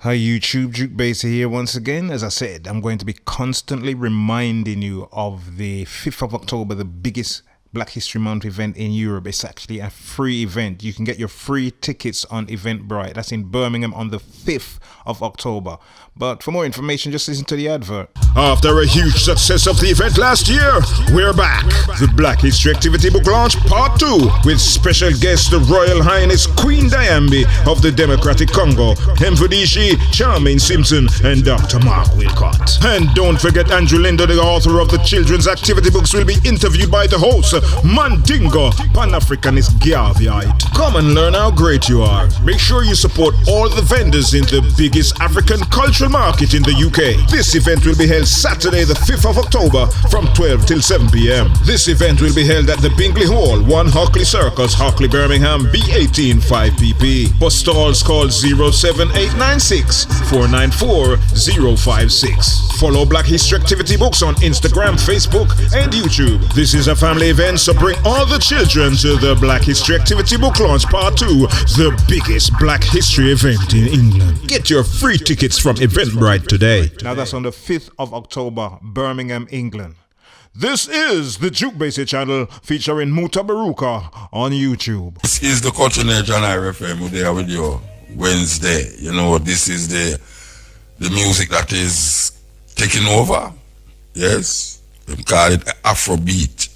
Hi YouTube, Juke Baser here once again. As I said, I'm going to be constantly reminding you of the 5th of October, the biggest Black History Month event in Europe. It's actually a free event. You can get your free tickets on Eventbrite. That's in Birmingham on the 5th of October. But for more information, just listen to the advert. After a huge success of the event last year, we're back. The Black History Activity Book Launch Part 2 with special guests the Royal Highness Queen Diambi of the Democratic Congo, Mfudishi, Charmaine Simpson, and Dr. Mark Wilcott. And don't forget Andrew Linder, the author of the children's activity books, will be interviewed by the host, Mandingo, Pan-Africanist Gaviite. Come and learn how great you are. Make sure you support all the vendors in the biggest African cultural market in the UK. This event will be held Saturday the 5th of October from 12 till 7 p.m. This event will be held at the Bingley Hall, 1 Hockley Circus, Hockley, Birmingham, B18 5PP. For stalls call 07896 494 056. Follow Black History Activity Books on Instagram, Facebook, and YouTube. This is a family event, so bring all the children to the Black History Activity Book Launch Part 2, the biggest Black History event in England. Get your free tickets from Eventbrite today. Now that's on the 5th of October, Birmingham, England. This is the Juke Baser channel featuring Mutabaruka on YouTube. This is the Culture Nature and RFM there with you Wednesday. You know, this is the music that is taking over. Yes. They call it Afrobeat.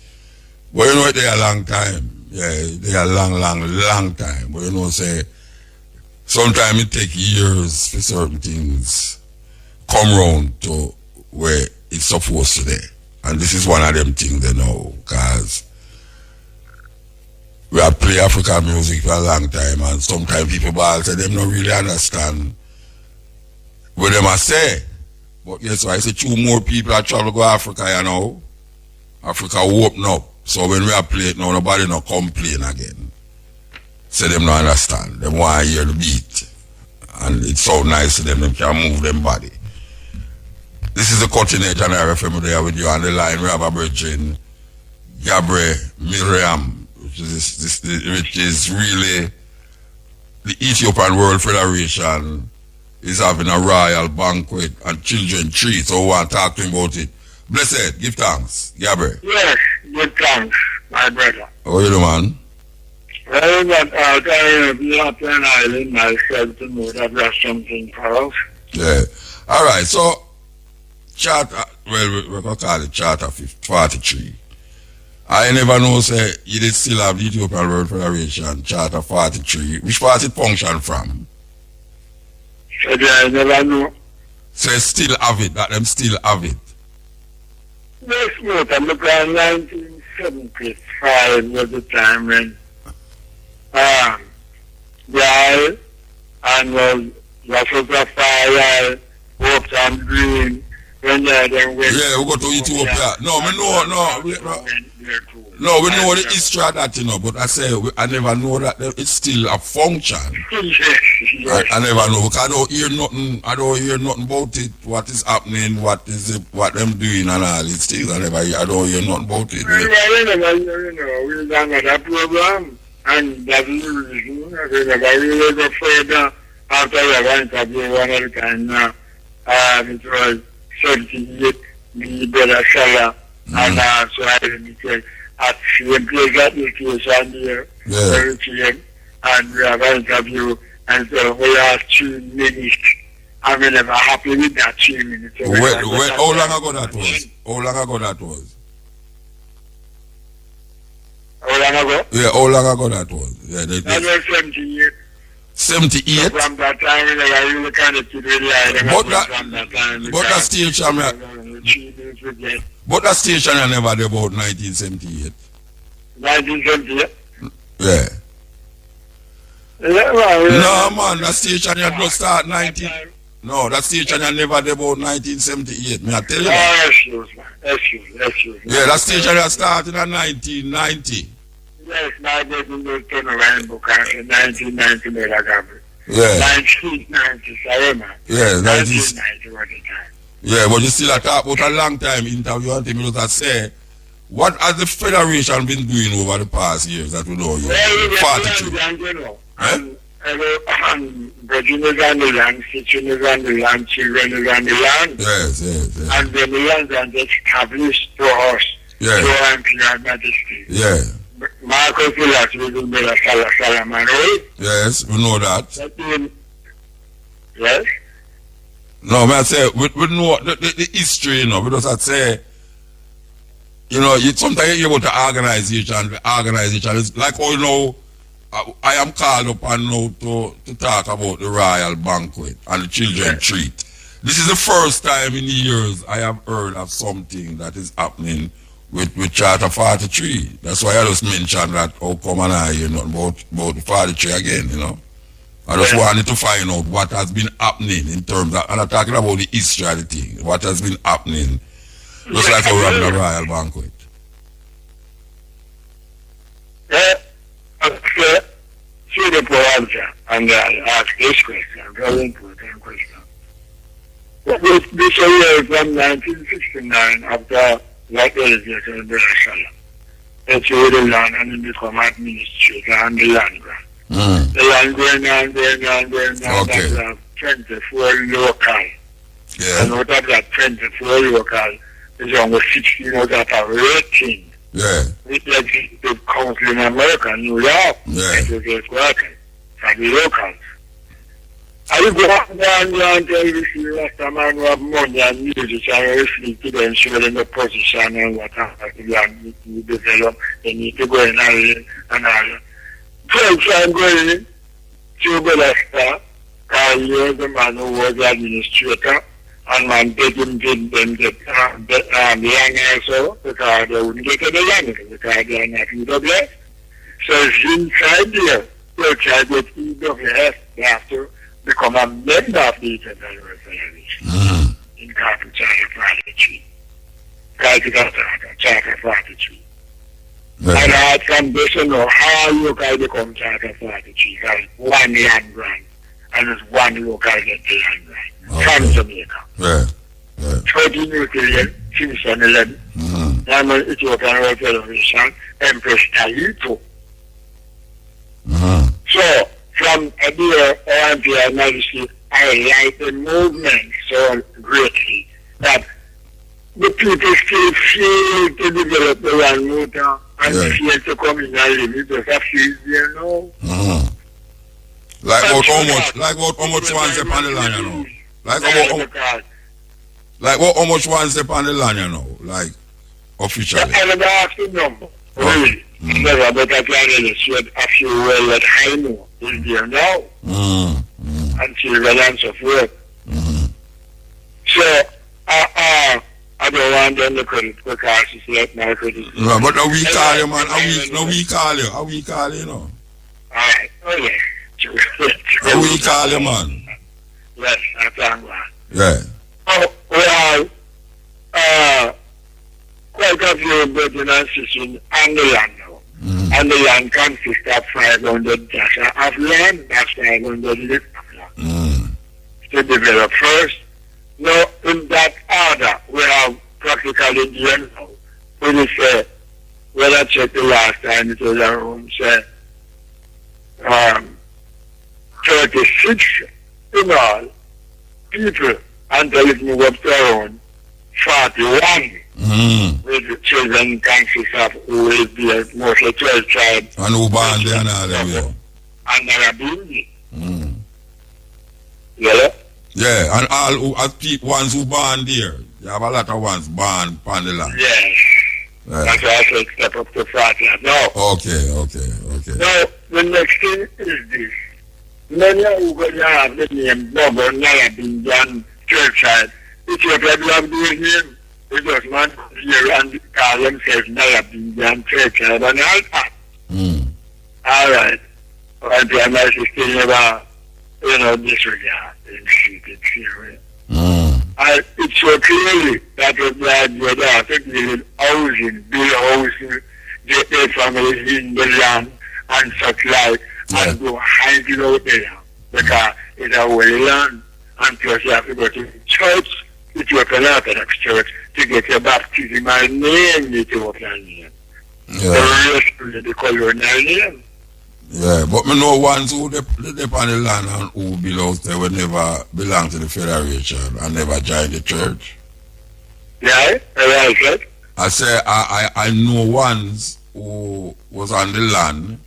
But you know, they a long time. Yeah, they a long time. But you know, say, sometimes it take years for certain things come round to where it's supposed to be. And this is one of them things they know, because we have played African music for a long time, and sometimes people ball say them don't really understand what them are say. But yes, I say 2 more people are travel to Africa, you know. Africa open up. So when we are playing now, nobody no complain again. Say them don't understand. Them want to hear the beat. And it's so nice to them can move them body. This is the Culture Nature and RFM there with you on the line. We have a bridging Gabriel Miriam, which is really the Ethiopian World Federation is having a royal banquet and children treat. So we want to talk to him about it. Blessed, give thanks. Gabriel. Yes, give thanks, my brother. How are you, man? Well, but I be up on island myself to know that there's something for us. Yeah. All right, so Charter, well, we're going to call it Charter 43. I never know, say, you did still have the Ethiopian World Federation, Charter 43. Which part it function from? So I never know. Say, still have it, that them still have it. Yes, look, I'm looking at 1975 was the time when the Isle and was of fire, hopes and green. When they went, yeah, we go to Ethiopia. No, we know the history of that, you know, but I say, I never know that it's still a function. Yes. I never know, because I don't hear nothing about it, what is happening, what them doing and all these things. I don't hear nothing about it. Well, you know, we done that program, and that's the reason we never really go further after we went to be one at a time now. It was 78, the better seller, and so I didn't at the place that location there, and we have an interview, and so we have 2 minutes. I'm never happy with that 2 minutes. So how long ago that was? How long ago that was? How long ago? Yeah, how long ago that was? Yeah, that was 78. 78? So from that time, we really kind of to really But that station I never did about 1978. 1978? Yeah. No, man, that station you just start 19... No, that station I never did about 1978. May I tell you? Excuse. Yeah, that station I started in 1990. Yes, my baby was turn around book in 1990, yeah. 1997, man. Yeah, 1990 was the time. Yeah, but you still talk about a long time interview and things that say, what has the Federation been doing over the past years that we know you? Well, 42. You know, Virgin is on the land, Kitchen is on the land, children is on the land. Yes. And then the land is established to us, to our Imperial Majesty. Yeah. Marcus Villas will be the Salaman, right? Yes, we know that. Yes? No, I say, we know the history, because I say, sometimes you hear about the organization. It's like, I am called upon now to talk about the royal banquet and the children treat. This is the first time in years I have heard of something that is happening with Charter 43. That's why I just mentioned that how come and I hear nothing about the 43 again, I just wanted to find out what has been happening in terms of, and I'm talking about the history of the thing, what has been happening, just like we're having a royal banquet. See the answer, and I ask this question, very important question. This year from 1969, after that delegation in Birmingham, it's the land and it become administrator and the land grant. The land going on, Okay. that's 24 local. Yeah. And out of that 24 local, there's almost 16 out of a rating. Yeah. With the council in America, New York, Yeah. to get working for the locals. I go up and tell you, see, last time I have money and music, I reflect to them, show them the position and what happened, you develop, they need to go in and all. So I'm going to Belasta, because he was the man who was the administrator, and man taking them the young also, because they wouldn't get to the young, because they are not EWS. So it's inside there, which I get EWS, they have to become a member of the International Federation in Carter Charter 43. Charter 43. And I had condition of how you can become Charter 43, because one land grant, and it's one local get the land grant from Jamaica. Yeah. 30 nuclear, Simpson 11. I'm an Ethiopian Federation, Empress Taito. So, from a dear Imperial Majesty, I like the movement so greatly that the people still feel to develop the land motor and feel to come in and live it just a few years now. Like how much one step on the land, Like how much one step on the land, Like officially. I never asked the number. Really. Never, but I can illustrate a few well that I know is there now. Until the lands of work. So, I don't want them to credit because it's like my credit. No, but we call you, man. We call you, Alright, oh yeah. We call you, man. Yes, I thank God. Yeah. Oh, well, quite a few brethren and sisters on the land now. And the land consists of 500 acres of land, that's 500 acres of land. To develop first. Now, in that order, we have practically Indian now. When you say, when I checked the last time, it was around, say, 36 in all people, until it moved up to around 41. With the children consist of who is there, mostly 12 tribes. And who born there and all them, And there are being. Yeah? Yeah, and all ones who born there. You have a lot of ones born on the land. Yes. Yeah. That's why I said step up to 40. No. Okay. Now, the next thing is this. Many who go to have the name Bobo, Nayabinjan, Churchside, Ethiopia do have those names. They just want to hear and call themselves Nayabinjan, Churchside, and all that. All right. And the nice thing about, disregard and shit and shit. It's so clearly that was the idea that I build housing, get their families in the land and such like, and go hide it out there. Because it's a holy land, and plus you have to go to the church, Ethiopian Orthodox Church, to get your baptismal name, Ethiopian name. The rest of the colonial name. Yeah, but me know ones who they on the land and who belongs there will never belong to the Federation and never join the church. Yeah, right. I say I know ones who was on the land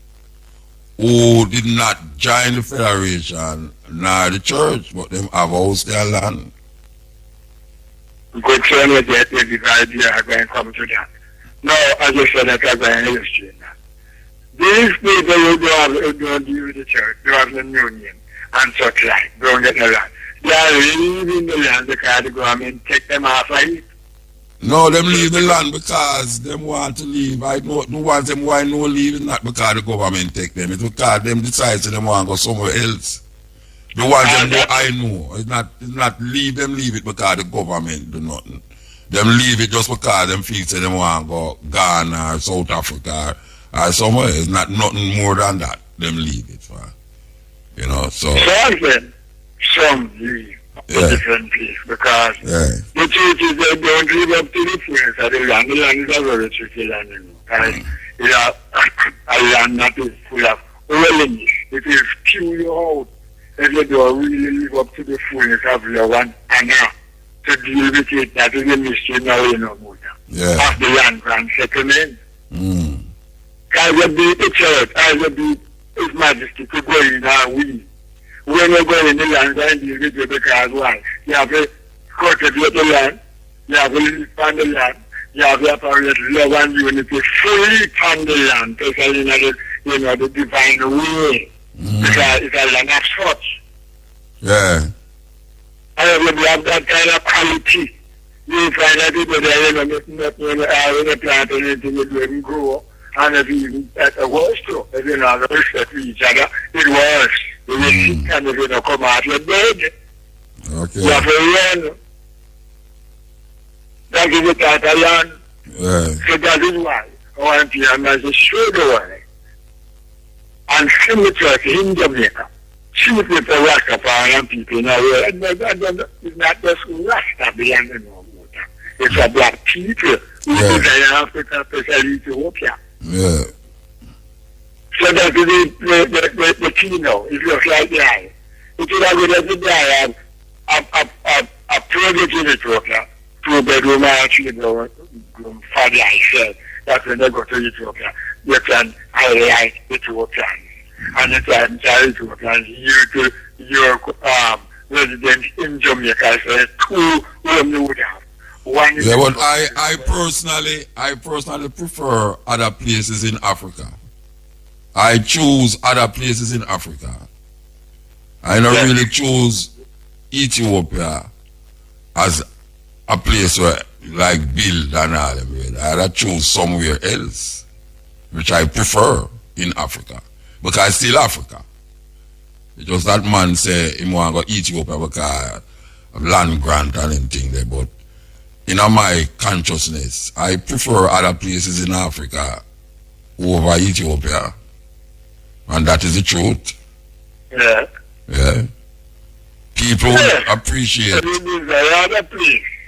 who did not join the Federation nor the church, but them have house their land. Good son with that with the idea are going to come to that. Now, as I said, that I'm going to illustrate that. These people who don't deal with the church, they have the union and such like, don't get the land. They are leaving the land because the government take them off of it. No, them leave the land because them want to leave. I know the ones them why no leave is not because the government take them. It's because them decide to them want to go somewhere else. The ones them go, I know. It's not leave it because the government do nothing. Them leave it just because them feel say them want to go Ghana or South Africa or somewhere. It's not nothing more than that. Them leave it for. You know, so Some leave. Different place because the churches they don't live up to the fullness of the land. The land is a very tricky land, you know. It is a land that is full of willingness. It will spew you out if you don't really live up to the fullness of your one and to deal with it. That is the mystery now, you know, of the land grant settlement. Because you beat the church, as you beat His Majesty to go in and win. When you go in the land and deal with it because why? You have to cultivate the land, you have to live on the land, you have to operate love and unity fully on the land, especially in the divine way. Because it's a land of such. Yeah. And if you have that kind of quality, you find that people there, when they plant anything, it will grow. And if you at a worst too, if you know respect for each other, it works. You will sit and if you don't come out your bed. Okay. You have to learn. That is the type of land. Yeah. So that is why I want to have a show the way. And similar in Jamaica, cheap with the Rastafari and people now, it's not just Rasta beyond the normal. It's a black people who live in Africa, especially Ethiopia. Yeah. So that is the key now. If you're like that, it is a good idea. A project in Ethiopia, 2-bedroom and 3-bedroom family, I said, that when they go to Ethiopia, you can highlight Ethiopians. And you can tell Ethiopians, your residents in Jamaica, so 2 rooms you would have. Yeah, but I personally prefer other places in Africa. I choose other places in Africa. I don't really choose Ethiopia as a place where like build and all of it. I choose somewhere else, which I prefer in Africa. Because it's still Africa. It's just that man say he want to go Ethiopia because of land grant and anything there, but in my consciousness, I prefer other places in Africa over Ethiopia. And that is the truth. Yeah. Yeah. People appreciate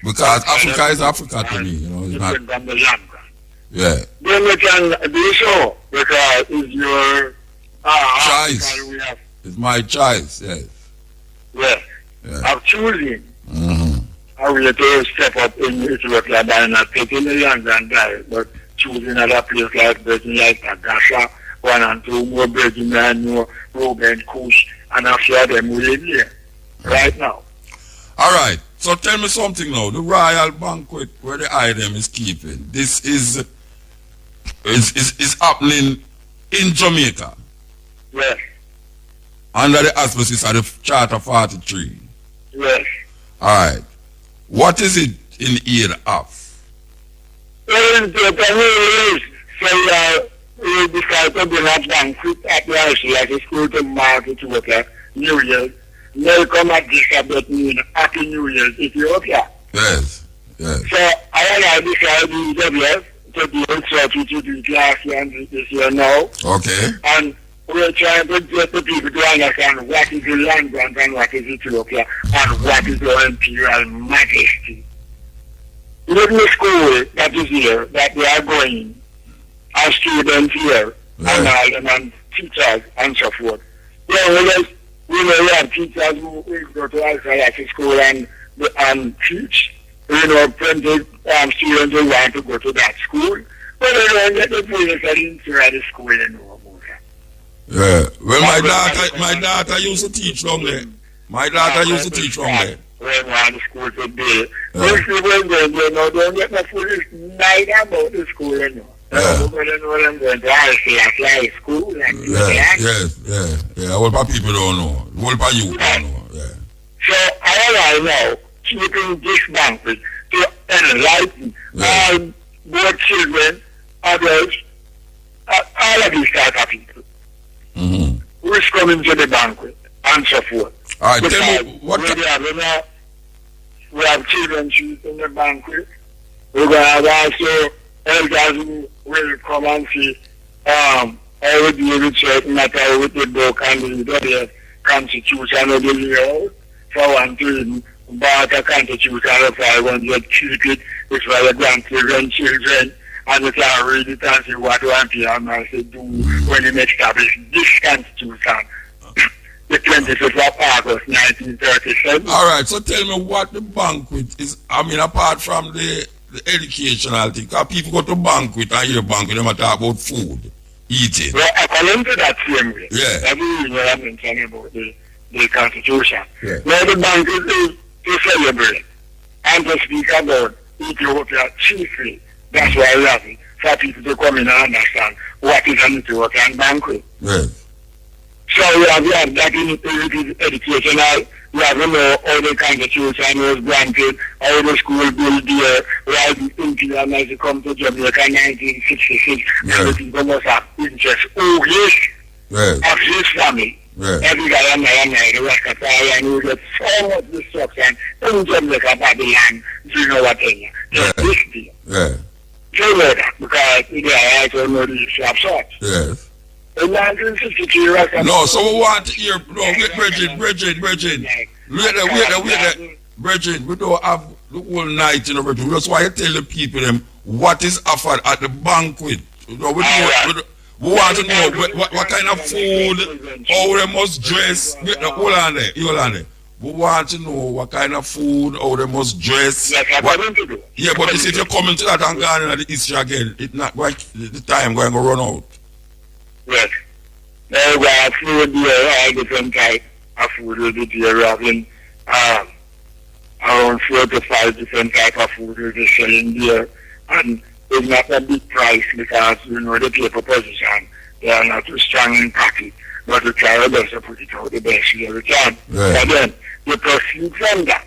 because Africa is Africa to me, you know. It's not from the land grant. Yeah. Then we can do so because it's your choice. It's my choice, yes. Yes. Yeah. Of choosing. How we have to step up in Ethiopia by not taking the land and die, but choosing another place like Virgin, like Agasha, 1 and 2 more Virgin and more Ruben, Kush, and after them we live here right now. All right. So tell me something now. The royal banquet where the item is keeping, this is happening in Jamaica. Yes. Under the auspices of the Charter 43. Yes. All right. What is it in aid of? Well, we decided to bring a banquet at the house like a school to market to work New Year's. Welcome at this about Happy New Year's, Ethiopia. Yes. Yes. So I decided to do it to do it last year and this year now. Okay. And we're trying to get the people to understand what is the land grant and what is Ethiopia and what is the imperial majesty. Look at the school that is here, that they are going, as students here, and all them, and teachers and so forth. Yeah, we have teachers who will go to Alpha school and teach. Plenty students who want to go to that school, but they don't get the police inside the school anymore. Yeah. Well, my daughter used to teach down there. My daughter used to teach down there. When the school today, most people don't get the police neither about the school anymore. Yeah. School and yeah. A whole lot of people don't know. A whole lot of youth don't know. Yeah. So all I know, keeping this banquet to enlighten all both children, adults, all of these type of people who is coming to the banquet and so forth. All right, tell me what we have children in the banquet. We're going to have also elders who will come and see how we deal with certain matter with the book and the constitution of the layout. For one thing, about a constitution of 500 keep it, which were the grandchildren, children, and they can read it and see what one thing I say do when they establish this constitution. The 25th of August, 1937. All right, so tell me what the banquet is. I mean, apart from the educational thing, because people go to banquet and hear banquet, they might talk about food, eating. Well, according to that same way, yeah. everything I mentioned about the Constitution. Yeah. Now the banquet is to celebrate and to speak about Ethiopia chiefly. That's why we have it, for people to come in and understand what is an Ethiopian banquet. Yes. So we have that in educational. We have to know how the Constitution was granted, how the school built there, why the imperial come to Jamaica in 1966. Yeah. And the people must have interest. Who is of his family? Yeah. Every guy and the Rastafari and who get so much destruction in Jamaica, Babylon, you know what I mean? Yeah. This deal. Yeah. You know that because they also know the issue of sorts. Yes. In 1963, no, so we want to hear, no, wait, Bridget. Bridget, we don't have the whole night in the Bridget. That's why I tell the people them what is offered at the banquet. You know, we want to know what kind of food, how they must dress. Hold on there. We want to know what kind of food, how they must dress. Yes, I'm going to do. Yeah, but if you're coming to that and going into the history again, it's not like the time going to run out. Yes. Now we have food there, all different types of food will be there. We having around 4 to 5 different types of food will be selling there. And it's not a big price because, the paper position, they are not too strong in pocket. But we try our best to put it out the best way we can. Right. But then, the proceed from that.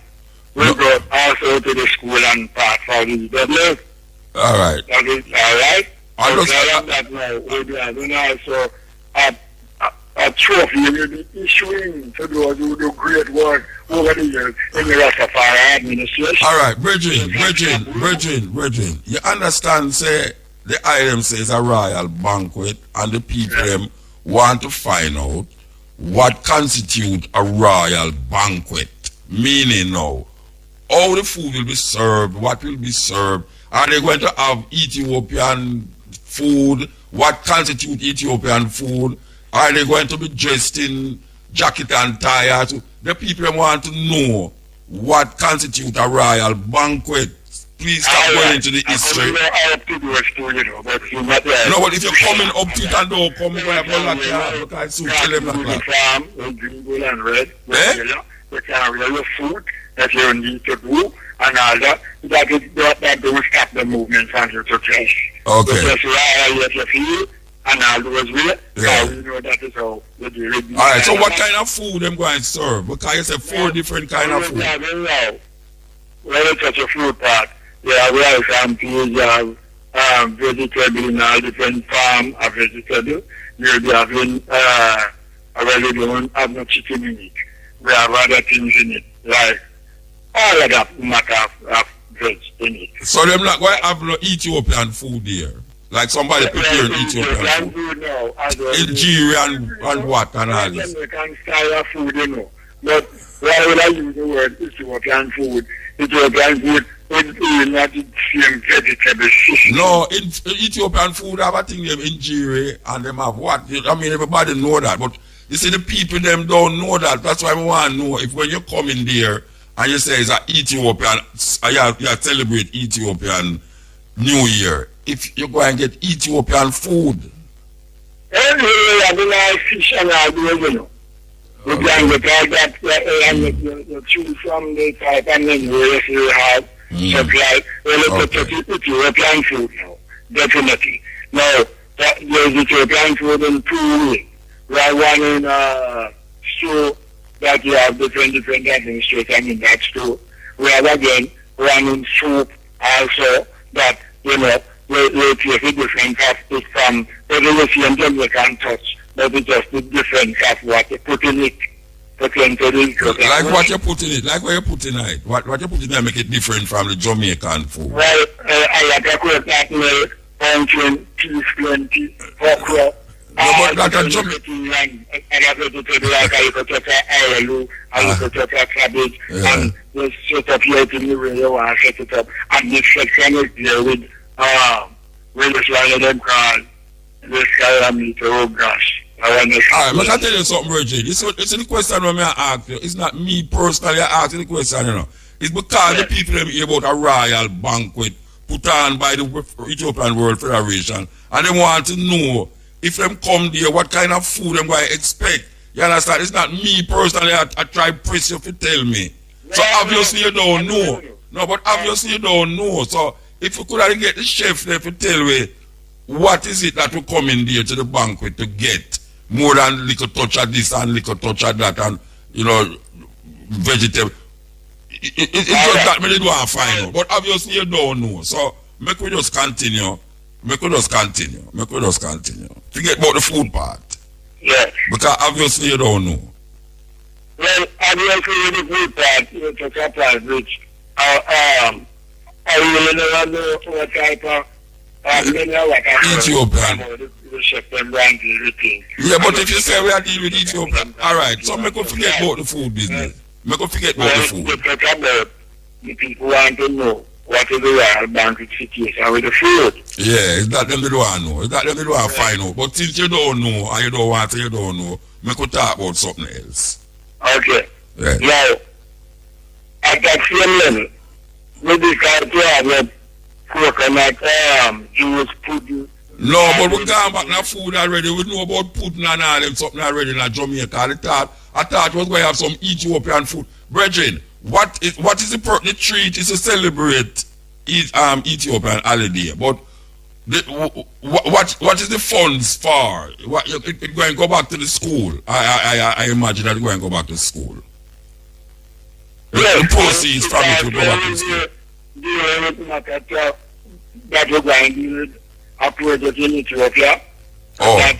We go also to the school and part for the W. All right. That is all right. I just that now we be having also a trophy we will be issuing to those who do great work over the years in the Rastafari administration. All right, Bridget. You understand, say, the item says a royal banquet and the people them want to find out what constitute a royal banquet. Meaning now, how the food will be served, what will be served. Are they going to have Ethiopian food? What constitute Ethiopian food? Are they going to be dressed in jacket and tie? The people want to know what constitute a royal banquet. Please stop going into the history. No, but if you're coming up to it and don't come because so tell them that. Green, gold, and red. You can wear your food that you need to do and all that. That don't stop the movement from you to dress. Okay. Just you feel and all those ways. So we know that is how you do it. All right. So what kind of food them going to serve? Because you said 4 different kind of food. When you touch a fruit part, you have rice and peas, you have vegetable in all different form of vegetable. You'll be having we don't have no chicken in it. We have other things in it, like all of that matter of veg in it. So them not going to have no Ethiopian food there? Like somebody preparing Ethiopian food? No, Algeria and what and all this? American style of food, But Why would I use the word Ethiopian food? Ethiopian food is not the same vegetable system. No, in Ethiopian food have a thing them injure and them have what? I mean, everybody know that, but you see the people them don't know that. That's why I want to know if when you come in there and you say it's an Ethiopian, you celebrate Ethiopian New Year, if you go and get Ethiopian food. Anyway, I do like fish and I do, you know. You can get all that and you choose from the type and then you have supply. Well, it's Ethiopian food now, definitely. Now, there's Ethiopian food in two ways. We have one in stew that you have different administrators in that stew. We have again one in soup also that, you know, we take a different of from the same Jamaican touch, but it's just the difference of what you put in it. Put into the Ethiopian. Like what you put in it, like what you put in it. What you put in it make it different from the Jamaican food. Well, I like to cook that milk, pumpkin, peas plenty, okra. But that a Jamaican. I have to take like I could take a arrow, I could take a cabbage, and just set up your thing the way you want to set it up. And this section is there with this one of them called this calamity, oh gosh. Alright, but I tell you something, Virgin. It's the question when I ask you. It's not me personally asking the question, you know. It's because the people them hear about a royal banquet put on by the Ethiopian World Federation, and they want to know if them come there, what kind of food them going to expect. You understand? It's not me personally. I try to press you to tell me. So obviously you don't know. No, but obviously you don't know. So if you could have get the chef there to tell me what is it that will come in there to the banquet to get more than little touch of this and little touch of that and, you know, vegetable. It's just that me do want to find out. But obviously you don't know. So make we just continue. Forget about the food part. Yes. Because obviously you don't know. Well, obviously the food part, it's a surprise which I really don't know what type of Ethiopian. Yeah, but if you say we are dealing with Ethiopian, alright, so make us forget about the food business. Make us forget about the food. The people want to know what is the royal banquet situation with the food. Yeah, it's that them they don't want to know. It's that them they don't want to find out. But since you don't know and you don't want to, you don't know, make us talk about something else. Okay. Yeah. Now, at that same level, we decide to have coconut juice pudding. No, but we gone back now food already. We know about pudding and all them something already in Jamaica. I thought we was going to have some Ethiopian food. Brethren, what is the treat is to celebrate Ethiopian holiday. But what is the funds for? It going to go back to the school. I imagine that it's going to go back to school. The proceeds from it will go back to the school. That we're going to do a project in Ethiopia that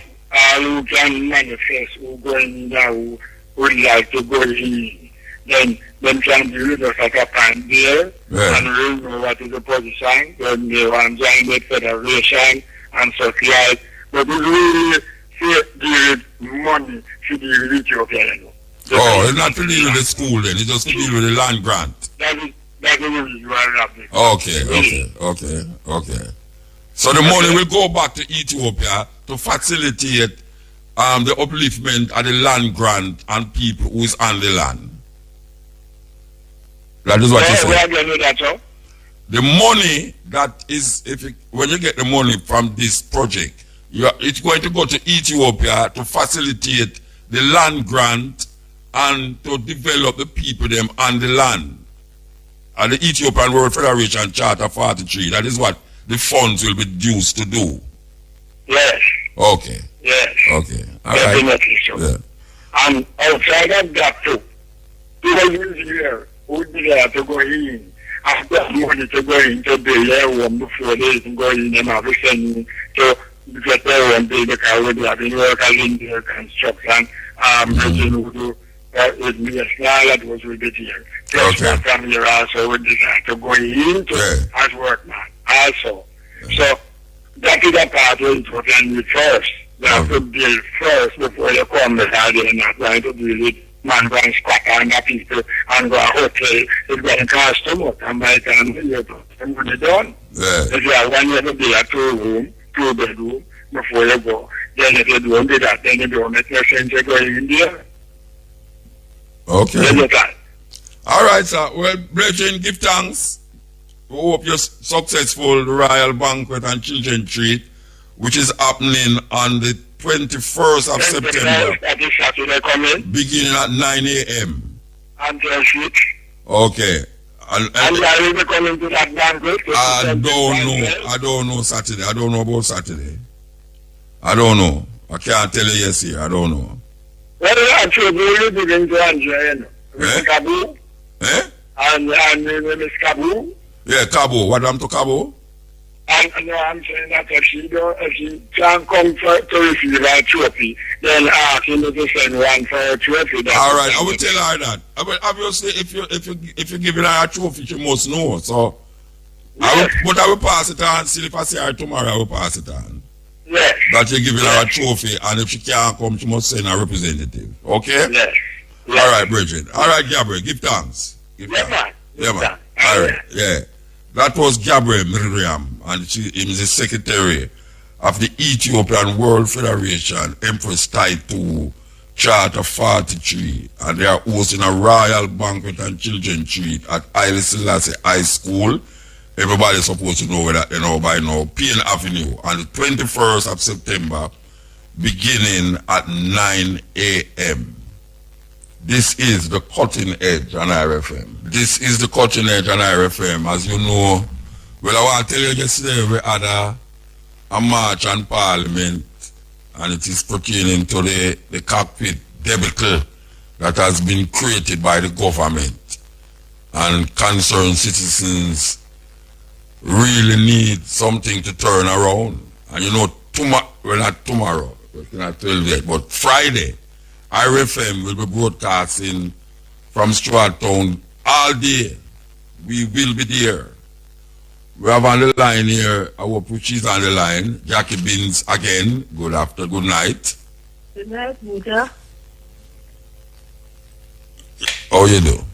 who can manifest who going there who would like to go in. Then can be with us at a point there and we know what is the position. Then they want to join the federation and such like. But we really deal with money to deal with Ethiopia. You know. It's not to deal with the school then, it's just to deal with the land grant. That's the way you are happening. Okay. So the money will go back to Ethiopia to facilitate the upliftment of the land grant and people who is on the land. That is what you said. The money that is, when you get the money from this project, it's going to go to Ethiopia to facilitate the land grant and to develop the people them on the land. And the Ethiopian World Federation Charter 43, that is what the funds will be used to do. Yes. Okay. Yes. Okay. All definitely right. so. Yeah. And outside of that too, people here would be there to go in. After money to go in to build their home before they can go in and have to send to get their home built because they have been working in their construction. With me as well, that was with the year. My family also would decide to go into as workman also. So that is a part of it what can be first. They have to build first before you come because they're not going to deal with man go and squat under people and go to hotel, it's going to cost too much. And by the time you put money down, if you have 1 year to be a 2 bedroom, before you go, then if you don't do that, then you don't make no sense to go in there. Okay. All right, sir. Well, brethren, give thanks. We hope you're successful, the Royal Banquet and Children Treat, which is happening on the 21st of September. That is Saturday coming. Beginning at 9 a.m. Until 6. Okay. And I will be coming to that banquet. I don't know Saturday. I don't know about Saturday. I don't know. I can't tell you yes here. I don't know. Well, actually, we begin to enjoy, you know. Miss Kabu. And Miss Kabu. Yeah, Cabo. What happened to Cabo? And no, I'm saying that if she can't come to receive a trophy, then ask him to send one for a trophy. All right, I will tell her that. Obviously, if you're giving her a trophy, she must know. So, yes. I will pass it on. See if I see her tomorrow, I will pass it on. Yes. That you're giving her a trophy, and if she can't come, she must send a representative. Okay? Yes. All right, Bridget. All right, Gabriel, give thanks. Give thanks. Man. Yeah, man. All right, yeah. That was Gabriel Miriam, and he is the secretary of the Ethiopian World Federation, Empress Taitu, Charter 43, and they are hosting a royal banquet and children treat at Haile Selassie High School. Everybody's supposed to know that, by now. Payne Avenue on the 21st of September, beginning at 9 a.m. This is the cutting edge on IRFM. This is the cutting edge on IRFM. As you know, well, I want to tell you yesterday we had a march on Parliament, and it is pertaining to the cockpit debacle that has been created by the government. And concerned citizens really need something to turn around. And not tomorrow, not 12 yet, but Friday, IRFM will be broadcasting from Stuart Town all day. We will be there. We have on the line here, I hope she's on the line, Jackie Beans again. Good night. Good night, Muta. How you do?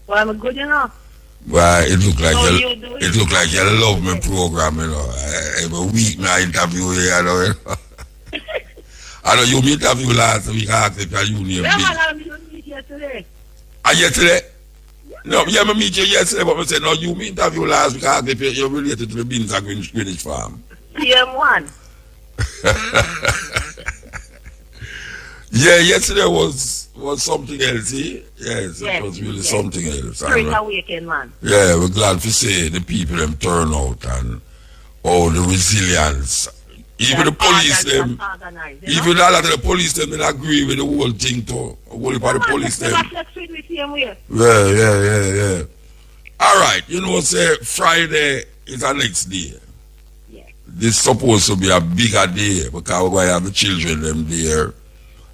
Well, I'm good enough. Well, it look like you love my program, Every week I interview you, I know you meet interview last week. I asked if you knew me. I'm meet yesterday. Yesterday? No, I meet you yesterday, but I said, no, you meet interview last week. I asked if you're related to the Beans and Greenwich Farm. PM1. Yeah, yesterday was something else, eh? Yes, it was really something else. Spring awakening, man. Yeah, we're glad to see the people them turn out and the resilience. Even the police them, even a lot of the police them will agree with the whole thing too. Whole part of the police them. Yeah. All right, say Friday is our next day. Yeah. This supposed to be a bigger day because we're going to have the children them there.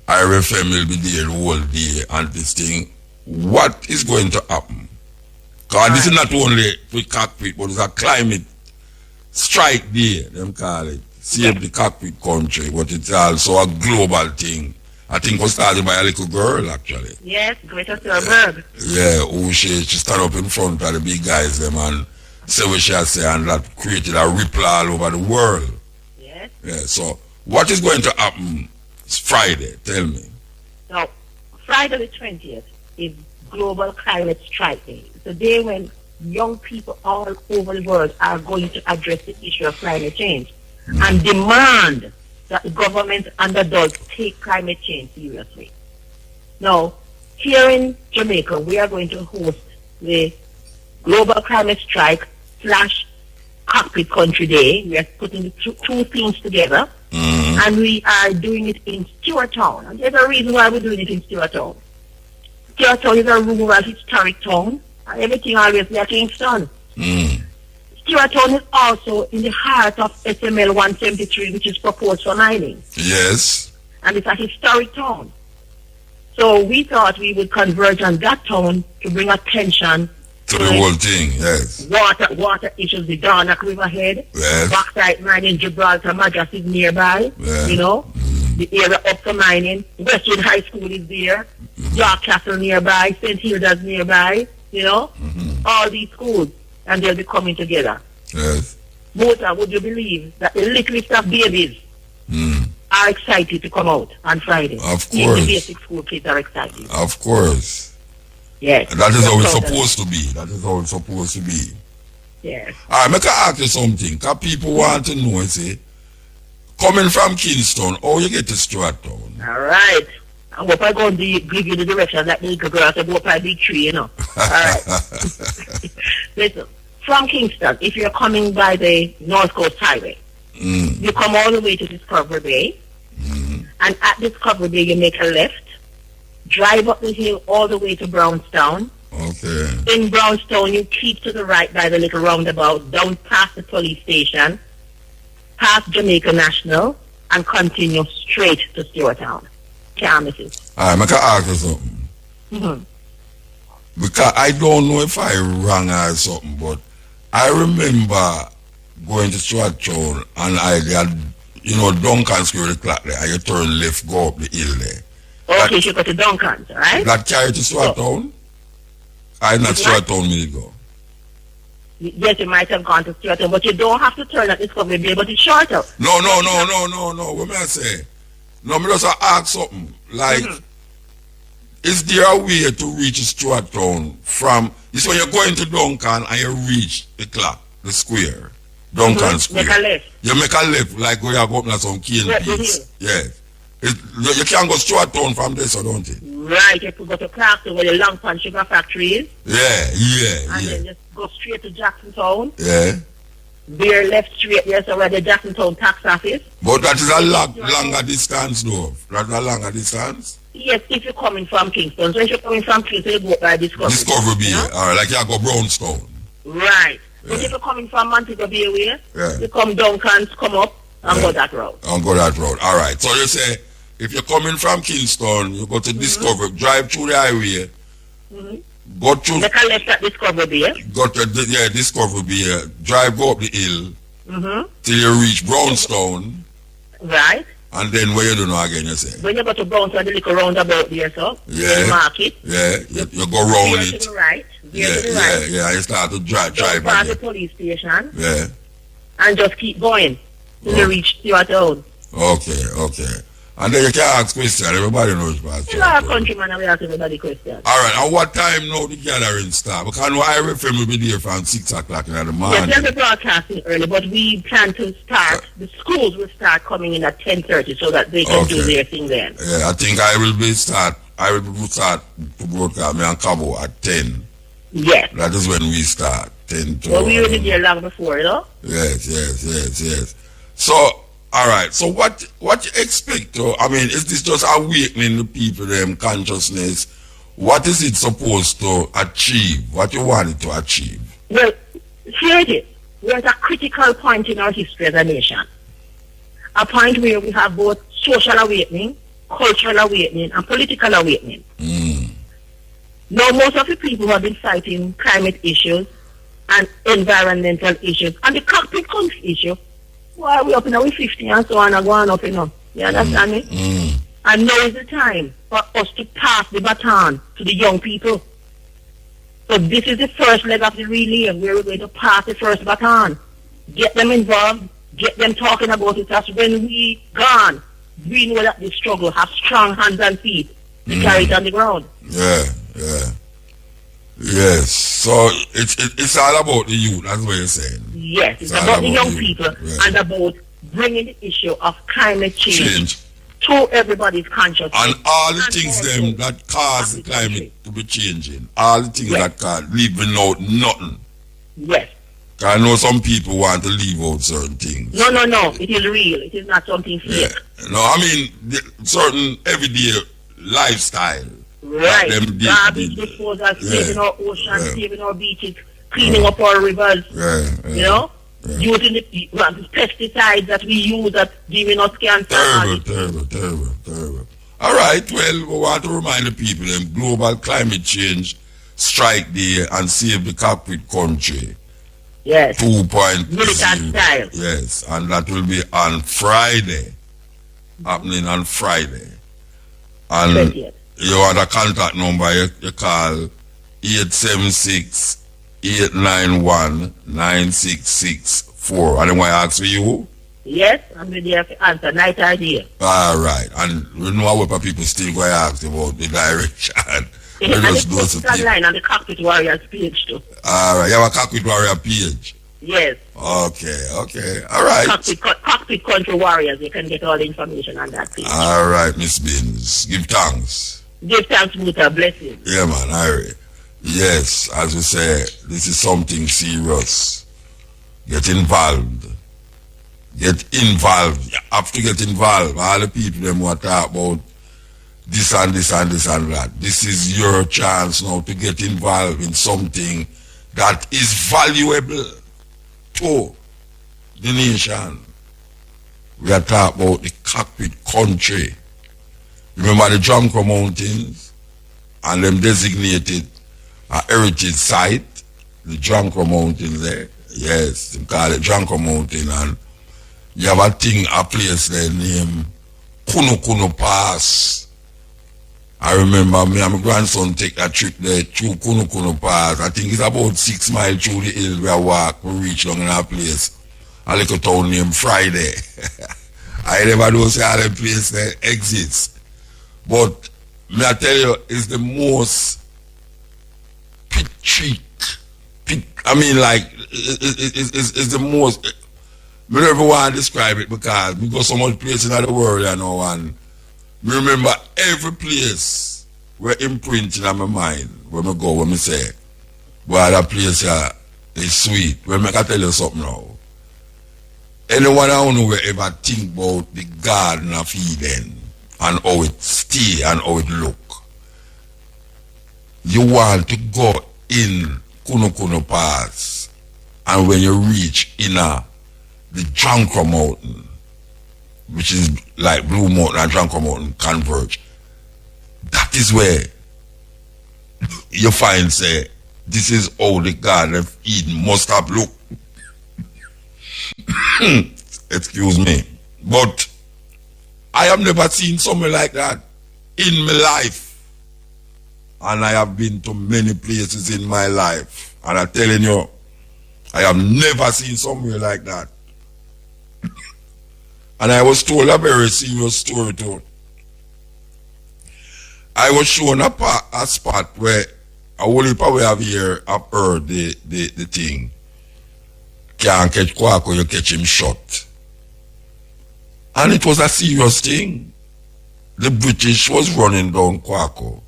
IRFM will be there the whole day and this thing. What is going to happen? Because this is not only for cockpit, but it's a climate strike day, them call it. Save the cockpit country, but it's also a global thing. I think it was started by a little girl, actually. Yes, Greta Thunberg. Yeah, who she stood up in front of the big guys, them, and say what she has said, and that created a ripple all over the world. Yes. Yeah, so what is going to happen Friday? Tell me. So, Friday the 20th is Global Climate Strike Day. It's a day when young people all over the world are going to address the issue of climate change and demand that the government and adults take climate change seriously. Now, here in Jamaica, we are going to host the Global Climate Strike / Cockpit Country Day. We are putting the two things together, and we are doing it in Stewarttown. And there's a reason why we're doing it in Stewarttown. Stewarttown is a rural historic town, and everything always like Kingston. Stewarttown is also in the heart of SML 173, which is proposed for mining. Yes. And it's a historic town. So we thought we would converge on that town to bring attention to the whole thing, yes. Water issues, the Darnock Riverhead, yes. bauxite mining, Gibraltar, Madras is nearby, yeah. the area up for mining. Westwood High School is there. York Castle nearby, St. Hilda's nearby, all these schools, and they'll be coming together. Yes. Mota, would you believe that the littlest of babies are excited to come out on Friday? Of course. Even the basic school kids are excited. Of course. Yes. That is how it's supposed to be. That is how it's supposed to be. Yes. All right, make I ask you something. Because people want to know, say, coming from Kingston, how you get to Stuart Town? All right. I hope I go and give you the direction that the little girl said, go by big tree, All right. Listen, from Kingston, if you're coming by the North Coast Highway, you come all the way to Discovery Bay, and at Discovery Bay, you make a left, drive up the hill all the way to Brownstown. Okay. In Brownstown, you keep to the right by the little roundabout, down past the police station, past Jamaica National, and continue straight to Stewartown. Can't miss it. All right, make I ask you something. Because I don't know if I wrong or something, but I remember going to Stewartown and I got, Duncan Square, the clock there, and you turn left, go up the hill there. Okay, you go to Duncan's, right? That carry to Stewartown? I'm not Stewartown minute go. Yes, you might have gone to Stewartown, but you don't have to turn at Discovery Bay, but it's shorter. No. What may I say? No, me just ask something. Like, is there a way to reach Stewartown from, it's when you're going to Duncan and you reach the clock, the square, Duncan Square. Make a left. You make a left, like where you go up to some KNPs. Yes. You can't go Stewartown from there, so don't you? Right, you have to go to Clarkson where the Long Pond Sugar Factory is. Yeah. And then just go straight to Jacksontown. Yeah. Veer left straight there, so where the Jacksontown tax office. But that is a longer distance, though. That's a longer distance? Yes, if you're coming from Kingston. So if you're coming from Kingston, you go by Discovery. Discovery Bay, alright, like you go Brownstown. Right. But if you're coming from Montego Bay way, you come Duncan's, come up, and go that road. Alright, so you say, if you're coming from Kingston, you go to Discovery, drive through the highway, go through... Make a left at Discovery Bay. Go to, Discovery Bay, go up the hill, till you reach Brownstown. Right. And then where you do know again, you say? When you go to Brownstown, the little roundabout there, so, you mark it. Yeah, you go round it. To the right. Yeah, you start to drive past the police station. Yeah. And just keep going till you reach Stewartown. Okay. And then you can ask questions. Everybody knows about it. A lot of countrymen we ask everybody questions. Alright, and what time now the gathering start? Because I know IRFM will be there from 6 o'clock in the morning. Yes, they'll be broadcasting early, but we plan to start, the schools will start coming in at 10:30 so that they can do their thing then. Yeah, I think I will start to broadcast me and Cabo at 10. Yes. That is when we start. 10 to... Well, we were there long before, Yes. So, alright, so what you expect to, is this just awakening the people, them consciousness? What is it supposed to achieve? What you want it to achieve? Well, here it is. We're at a critical point in our history as a nation. A point where we have both social awakening, cultural awakening, and political awakening. Now, most of the people who have been fighting climate issues and environmental issues and the cockpit country issue, why we up in our 50 and so on and going up, You understand me? And now is the time for us to pass the baton to the young people. So this is the first leg of the relay where we're going to pass the first baton. Get them involved, get them talking about it. That's when we gone. We know that the struggle has strong hands and feet to carry it on the ground. Yes. So it's all about the youth, that's what you're saying. Yes, it's about the young people and about bringing the issue of climate change to everybody's consciousness. And all the things that cause the climate to be changing. All the things that cause leaving out nothing. Yes. I know some people want to leave out certain things. No. It is real. It is not something fake. No, certain everyday lifestyle. Right. Garbage disposal, saving our oceans, saving our beaches, cleaning up our rivers. Using the pesticides that we use that giving us cancer. Terrible. All right, well, we want to remind the people that global climate change strike day and save the cockpit country. Yes. 2.0. Militant style. Yes, and that will be on Friday. Happening on Friday. And 20th. you want a contact number, you call 876-891-9664. And then when I ask for you? Yes, I'm ready to answer. Night idea. All right. And we know what people still going to ask about the direction. And it's online on the Cockpit Warriors page too. All right. You have a Cockpit Warrior page? Yes. Okay. All right. Cockpit Country Warriors. You can get all the information on that page. All right, Miss Beans. Give thanks. Give thanks, Muta. Blessings. Yeah, man. Harry. Yes, as we say, this is something serious. Get involved. Get involved. You have to get involved. All the people them who talk about this and this and this and that. This is your chance now to get involved in something that is valuable to the nation. We are talking about the Cockpit country. Remember the Jonko Mountains? And them designated a heritage site, the Jonko Mountains there. Yes, they call it Jonko Mountain, and you have a place there named Kunu Pass. I remember me and my grandson take a trip there through Kunu Pass. I think it's about 6 miles through the hill we walk, we reach down in a place, a little town named Friday. I never know say how the place there exists. But may I tell you, it's the most it's the most, I never want to describe it because we go so much places in the world, you know, and me remember every place where imprinting on my mind when I go, when I say, well, that place is sweet. Well, I can tell you something now. Anyone I don't know will ever think about the Garden of Eden and how it stay and how it look. You want to go in Kunu Pass, and when you reach in the Jonko Mountain, which is like Blue Mountain and Jonko Mountain converge, that is where you find say this is how the Garden of Eden must have looked. Excuse me, but I have never seen somewhere like that in my life. And I have been to many places in my life. And I'm telling you, I have never seen somewhere like that. And I was told a very serious story too. I was shown a spot where a whole heap of we have here have heard the thing. Can't catch Kwaku, you catch him shot. And it was a serious thing. The British was running down Kwaku.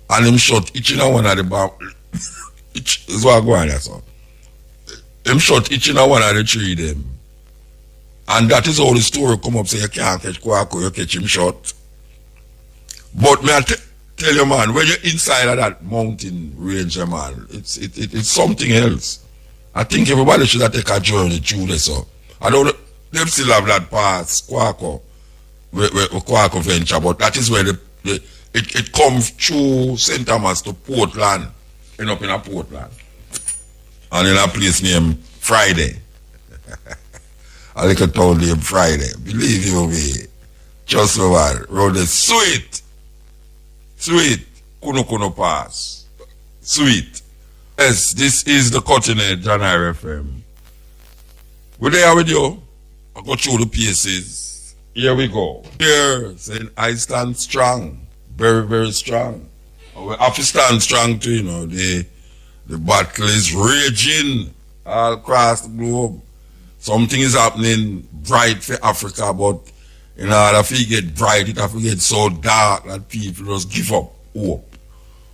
And him shot each and one of the each is what I go on there, so. Him shot each and one of the three of them. And that is how the story come up, say you can't catch Kwaku, you catch him shot. But may I tell you, man, when you're inside of that mountain range, man, it's something else. I think everybody should have take a journey through this. So I don't know, them still have that pass, Kwaku, where Kwaku venture, but that is where it comes through St. Thomas to Portland, end up in a Portland. And in a place named Friday. A little town named Friday. Believe you me. Just over. Road is sweet. Sweet. Kunu Pass. Sweet. Yes, this is the Cutting Edge on RFM. We're there with you. I go through the pieces. Here we go. Here, saying I stand strong. Very, very strong. We have to stand strong too, you know. The battle is raging all across the globe. Something is happening bright for Africa, but in order to get bright, it have to get so dark that people just give up hope.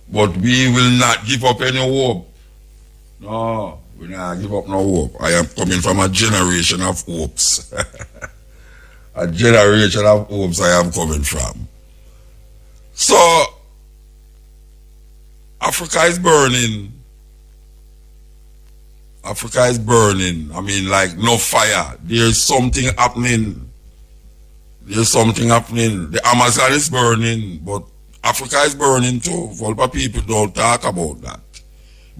But we will not give up any hope. No, we not give up no hope. I am coming from a generation of hopes. A generation of hopes I am coming from. So, Africa is burning. Africa is burning. I mean, like no fire. There's something happening. There's something happening. The Amazon is burning, but Africa is burning too. Volpa people don't talk about that.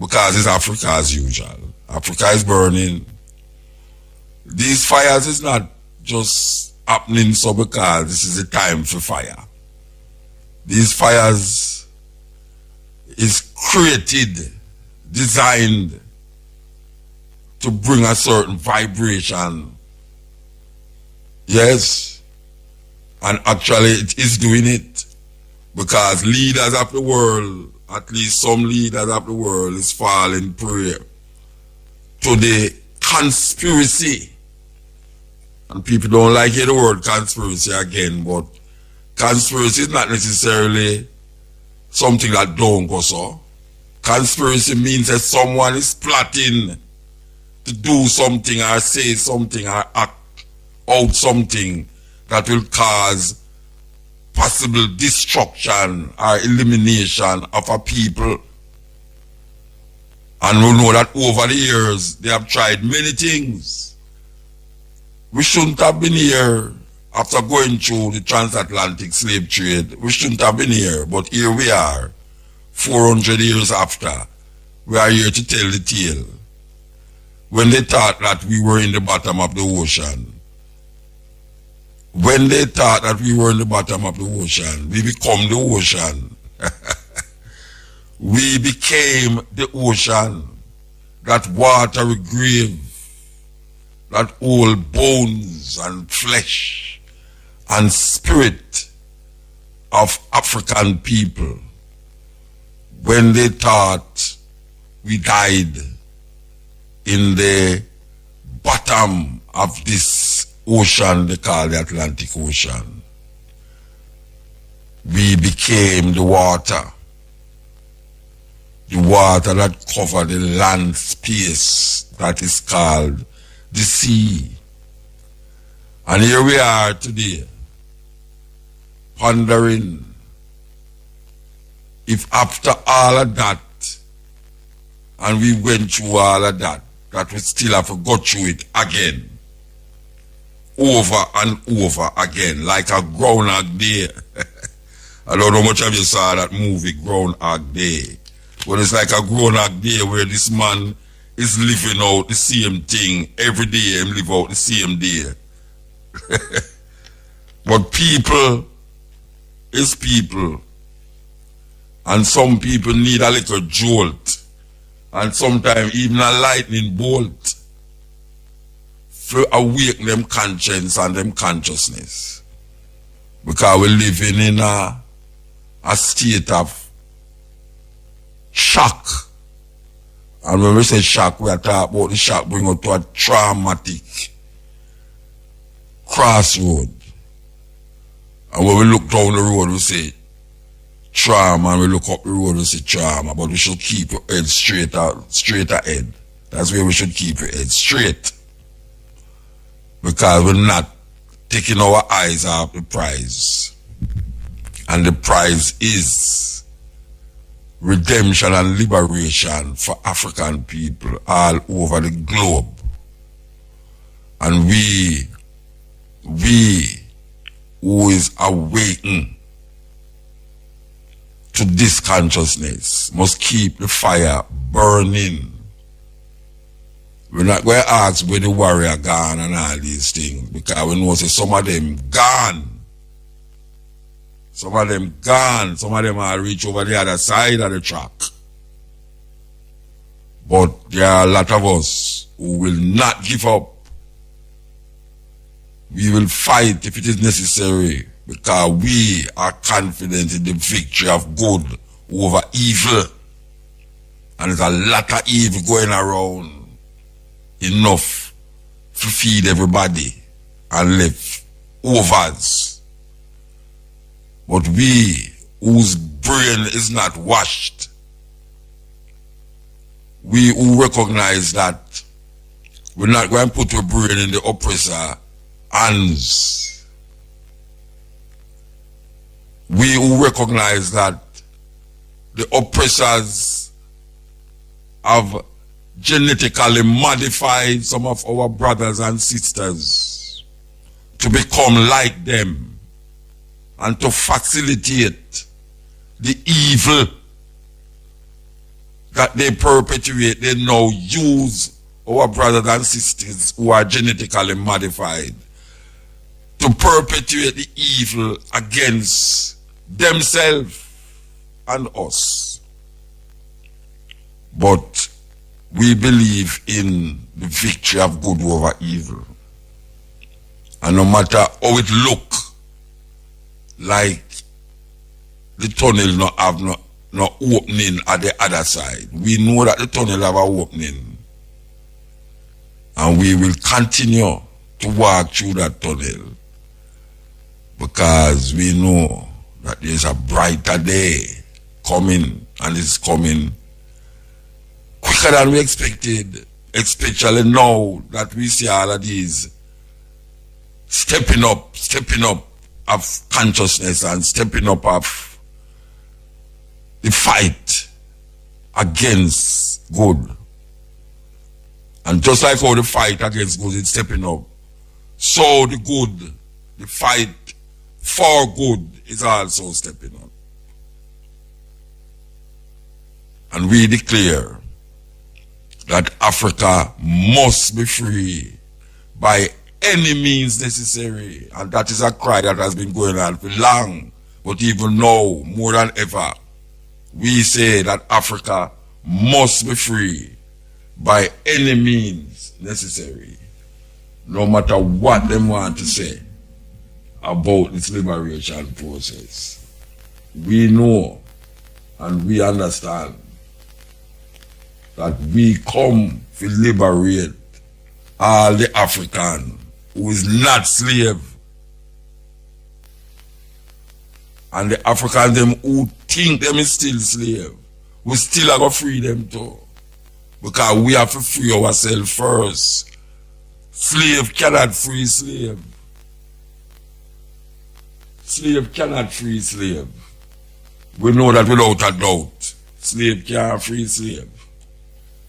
Because it's Africa as usual. Africa is burning. These fires is not just happening so because this is the time for fire. These fires is created, designed to bring a certain vibration. Yes, and actually it is doing it, because leaders of the world, at least some leaders of the world, is falling prey to the conspiracy. And people don't like hear the word conspiracy again, but conspiracy is not necessarily something that don't go so. Conspiracy means that someone is plotting to do something or say something or act out something that will cause possible destruction or elimination of a people. And we know that over the years they have tried many things. We shouldn't have been here after going through the transatlantic slave trade. We shouldn't have been here, but here we are, 400 years after. We are here to tell the tale. When they thought that we were in the bottom of the ocean, when they thought that we were in the bottom of the ocean, we become the ocean. We became the ocean, that watery grave, that hold bones and flesh and spirit of African people. When they thought we died in the bottom of this ocean they call the Atlantic Ocean, we became the water that covered the land space that is called the sea. And here we are today, pondering if after all of that, and we went through all of that, that we still have to go through it again, over and over again, like a Groundhog Day. I don't know how much of you saw that movie, Groundhog Day. But it's like a Groundhog Day where this man is living out the same thing every day and live out the same day. But people is people. And some people need a little jolt. And sometimes even a lightning bolt to awaken them conscience and them consciousness. Because we're living in a state of shock. And when we say shock, we are talking about the shock bring us to a traumatic crossroad. And when we look down the road, we say trauma, and we look up the road, we say trauma. But we should keep your head straight ahead. That's where we should keep your head straight. Because we're not taking our eyes off the prize. And the prize is redemption and liberation for African people all over the globe. And we who is awakened to this consciousness must keep the fire burning. We're not going to ask where the warrior gone and all these things, because we know some of them gone. Some of them gone. Some of them are reach over the other side of the track. But there are a lot of us who will not give up. We will fight if it is necessary, because we are confident in the victory of good over evil. And there's a lot of evil going around. Enough to feed everybody and live overs. But we, whose brain is not washed, we who recognize that we're not going to put our brain in the oppressor hands. We who recognize that the oppressors have genetically modified some of our brothers and sisters to become like them and to facilitate the evil that they perpetuate. They now use our brothers and sisters who are genetically modified to perpetuate the evil against themselves and us. But we believe in the victory of good over evil. And no matter how it look like the tunnel not have no opening at the other side, we know that the tunnel have an opening. And we will continue to walk through that tunnel because we know that there's a brighter day coming, and it's coming quicker than we expected, especially now that we see all of these stepping up of consciousness and stepping up of the fight against good. And just like how the fight against good is stepping up, so the good, the fight for good is also stepping up. And we declare that Africa must be free by any means necessary. And that is a cry that has been going on for long. But even now, more than ever, we say that Africa must be free by any means necessary, no matter what they want to say about this liberation process. We know and we understand that we come to liberate all the African who is not slave, and the African them who think them is still slave, we still have to free them too. Because we have to free ourselves first. Slave cannot free slave. Slave cannot free slave. We know that without a doubt. Slave can't free slave.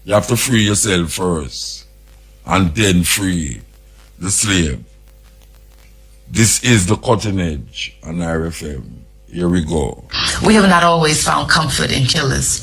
You have to free yourself first and then free the slave. This is the Cutting Edge on RFM. Here we go. We have not always found comfort in killers.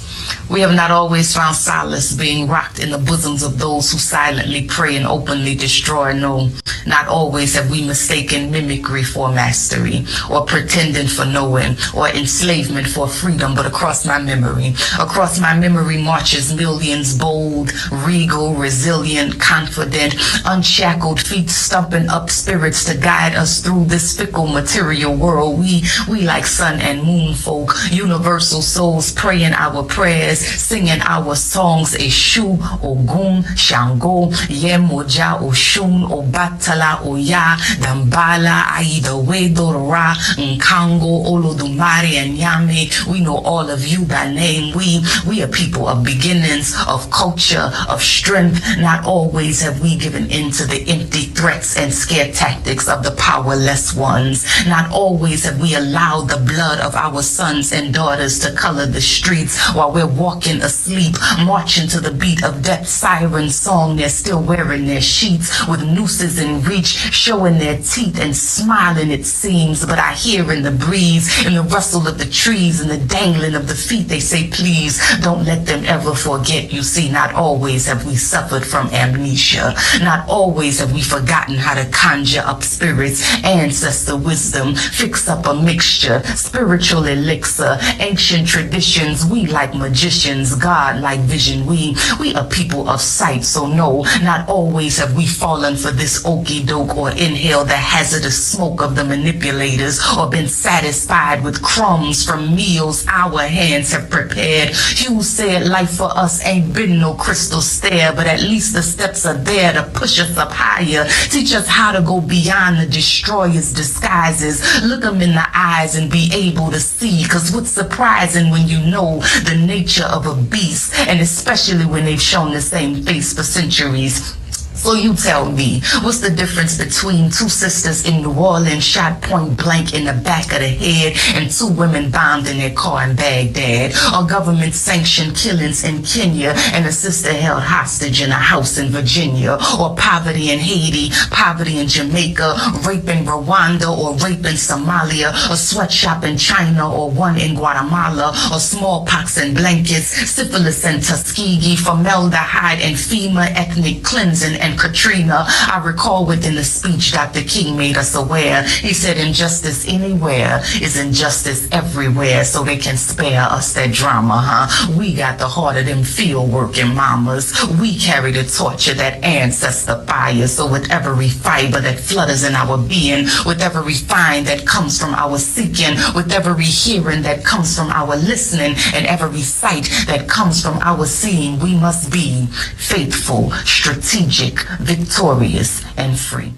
We have not always found solace being rocked in the bosoms of those who silently pray and openly destroy. No, not always have we mistaken mimicry for mastery, or pretending for knowing, or enslavement for freedom. But across my memory marches millions, bold, regal, resilient, confident, unshackled feet stumping up spirits to guide us through this fickle material world. We like sun and moon folk, universal souls praying our prayers, singing our songs. Eshu, Ogun, Shango, Yemoja, Oshun, Obatala, Oya, Dambala, Aida, Wedora, Nkango, Olodumare, and Yame. We know all of you by name. We are people of beginnings, of culture, of strength. Not always have we given in to the empty threats and scare tactics of the powerless ones. Not always have we allowed the blood of our sons and daughters to color the streets while we're walking asleep, marching to the beat of death siren song. They're still wearing their sheets with nooses in reach, showing their teeth and smiling it seems. But I hear in the breeze, in the rustle of the trees, and the dangling of the feet, they say, please don't let them ever forget. You see, not always have we suffered from amnesia. Not always have we forgotten how to conjure up spirits, ancestor wisdom, fix up a mixture, spiritual elixir, ancient traditions. We like magicians, God like vision. We are people of sight, so no, not always have we fallen for this okie doke or inhaled the hazardous smoke of the manipulators, or been satisfied with crumbs from meals our hands have prepared. Hughes said life for us ain't been no crystal stair, but at least the steps are there to push us up higher, teach us how to go beyond the destroyer's disguises, look them in the eyes and be able to see. Cause what's surprising when you know the nature of a beast, and especially when they've shown the same face for centuries. So you tell me, what's the difference between two sisters in New Orleans shot point blank in the back of the head and two women bombed in their car in Baghdad? Or government-sanctioned killings in Kenya and a sister held hostage in a house in Virginia? Or poverty in Haiti, poverty in Jamaica, rape in Rwanda or rape in Somalia, a sweatshop in China or one in Guatemala, or smallpox and blankets, syphilis and Tuskegee, formaldehyde and FEMA ethnic cleansing and Katrina. I recall within the speech Dr. King made us aware. He said injustice anywhere is injustice everywhere, so they can spare us that drama, huh? We got the heart of them field working mamas. We carry the torch of that ancestor fire. So with every fiber that flutters in our being, with every find that comes from our seeking, with every hearing that comes from our listening, and every sight that comes from our seeing, we must be faithful, strategic, victorious, and free.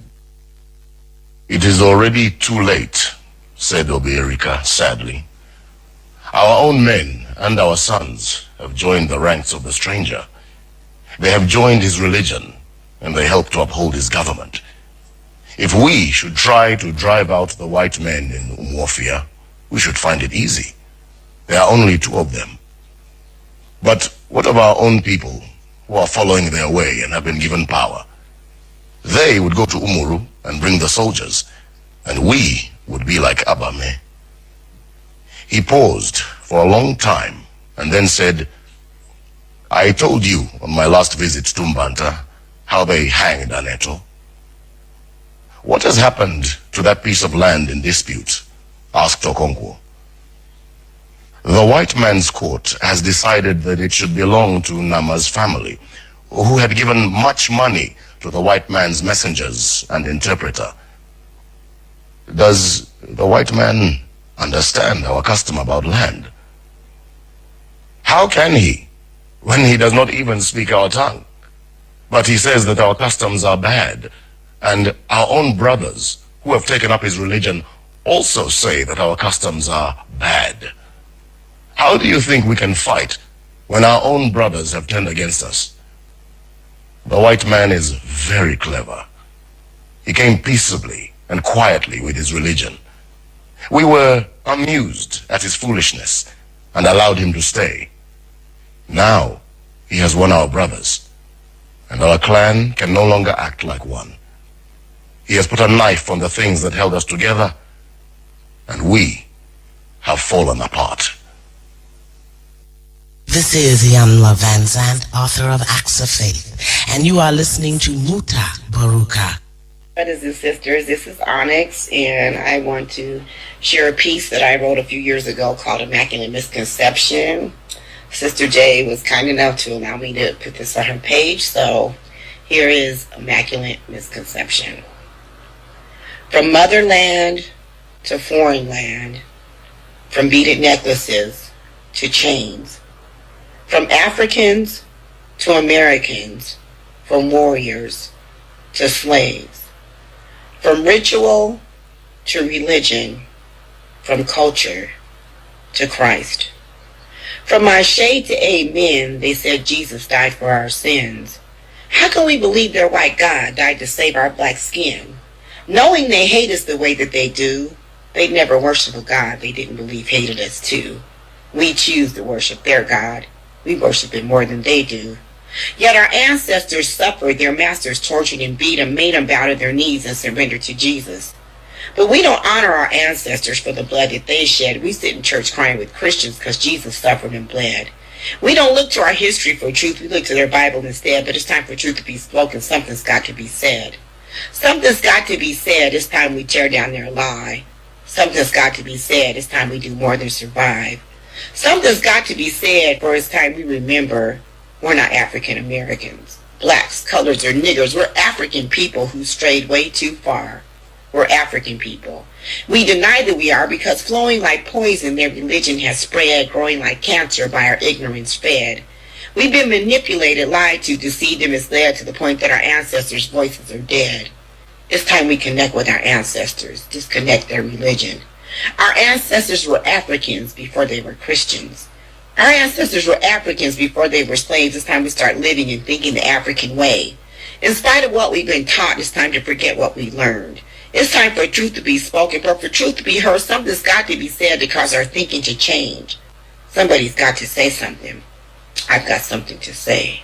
It is already too late, said Mutabaruka sadly. Our own men and our sons have joined the ranks of the stranger. They have joined his religion, and they help to uphold his government. If we should try to drive out the white men in Umuofia, we should find it easy. There are only 2 of them. But what of our own people who are following their way and have been given power? They would go to Umuru and bring the soldiers, and we would be like Abame. He paused for a long time and then said, I told you on my last visit to Mbanta how they hanged Aneto. What has happened to that piece of land in dispute? Asked Okonkwo. The white man's court has decided that it should belong to Nama's family, who had given much money to the white man's messengers and interpreter. Does the white man understand our custom about land? How can he, when he does not even speak our tongue? But he says that our customs are bad, and our own brothers who have taken up his religion also say that our customs are bad. How do you think we can fight when our own brothers have turned against us? The white man is very clever. He came peaceably and quietly with his religion. We were amused at his foolishness and allowed him to stay. Now he has won our brothers, and our clan can no longer act like one. He has put a knife on the things that held us together, and we have fallen apart. This is Yamla Van Zandt, author of Acts of Faith, and you are listening to Mutabaruka. Brothers and sisters, this is Onyx, and I want to share a piece that I wrote a few years ago called Immaculate Misconception. Sister J was kind enough to allow me to put this on her page, so here is Immaculate Misconception. From motherland to foreign land, from beaded necklaces to chains, from Africans to Americans, from warriors to slaves, from ritual to religion, from culture to Christ. From my shade to amen, they said Jesus died for our sins. How can we believe their white God died to save our black skin? Knowing they hate us the way that they do, they'd never worship a God they didn't believe hated us too. We choose to worship their God. We worship him more than they do. Yet our ancestors suffered, their masters tortured and beat them, made them bow to their knees and surrender to Jesus. But we don't honor our ancestors for the blood that they shed. We sit in church crying with Christians because Jesus suffered and bled. We don't look to our history for truth. We look to their Bible instead. But it's time for truth to be spoken. Something's got to be said. Something's got to be said. It's time we tear down their lie. Something's got to be said. It's time we do more than survive. Something's got to be said, for it's time we remember we're not African Americans, blacks, colors, or niggers. We're African people who strayed way too far. We're African people. We deny that we are because flowing like poison, their religion has spread, growing like cancer by our ignorance fed. We've been manipulated, lied to, deceived, and misled to the point that our ancestors' voices are dead. It's time we connect with our ancestors, disconnect their religion. Our ancestors were Africans before they were Christians. Our ancestors were Africans before they were slaves. It's time we start living and thinking the African way. In spite of what we've been taught, it's time to forget what we learned. It's time for truth to be spoken, but for truth to be heard, something's got to be said to cause our thinking to change. Somebody's got to say something. I've got something to say.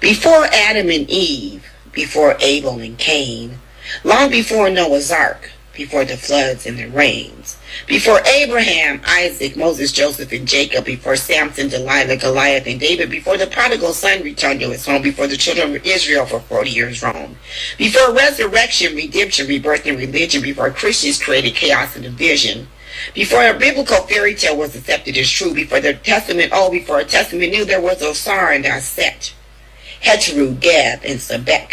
Before Adam and Eve, before Abel and Cain, long before Noah's Ark, before the floods and the rains, before Abraham, Isaac, Moses, Joseph, and Jacob, before Samson, Delilah, Goliath, and David, before the prodigal son returned to his home, before the children of Israel for 40 years roamed, before resurrection, redemption, rebirth, and religion, before Christians created chaos and division, before a biblical fairy tale was accepted as true, before the Testament old, before a Testament new, there was Osar and Aset, Heteru, Gab, and Sebek,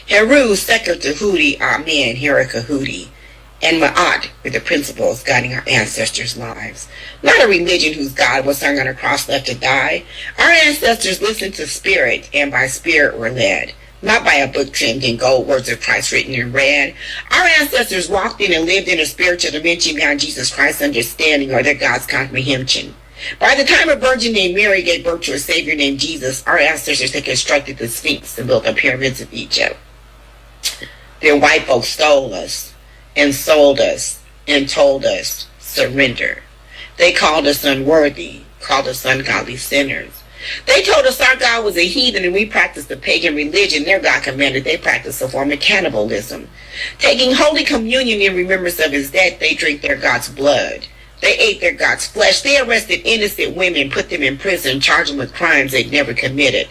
Heru, Seker, Tahudi, Amen, Herikahudi, and Ma'at were the principles guiding our ancestors' lives. Not a religion whose God was hung on a cross left to die. Our ancestors listened to spirit, and by spirit were led. Not by a book trimmed in gold, words of Christ written in red. Our ancestors walked in and lived in a spiritual dimension beyond Jesus Christ's understanding or their God's comprehension. By the time a virgin named Mary gave birth to a Savior named Jesus, our ancestors had constructed the Sphinx and built the pyramids of Egypt. Then white folks stole us and sold us and told us, surrender. They called us unworthy, called us ungodly sinners. They told us our God was a heathen and we practiced a pagan religion. Their God commanded they practice a form of cannibalism. Taking Holy Communion in remembrance of his death, they drink their God's blood. They ate their God's flesh. They arrested innocent women, put them in prison, charged them with crimes they'd never committed.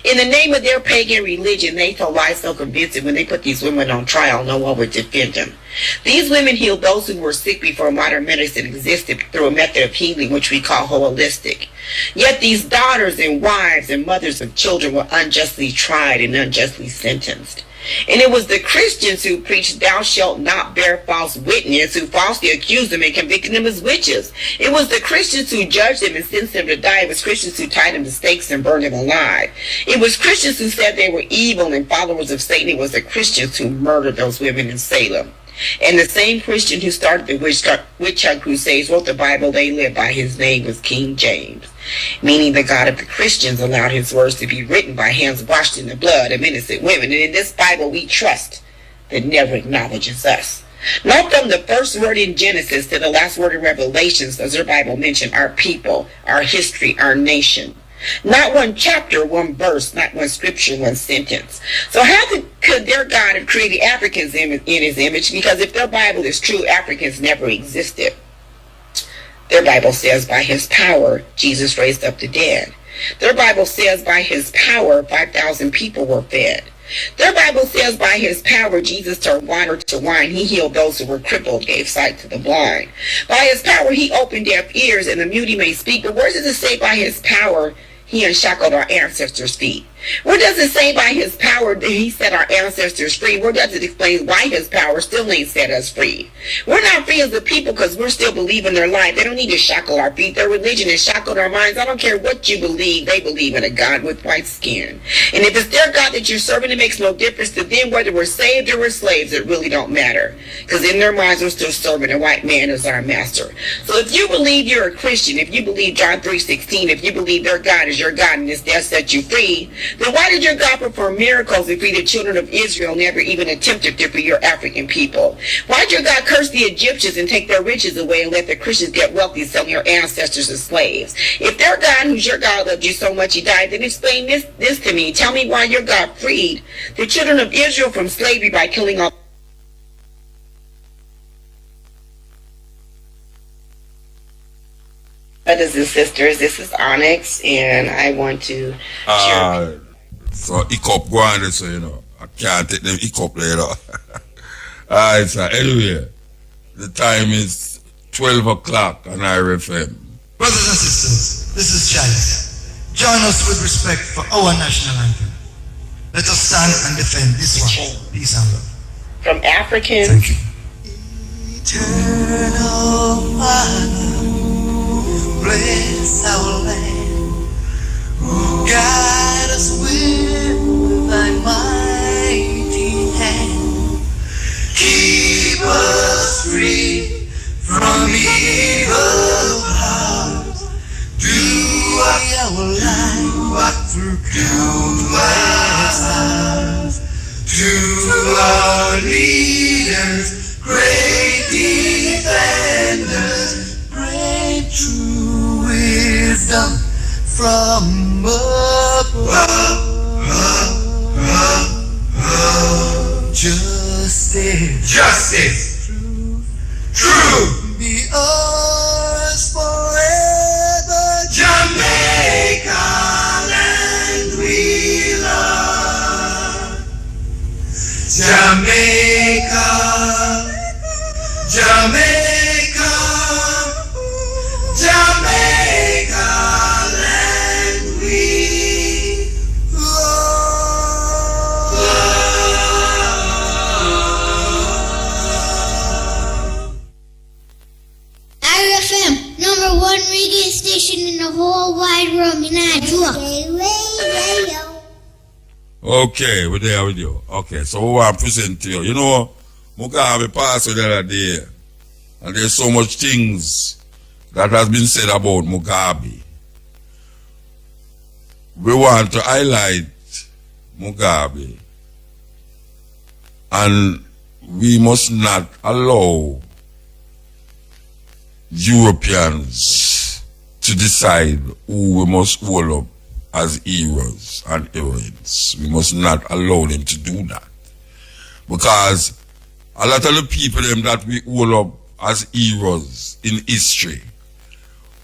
In the name of their pagan religion, they told lies so convincing when they put these women on trial, no one would defend them. These women healed those who were sick before modern medicine existed through a method of healing which we call holistic. Yet these daughters and wives and mothers of children were unjustly tried and unjustly sentenced. And it was the Christians who preached thou shalt not bear false witness, who falsely accused them and convicted them as witches. It was the Christians who judged them and sentenced them to die. It was Christians who tied them to stakes and burned them alive. It was Christians who said they were evil and followers of Satan. It was the Christians who murdered those women in Salem. And the same Christian who started the witch hunt crusades wrote the Bible they lived by. His name was King James, meaning the God of the Christians allowed his words to be written by hands washed in the blood of innocent women. And in this Bible we trust that never acknowledges us. Not from the first word in Genesis to the last word in Revelations does their Bible mention our people, our history, our nation. Not one chapter, one verse, not one scripture, one sentence. So how could their God have created Africans in his image? Because if their Bible is true, Africans never existed. Their Bible says by his power, Jesus raised up the dead. Their Bible says by his power, 5,000 people were fed. Their Bible says by his power, Jesus turned water to wine. He healed those who were crippled, gave sight to the blind. By his power, he opened deaf ears and the mute may speak. But where does it say by his power, he unshackled our ancestors' feet? Where does it say by his power that he set our ancestors free? Where does it explain why his power still ain't set us free? We're not free as a people because we're still believing their life. They don't need to shackle our feet. Their religion has shackled our minds. I don't care what you believe. They believe in a God with white skin. And if it's their God that you're serving, it makes no difference to them whether we're saved or we're slaves. It really don't matter. Because in their minds, we're still serving a white man as our master. So if you believe you're a Christian, if you believe John 3:16, if you believe their God is your God and his death set you free, then why did your God perform miracles if the children of Israel never even attempted to free your African people? Why did your God curse the Egyptians and take their riches away and let the Christians get wealthy selling your ancestors as slaves? If their God, who's your God, loved you so much he died, then explain this to me. Tell me why your God freed the children of Israel from slavery by killing all. Brothers and sisters, this is Onyx, and I want to share. So hiccup go on this, you know. I can't take them hiccup later. Alright, so anyway, the time is 12 o'clock on RFM. Brothers and sisters, this is Charles. Join us with respect for our national anthem. Let us stand and defend this one. Peace and love. From Africans. Thank you. Eternal Father, bless our land. Guide us with thy mighty hand. Keep us free from evil powers. Do our life what through countless hours. To our leaders, great defenders, pray true wisdom from above. Justice, justice, true Jamaica, Jamaica, Jamaica, land we love. RFM, number one reggae station in the whole wide world, in Nigeria. Okay, we're there with you. Okay, so what I present to you. You know, Mugabe passed the other day, and there's so much things that has been said about Mugabe. We want to highlight Mugabe, and we must not allow Europeans to decide who we must hold up as heroes and heroines. We must not allow them to do that. Because a lot of the people them that we hold up as heroes in history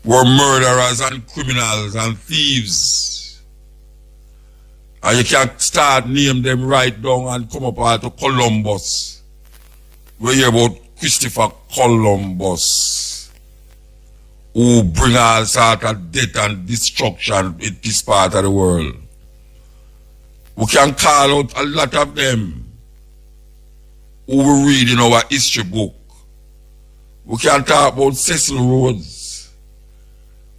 were murderers and criminals and thieves. And you can't start name them right down and come up out of Columbus. We hear about Christopher Columbus, who bring all sort of death and destruction in this part of the world. We can call out a lot of them who we read in our history book. We can talk about Cecil Rhodes.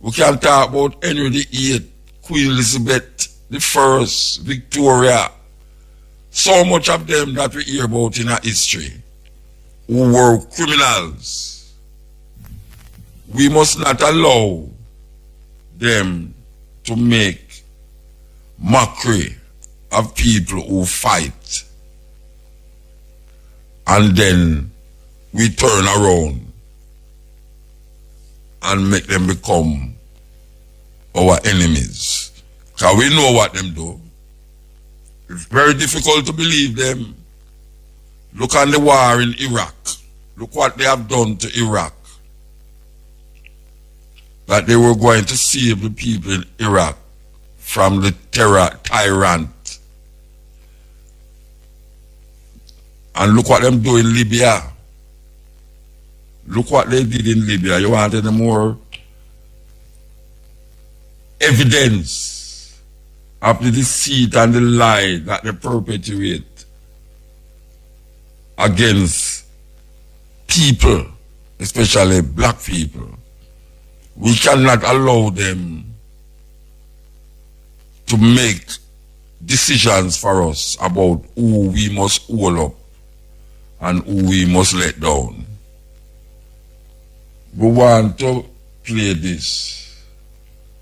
We can talk about Henry VIII, Queen Elizabeth I, Victoria. So much of them that we hear about in our history who were criminals. We must not allow them to make mockery of people who fight, and then we turn around and make them become our enemies. Because we know what them do. It's very difficult to believe them. Look at the war in Iraq. Look what they have done to Iraq. That they were going to save the people in Iraq from the tyrant. And look what them do in Libya. Look what they did in Libya. You want any more evidence of the deceit and the lie that they perpetuate against people, especially black people? We cannot allow them to make decisions for us about who we must hold up and who we must let down. We want to play this.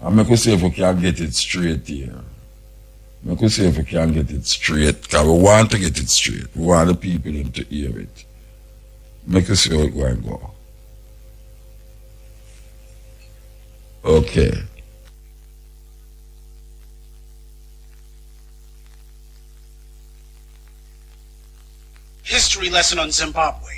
And make us see if we can get it straight here. Make us see if we can get it straight, because we want to get it straight. We want the people to hear it. Make us see how it's going to go. Okay. History lesson on Zimbabwe.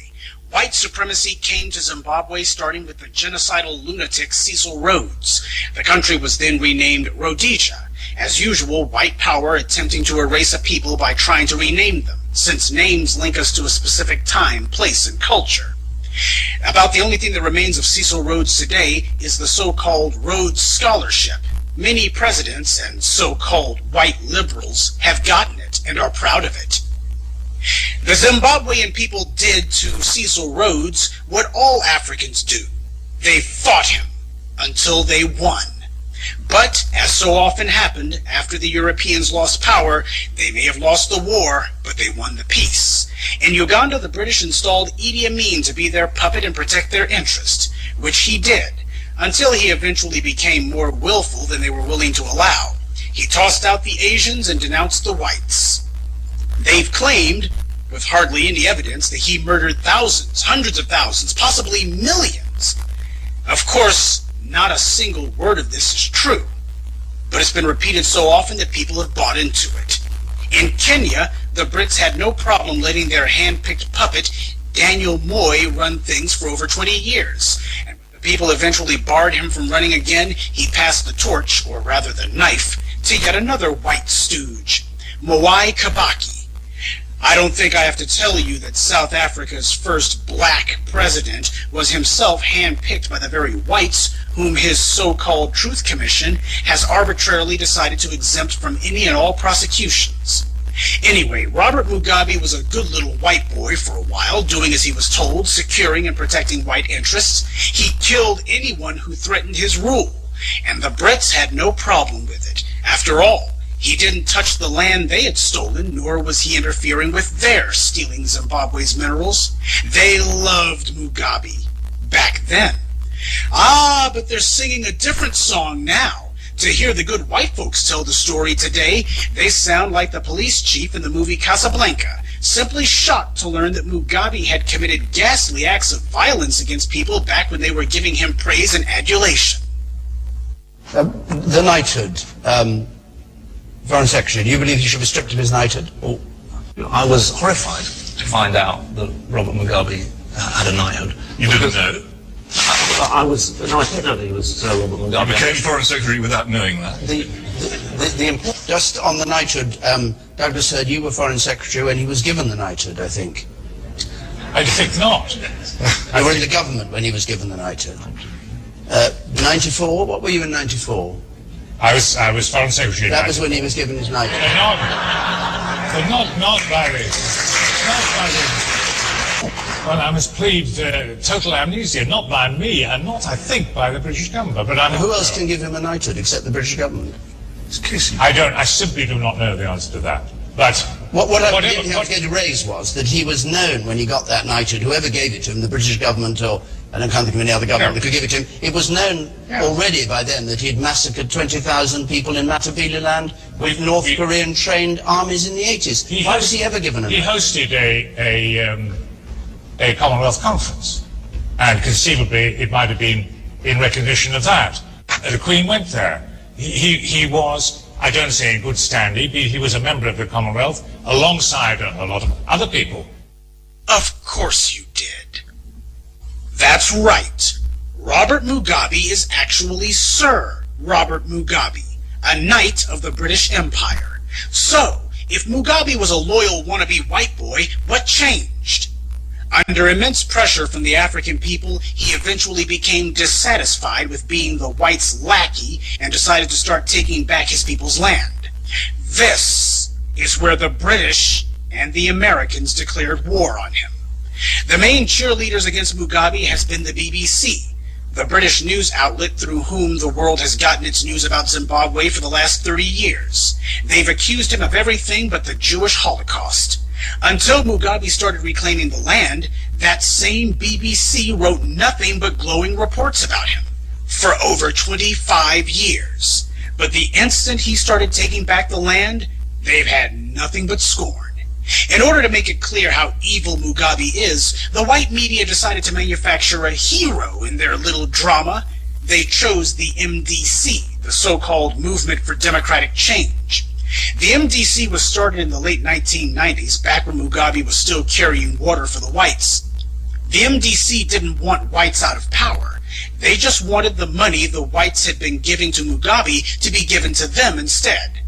White supremacy came to Zimbabwe starting with the genocidal lunatic Cecil Rhodes. The country was then renamed Rhodesia. As usual, white power attempting to erase a people by trying to rename them, since names link us to a specific time, place, and culture. About the only thing that remains of Cecil Rhodes today is the so-called Rhodes Scholarship. Many presidents and so-called white liberals have gotten it and are proud of it. The Zimbabwean people did to Cecil Rhodes what all Africans do. They fought him until they won. But, as so often happened, after the Europeans lost power, they may have lost the war, but they won the peace. In Uganda, the British installed Idi Amin to be their puppet and protect their interest, which he did, until he eventually became more willful than they were willing to allow. He tossed out the Asians and denounced the whites. They've claimed, with hardly any evidence, that he murdered thousands, hundreds of thousands, possibly millions. Of course, not a single word of this is true, but it's been repeated so often that people have bought into it. In Kenya, the Brits had no problem letting their hand-picked puppet, Daniel Moi, run things for over 20 years. And when the people eventually barred him from running again, he passed the torch, or rather the knife, to yet another white stooge, Mwai Kibaki. I don't think I have to tell you that South Africa's first black president was himself handpicked by the very whites whom his so-called Truth Commission has arbitrarily decided to exempt from any and all prosecutions. Anyway, Robert Mugabe was a good little white boy for a while, doing as he was told, securing and protecting white interests. He killed anyone who threatened his rule, and the Brits had no problem with it. After all, he didn't touch the land they had stolen, nor was he interfering with their stealing Zimbabwe's minerals. They loved Mugabe back then. Ah, but they're singing a different song now. To hear the good white folks tell the story today, they sound like the police chief in the movie Casablanca, simply shocked to learn that Mugabe had committed ghastly acts of violence against people back when they were giving him praise and adulation. The knighthood, Foreign Secretary, do you believe he should be stripped of his knighthood? Well, I was horrified to find out that Robert Mugabe had a knighthood. You didn't know? I didn't know that he was Sir Robert Mugabe. You became Foreign Secretary without knowing that. Just on the knighthood, Douglas heard you were Foreign Secretary when he was given the knighthood, I think. I think not. You were in the government when he was given the knighthood. 94? What were you in 94? I was Foreign Secretary. That was when he was given his knighthood. Not by well, I must plead total amnesia, not by me, and not, I think, by the British government. But who else can give him a knighthood except the British government? I simply do not know the answer to that. But what I was going to raise was that he was known when he got that knighthood, whoever gave it to him, the British government or I can't think of any other government that could give it to him. It was known already by then that he'd massacred 20,000 people in Matabeleland with North Korean trained armies in the 80s. Why was he ever given a knighthood? He hosted a Commonwealth conference, and conceivably it might have been in recognition of that. The Queen went there. He was, I don't say in good standing, he was a member of the Commonwealth alongside a lot of other people. Of course you did. That's right. Robert Mugabe is actually Sir Robert Mugabe, a knight of the British Empire. So, if Mugabe was a loyal wannabe white boy, what changed? Under immense pressure from the African people, he eventually became dissatisfied with being the whites' lackey and decided to start taking back his people's land. This is where the British and the Americans declared war on him. The main cheerleaders against Mugabe has been the BBC, the British news outlet through whom the world has gotten its news about Zimbabwe for the last 30 years. They've accused him of everything but the Jewish Holocaust. Until Mugabe started reclaiming the land, that same BBC wrote nothing but glowing reports about him for over 25 years. But the instant he started taking back the land, they've had nothing but scorn. In order to make it clear how evil Mugabe is, the white media decided to manufacture a hero in their little drama. They chose the MDC, the so-called Movement for Democratic Change. The MDC was started in the late 1990s, back when Mugabe was still carrying water for the whites. The MDC didn't want whites out of power. They just wanted the money the whites had been giving to Mugabe to be given to them instead.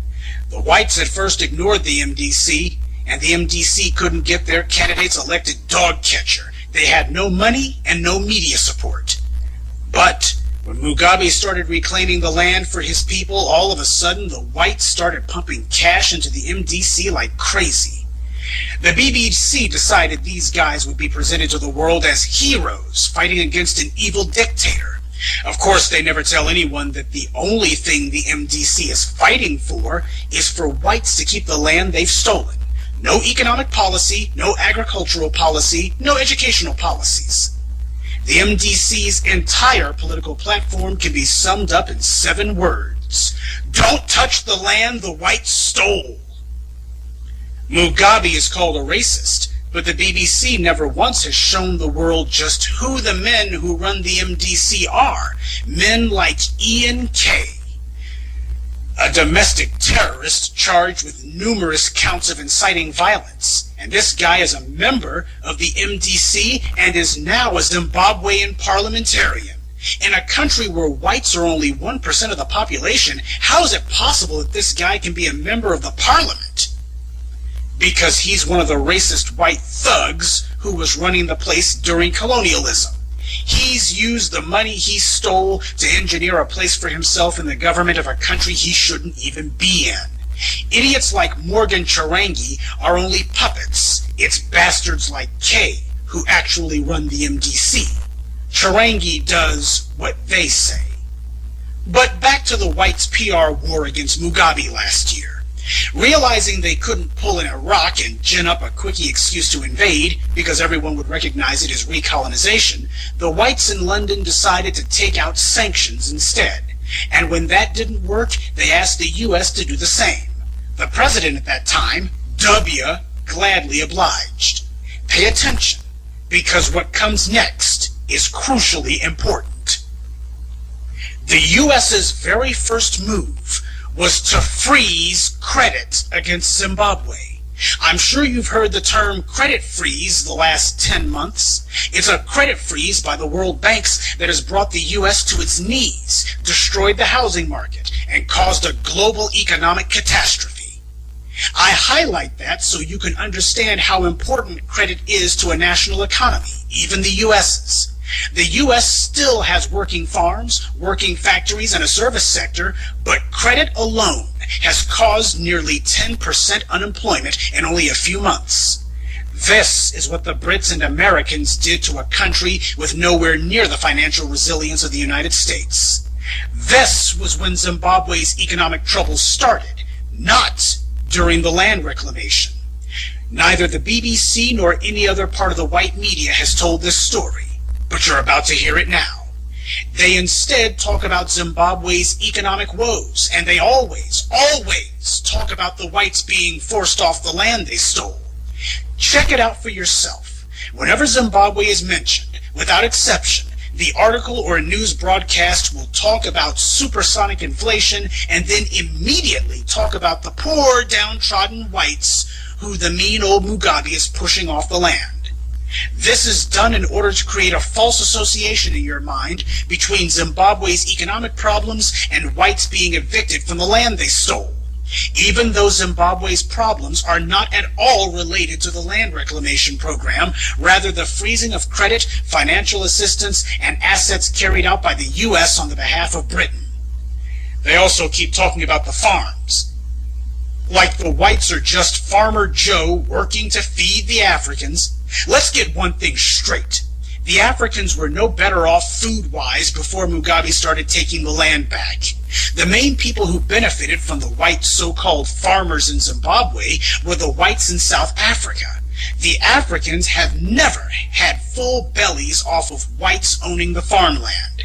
The whites at first ignored the MDC, and the MDC couldn't get their candidates elected dog catcher. They had no money and no media support. But when Mugabe started reclaiming the land for his people, all of a sudden the whites started pumping cash into the MDC like crazy. The BBC decided these guys would be presented to the world as heroes fighting against an evil dictator. Of course, they never tell anyone that the only thing the MDC is fighting for is for whites to keep the land they've stolen. No economic policy, no agricultural policy, no educational policies. The MDC's entire political platform can be summed up in 7 words. Don't touch the land the whites stole. Mugabe is called a racist, but the BBC never once has shown the world just who the men who run the MDC are. Men like Ian Kay, a domestic terrorist charged with numerous counts of inciting violence. And this guy is a member of the MDC and is now a Zimbabwean parliamentarian. In a country where whites are only 1% of the population, how is it possible that this guy can be a member of the parliament? because he's one of the racist white thugs who was running the place during colonialism. He's used the money he stole to engineer a place for himself in the government of a country he shouldn't even be in. Idiots like Morgan Chirangi are only puppets. It's bastards like Kay who actually run the MDC. Chirangi does what they say. But back to the whites' PR war against Mugabe last year. Realizing they couldn't pull in Iraq and gin up a quickie excuse to invade because everyone would recognize it as recolonization, the whites in London decided to take out sanctions instead. And when that didn't work, they asked the US to do the same. The president at that time, W, gladly obliged. Pay attention, because what comes next is crucially important. The US's very first move was to freeze credit against Zimbabwe. I'm sure you've heard the term credit freeze the last 10 months. It's a credit freeze by the World Banks that has brought the U.S. to its knees, destroyed the housing market, and caused a global economic catastrophe. I highlight that so you can understand how important credit is to a national economy, even the U.S.'s. The U.S. still has working farms, working factories, and a service sector, but credit alone has caused nearly 10% unemployment in only a few months. This is what the Brits and Americans did to a country with nowhere near the financial resilience of the United States. This was when Zimbabwe's economic troubles started, not during the land reclamation. Neither the BBC nor any other part of the white media has told this story. But you're about to hear it now. They instead talk about Zimbabwe's economic woes, and they always talk about the whites being forced off the land they stole. Check it out for yourself. Whenever Zimbabwe is mentioned, without exception, the article or news broadcast will talk about supersonic inflation and then immediately talk about the poor, downtrodden whites who the mean old Mugabe is pushing off the land. This is done in order to create a false association in your mind between Zimbabwe's economic problems and whites being evicted from the land they stole, even though Zimbabwe's problems are not at all related to the land reclamation program, rather the freezing of credit, financial assistance, and assets carried out by the U.S. on the behalf of Britain. They also keep talking about the farms, like the whites are just Farmer Joe working to feed the Africans. Let's get one thing straight. The Africans were no better off food-wise before Mugabe started taking the land back. The main people who benefited from the white so-called farmers in Zimbabwe were the whites in South Africa. The Africans have never had full bellies off of whites owning the farmland.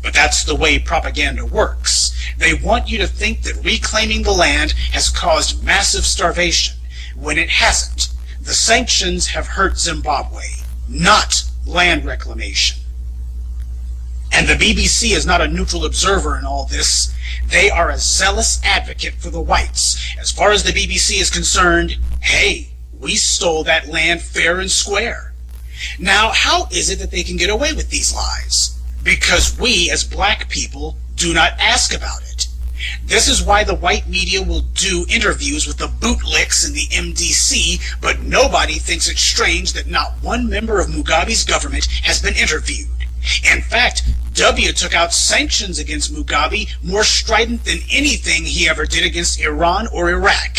But that's the way propaganda works. They want you to think that reclaiming the land has caused massive starvation, when it hasn't. The sanctions have hurt Zimbabwe, not land reclamation. And the BBC is not a neutral observer in all this. They are a zealous advocate for the whites. As far as the BBC is concerned, hey, we stole that land fair and square. Now, how is it that they can get away with these lies? Because we, as black people, do not ask about it. This is why the white media will do interviews with the bootlicks in the MDC, but nobody thinks it strange that not one member of Mugabe's government has been interviewed. In fact, W took out sanctions against Mugabe more strident than anything he ever did against Iran or Iraq.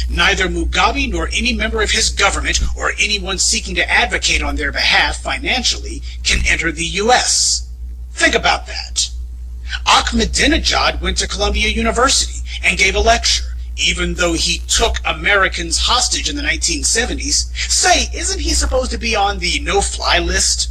Neither Mugabe nor any member of his government or anyone seeking to advocate on their behalf financially can enter the U.S. Think about that. Ahmadinejad went to Columbia University and gave a lecture, even though he took Americans hostage in the 1970s. Say, isn't he supposed to be on the no-fly list?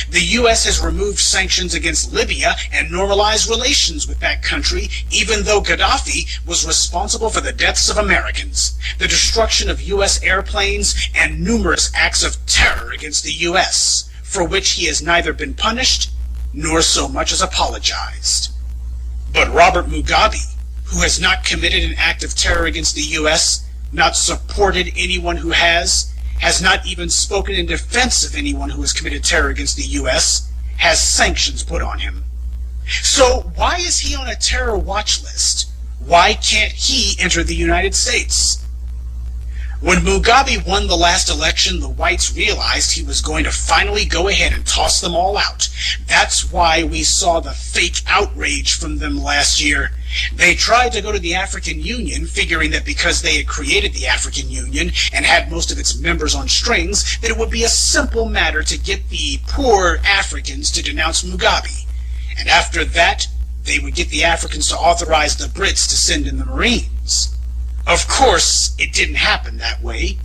The U.S. has removed sanctions against Libya and normalized relations with that country, even though Gaddafi was responsible for the deaths of Americans, the destruction of U.S. airplanes, and numerous acts of terror against the U.S., for which he has neither been punished nor so much as apologized. But Robert Mugabe, who has not committed an act of terror against the U.S., not supported anyone who has not even spoken in defense of anyone who has committed terror against the U.S., has sanctions put on him. So why is he on a terror watch list? Why can't he enter the United States? When Mugabe won the last election, the whites realized he was going to finally go ahead and toss them all out. That's why we saw the fake outrage from them last year. They tried to go to the African Union, figuring that because they had created the African Union and had most of its members on strings, that it would be a simple matter to get the poor Africans to denounce Mugabe. And after that, they would get the Africans to authorize the Brits to send in the Marines. Of course, it didn't happen that way.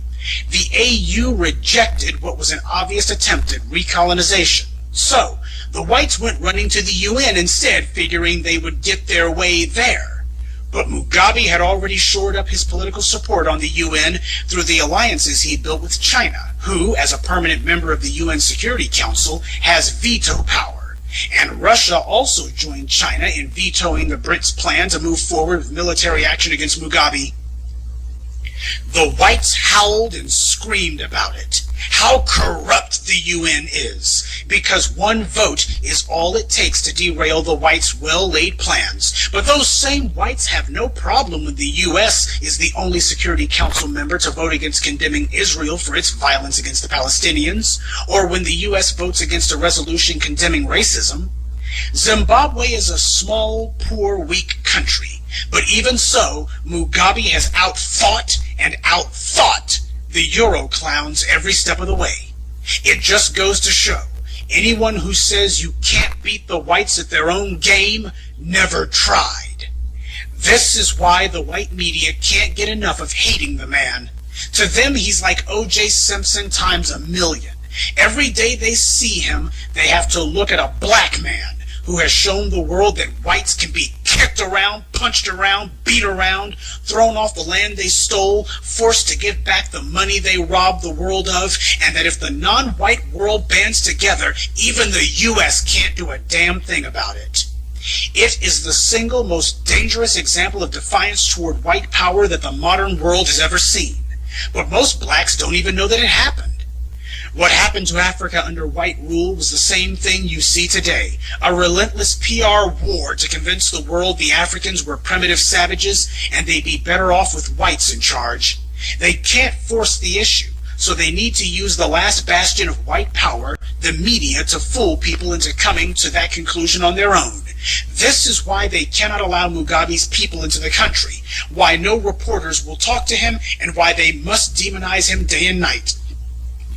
The AU rejected what was an obvious attempt at recolonization. So, the whites went running to the UN instead, figuring they would get their way there. But Mugabe had already shored up his political support on the UN through the alliances he built with China, who, as a permanent member of the UN Security Council, has veto power. And Russia also joined China in vetoing the Brits' plan to move forward with military action against Mugabe. The whites howled and screamed about it. How corrupt the UN is, because one vote is all it takes to derail the whites' well-laid plans. But those same whites have no problem when the US is the only Security Council member to vote against condemning Israel for its violence against the Palestinians, or when the US votes against a resolution condemning racism. Zimbabwe is a small, poor, weak country. But even so, Mugabe has outfought and outthought the Euro clowns every step of the way. It just goes to show, anyone who says you can't beat the whites at their own game never tried. This is why the white media can't get enough of hating the man. To them, he's like O.J. Simpson times a million. Every day they see him, they have to look at a black man who has shown the world that whites can be kicked around, punched around, beat around, thrown off the land they stole, forced to give back the money they robbed the world of, and that if the non-white world bands together, even the U.S. can't do a damn thing about it. It is the single most dangerous example of defiance toward white power that the modern world has ever seen. But most blacks don't even know that it happened. What happened to Africa under white rule was the same thing you see today, a relentless PR war to convince the world the Africans were primitive savages and they'd be better off with whites in charge. They can't force the issue, so they need to use the last bastion of white power, the media, to fool people into coming to that conclusion on their own. This is why they cannot allow Mugabe's people into the country, why no reporters will talk to him, and why they must demonize him day and night.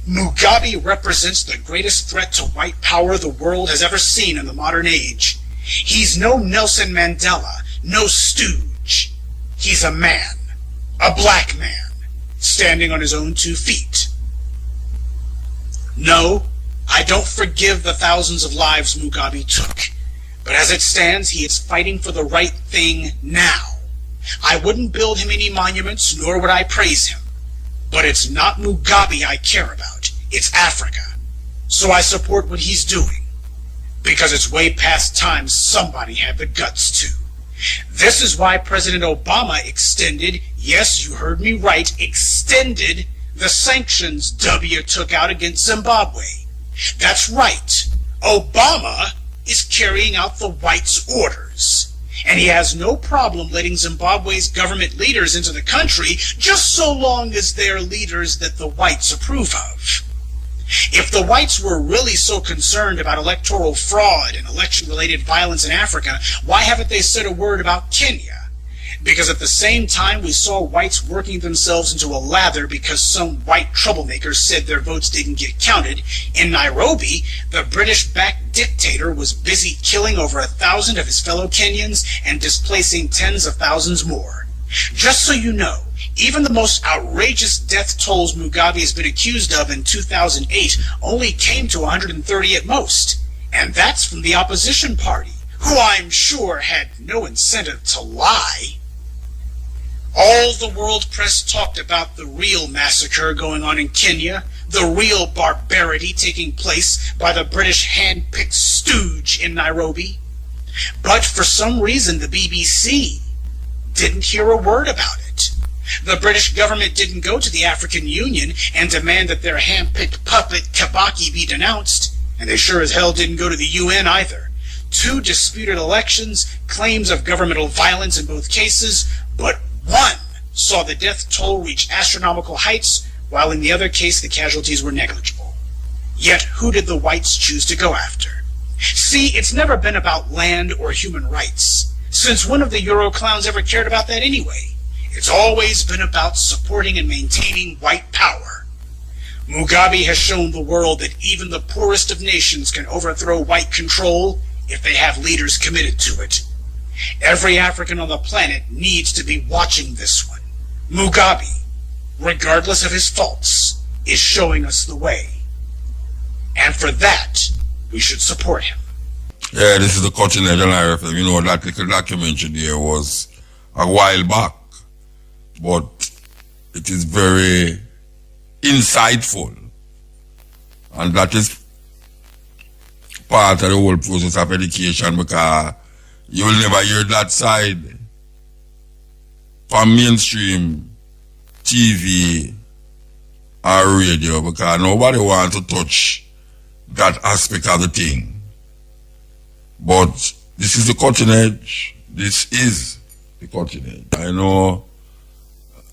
Mugabe represents the greatest threat to white power the world has ever seen in the modern age. He's no Nelson Mandela, no stooge. He's a man, a black man, standing on his own 2 feet. No, I don't forgive the thousands of lives Mugabe took, but as it stands, he is fighting for the right thing now. I wouldn't build him any monuments, nor would I praise him. But it's not Mugabe I care about. It's Africa. So I support what he's doing. Because it's way past time somebody had the guts to. This is why President Obama extended, yes, you heard me right, extended the sanctions W took out against Zimbabwe. That's right. Obama is carrying out the whites' orders. And he has no problem letting Zimbabwe's government leaders into the country just so long as they're leaders that the whites approve of. If the whites were really so concerned about electoral fraud and election-related violence in Africa, why haven't they said a word about Kenya? Because at the same time we saw whites working themselves into a lather because some white troublemakers said their votes didn't get counted, in Nairobi, the British-backed dictator was busy killing over 1,000 of his fellow Kenyans and displacing tens of thousands more. Just so you know, even the most outrageous death tolls Mugabe has been accused of in 2008 only came to 130 at most. And that's from the opposition party, who I'm sure had no incentive to lie. All the world press talked about the real massacre going on in Kenya, the real barbarity taking place by the British hand-picked stooge in Nairobi. But for some reason the BBC didn't hear a word about it. The British government didn't go to the African Union and demand that their hand-picked puppet Kibaki be denounced, and they sure as hell didn't go to the UN either. 2 disputed elections, claims of governmental violence in both cases, but 1 saw the death toll reach astronomical heights, while in the other case the casualties were negligible. Yet who did the whites choose to go after? See, it's never been about land or human rights. Since when have the Euro clowns ever cared about that anyway? It's always been about supporting and maintaining white power. Mugabe has shown the world that even the poorest of nations can overthrow white control if they have leaders committed to it. Every African on the planet needs to be watching this one. Mugabe, regardless of his faults, is showing us the way. And for that, we should support him. Yeah, this is the Continental Irish film. You know, that little documentary there was a while back, but it is very insightful. And that is part of the whole process of education, because you will never hear that side from mainstream TV or radio, because nobody wants to touch that aspect of the thing. But this is the cutting edge. This is the cutting edge. I know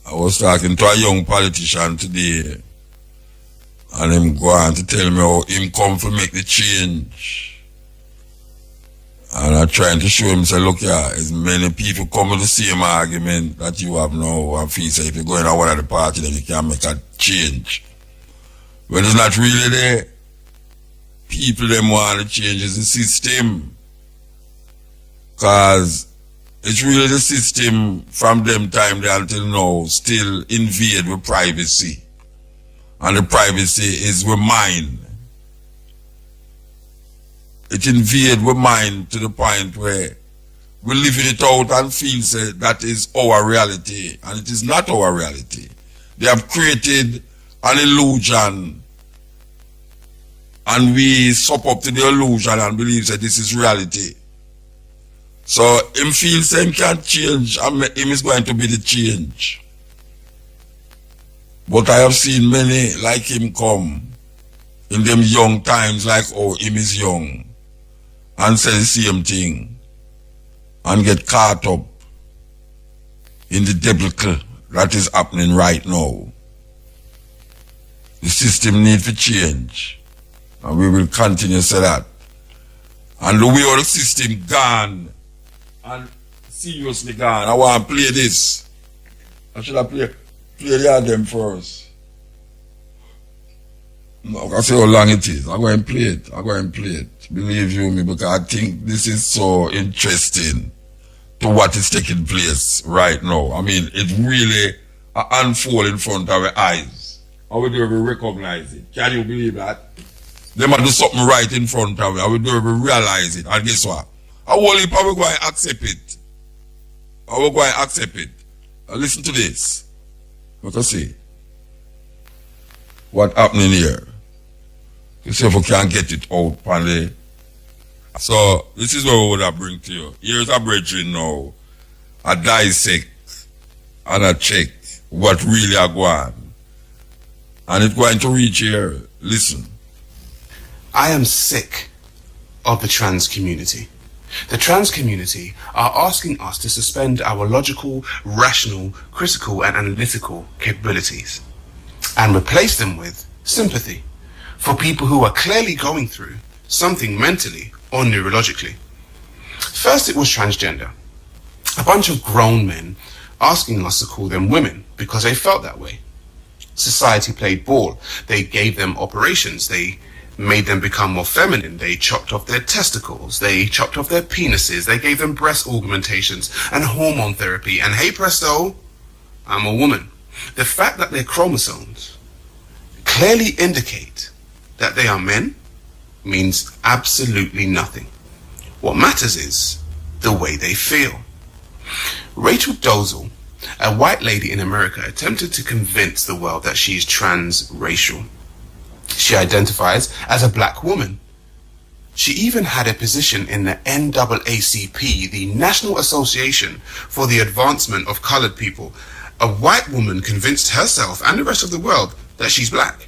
I was talking to a young politician today, and him go on to tell me how him come to make the change. And I'm trying to show him, say, look here, as many people come with the same argument that you have now, and feel say if you go in one of the party, then you can make a change. But it's not really there. People them want to change is the system. Because it's really the system from them time there until now still invade with privacy. And the privacy is with mine. It invade with mine to the point where we're living it out and feel say that is our reality. And it is not our reality. They have created an illusion, and we sup up to the illusion and believe that this is reality. So him feels him can't change, and him is going to be the change. But I have seen many like him come in them young times, like oh him is young, and say the same thing and get caught up in the debacle that is happening right now. The system needs to change. And we will continue to say that. And the way the system gone, and seriously gone, I want to play this. I should have play the anthem first. No, I can see how long it is. I'm going to play it. Believe you me, because I think this is so interesting to what is taking place right now. I mean, it really unfold in front of our eyes. How we do we recognize it? Can you believe that? They might do something right in front of me. I will do we realize it. And guess what? How will we go and accept it? I will go and accept it. Now listen to this. Let us see what's happening here. You see if we can get it out, Panley. So this is what we would have bring to you. Here's a brethren now. I dissect and I check what really are going on. And it's going to reach here. Listen. I am sick of the trans community. The trans community are asking us to suspend our logical, rational, critical and analytical capabilities and replace them with sympathy for people who are clearly going through something mentally or neurologically. First it was transgender. A bunch of grown men asking us to call them women because they felt that way. Society played ball. They gave them operations. They made them become more feminine. They chopped off their testicles. They chopped off their penises. They gave them breast augmentations and hormone therapy. And hey presto, I'm a woman. The fact that their chromosomes clearly indicate that they are men means absolutely nothing. What matters is the way they feel. Rachel Dolezal, a white lady in America, attempted to convince the world that she's transracial. She identifies as a black woman. She even had a position in the NAACP, the National Association for the Advancement of Colored People. A white woman convinced herself and the rest of the world that she's black,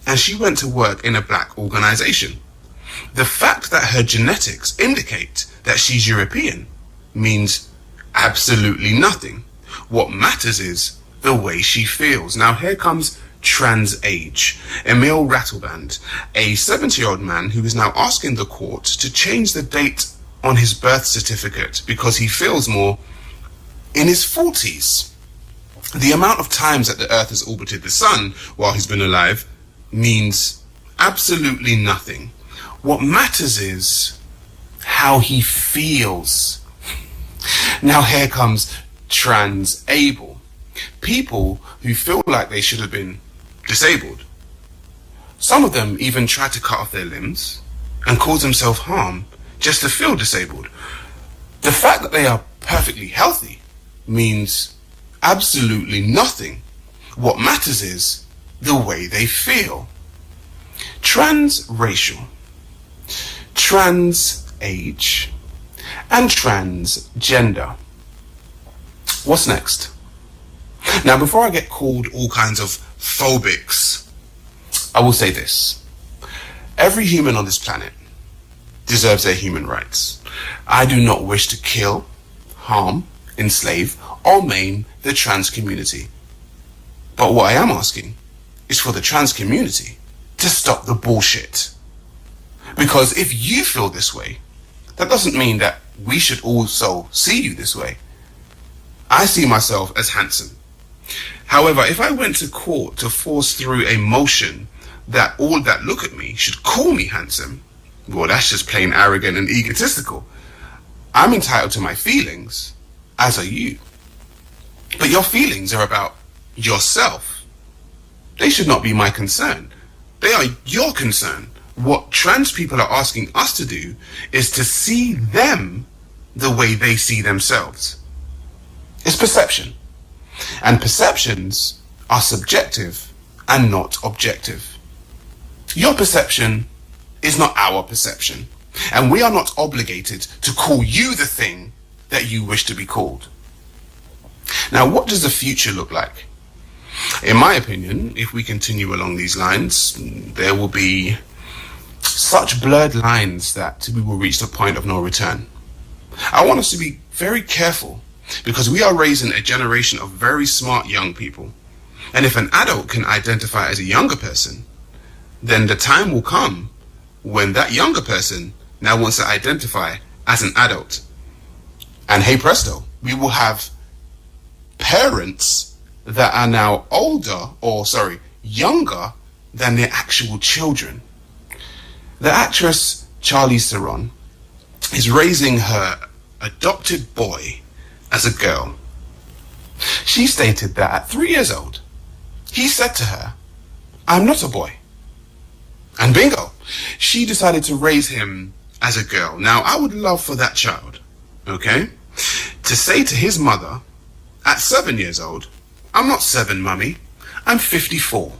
and she went to work in a black organization. The fact that her genetics indicate that she's European means absolutely nothing. What matters is the way she feels. Now here comes Trans Age, Emil Rattleband, a 70-year-old man who is now asking the court to change the date on his birth certificate because he feels more in his 40s. The amount of times that the Earth has orbited the Sun while he's been alive means absolutely nothing. What matters is how he feels. Now here comes Trans-able. People who feel like they should have been disabled. Some of them even try to cut off their limbs and cause themselves harm just to feel disabled. The fact that they are perfectly healthy means absolutely nothing. What matters is the way they feel. Transracial, trans age, and transgender. What's next? Now, before I get called all kinds of phobics, I will say this. Every human on this planet deserves their human rights. I do not wish to kill, harm, enslave, or maim the trans community. But what I am asking is for the trans community to stop the bullshit. Because if you feel this way, that doesn't mean that we should also see you this way. I see myself as handsome. However, if I went to court to force through a motion that all that look at me should call me handsome, well, that's just plain arrogant and egotistical. I'm entitled to my feelings, as are you. But your feelings are about yourself. They should not be my concern. They are your concern. What trans people are asking us to do is to see them the way they see themselves. It's perception. And perceptions are subjective and not objective. Your perception is not our perception. And we are not obligated to call you the thing that you wish to be called. Now, what does the future look like? In my opinion, if we continue along these lines, there will be such blurred lines that we will reach the point of no return. I want us to be very careful because we are raising a generation of very smart young people. And if an adult can identify as a younger person, then the time will come when that younger person now wants to identify as an adult. And hey presto, we will have parents that are now younger than their actual children. The actress Charlize Theron is raising her adopted boy as a girl. She stated that at 3 years old, he said to her, "I'm not a boy." And bingo, she decided to raise him as a girl. Now, I would love for that child, okay, to say to his mother at 7 years old, "I'm not 7, mummy, I'm 54.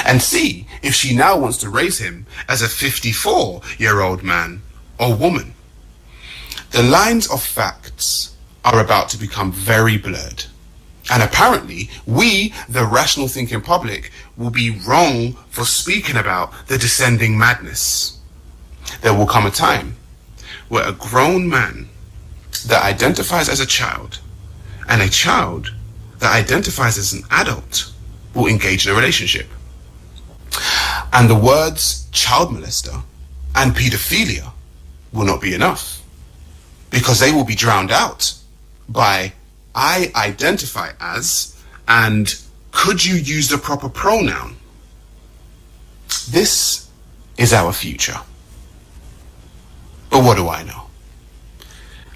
And see if she now wants to raise him as a 54-year-old man or woman. The lines of facts are about to become very blurred. And apparently, we, the rational thinking public, will be wrong for speaking about the descending madness. There will come a time where a grown man that identifies as a child and a child that identifies as an adult will engage in a relationship. And the words child molester and pedophilia will not be enough because they will be drowned out by I identify as and could you use the proper pronoun? This is our future. But what do I know?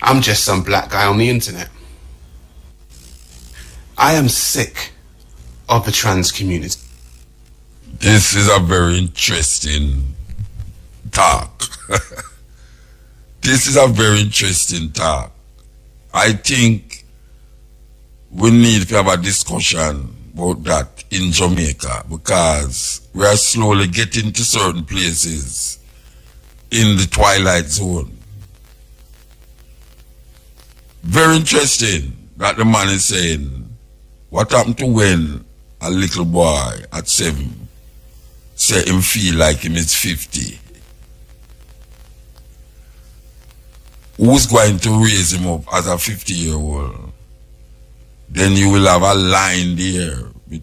I'm just some black guy on the internet. I am sick of the trans community. This is a very interesting talk. This is a very interesting talk. I think we need to have a discussion about that in Jamaica because we are slowly getting to certain places in the twilight zone. Very interesting that the man is saying, what happened to when a little boy at 7 say him feel like him is 50? Who's going to raise him up as a 50-year-old? then you will have a line there with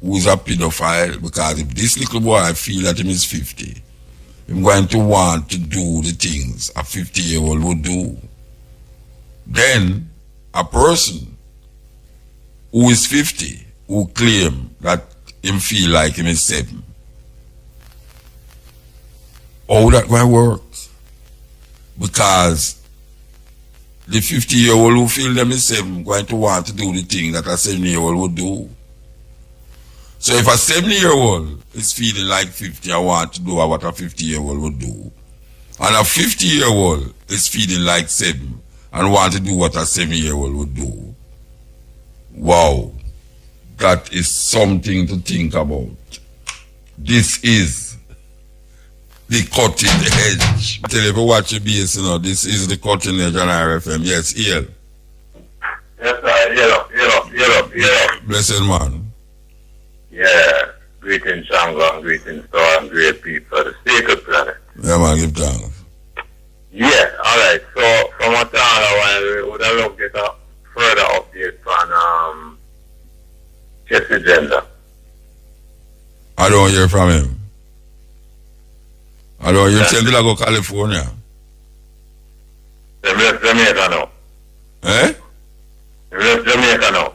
who's a pedophile, because if this little boy feel that him is 50, I'm going to want to do the things a 50-year-old would do. Then a person who is 50 who claim that him feel like him is 7. How that going to work? Because the 50-year-old who feel them is 7 going to want to do the thing that a 7-year-old would do. So if a 7-year-old is feeling like 50 and want to do what a 50-year-old would do, and a 50-year-old is feeling like 7 and want to do what a 7-year-old would do, wow, that is something to think about. This is the cutting edge. Tell you if you watch your BS, this is the cutting edge on RFM. Yes, EL. Yes, sir. Yellow. Blessed man. Yeah, greetings, Shango, and greetings to all great people of the sacred planet. Yeah, man, give thanks. Yeah, alright. So, from a time we would have loved to get a further update on Jesse Gender. I don't hear from him. I don't hear him saying, go California. They left Jamaica now. Eh? They left Jamaica now.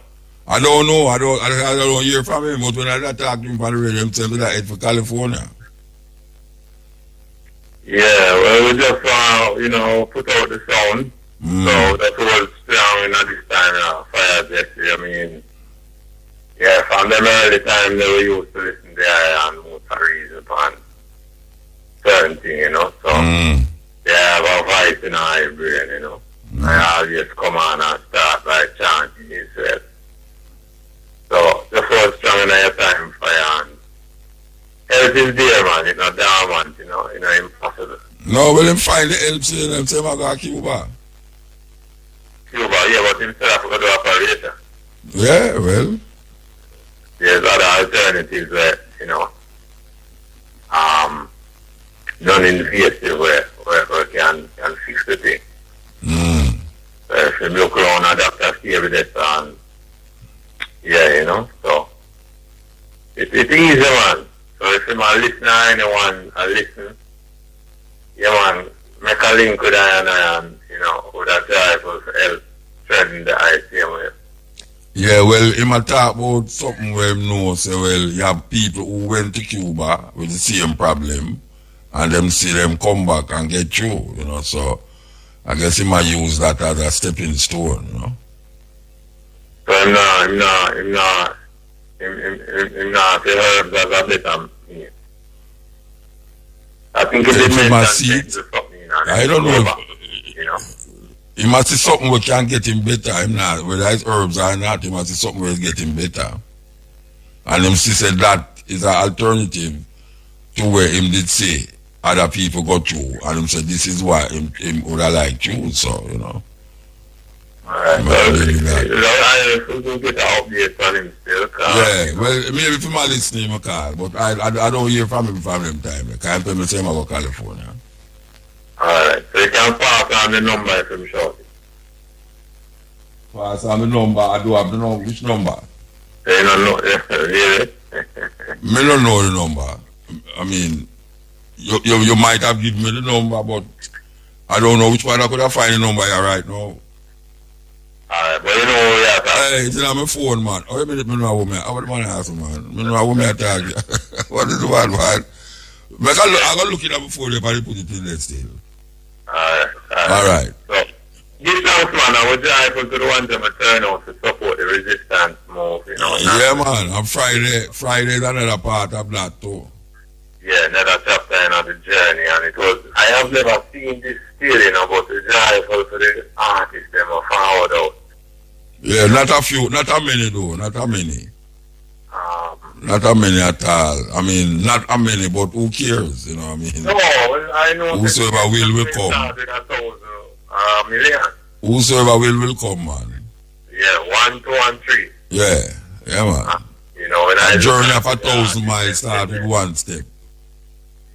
I don't know. I don't hear from him. But when I talk to him on the radio, him tell me that head for California. Yeah, well, we just put out the sound. So that was strong in this time, Fire Jesse. I mean, yeah, from them early time they were used to listen to and Mutabaruka upon certain thing, so they have a voice in our brain, I always come on and start by chanting himself. So just was strong in your time, Fire, and health is there, man. It's not dormant, impossible. No, well, him find the help, say, him say, I go to Cuba. Cuba, yeah, but him still have to go to operation. Yeah, well. There's other alternatives where, non-invasive where can fix the thing. So if you look around a doctor see with it, and so it's easy, man. So if you're a listener, anyone listen, man, make a link with and with a drive for help spreading the ICM. Yeah, well, he might talk about something where he knows, say, well, you have people who went to Cuba with the same problem, and them see them come back and get through, so I guess he might use that as a stepping stone, So I'm not the herbs as a bit I think it did make sense to something, I don't know he must see something we can get him better. Him not, whether it's herbs or not, he must see something will get him better. And him said that is an alternative to where him did say other people go through. And him said this is why him would have liked you, so, Alright, well, get an update from him still. Yeah, well, maybe if I'm listening, I call, but I don't hear from him time. I can't tell me say I go to California. Alright, so you can pass on the number if I'm shortly. Pass on the number, I do have the number. Which number? You don't know, really? Me don't know the number. I mean, you might have given me the number, but I don't know which one I could have find the number here right now. Alright, but you know where you are. Hey, it's on my phone, man. Oh, me know what man ask, man. Me know what me attack. What is the one, man? I got look it up before they put it in that still. Alright. So, this house, man, I was able to the one to turn out to support the resistance move, Yeah, man. On Friday is another part of that, too. Yeah, another chapter in the journey, and it was, I have never seen this still, but the drive for the artists, them are forward out. Yeah, not a many, though, not a many. Not a many at all. I mean, not a many, but who cares, No, I know. Whosoever will come. Million. Whosoever will come, man. Yeah, 1, 2, and 3. Yeah, man. When a journey of 1,000 miles start with one step.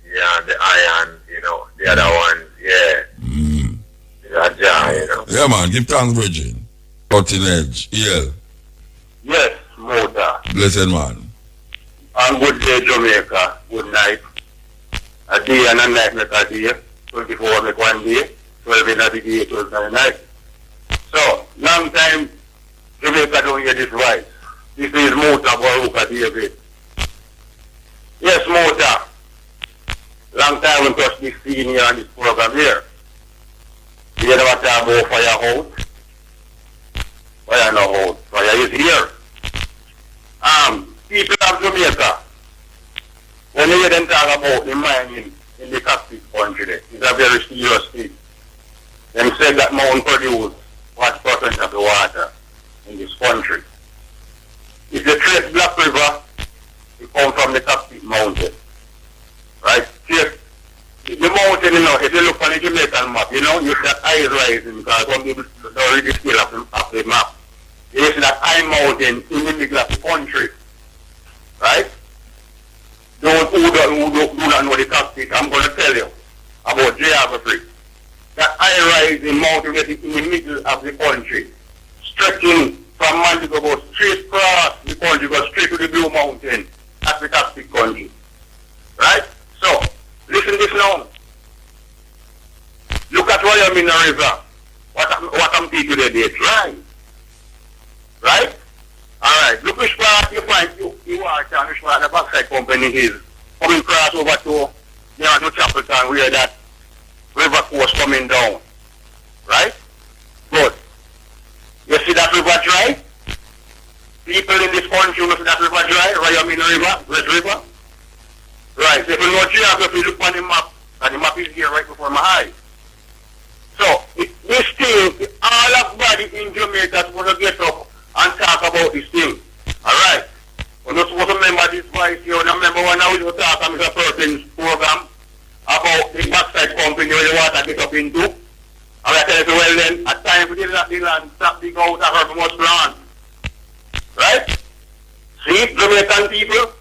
Yeah, the iron, the other ones, yeah. Yeah, man, give thanks, Virgin. Cutting edge, EL. Yes, Muta. Blessed man. And good day, Jamaica. Good night. A day and a night make a day. 24 make one day. 12 in a day, 12 in a night. So, long time Jamaica don't hear this right. This is Mutabaruka, David. Yes, Muta. Long time we touch this scene here on this program here. You never talk about firehouse. Fire no house. Fire is here. People of Jamaica, when you hear them talk about the mining in the Catholic country, it's a very serious thing. Them say that mountain produce what percent of the water in this country. If you trace Black River, it comes from the Catholic mountain. Right? Check the mountain, you know, if you look on the Jamaican map, you know, you see that eye rising because some people don't read the scale of the map. You see that high mountain in the middle of the country. Right? Those who do not know the Catholic, I'm going to tell you about geography. That high rising mountain is in the middle of the country, stretching from Montego go straight across the country, go straight to the Blue Mountain. That's the Catholic country. Right? So, listen this now. Look at Wyoming River. What I'm teaching today, they dry. Right? Alright, look which part you find you are and which part the backside company is. Coming across over to Chapeltown where that river course coming down. Right? Good. You see that river dry? People in this country, you see that river dry? Wyoming River, Red River? Right, so if you know geography, look on the map, and the map is here right before my eyes. So, this thing, all of body in Jamaica is supposed to get up and talk about this thing. Alright? We're not supposed to remember this voice here. Remember when I was talking on Mr. Perkins' program about the backside company where the water get up into? And I tell you, well then, at time for the land, stop dig out and hurt much land. Right? See, Jamaican people,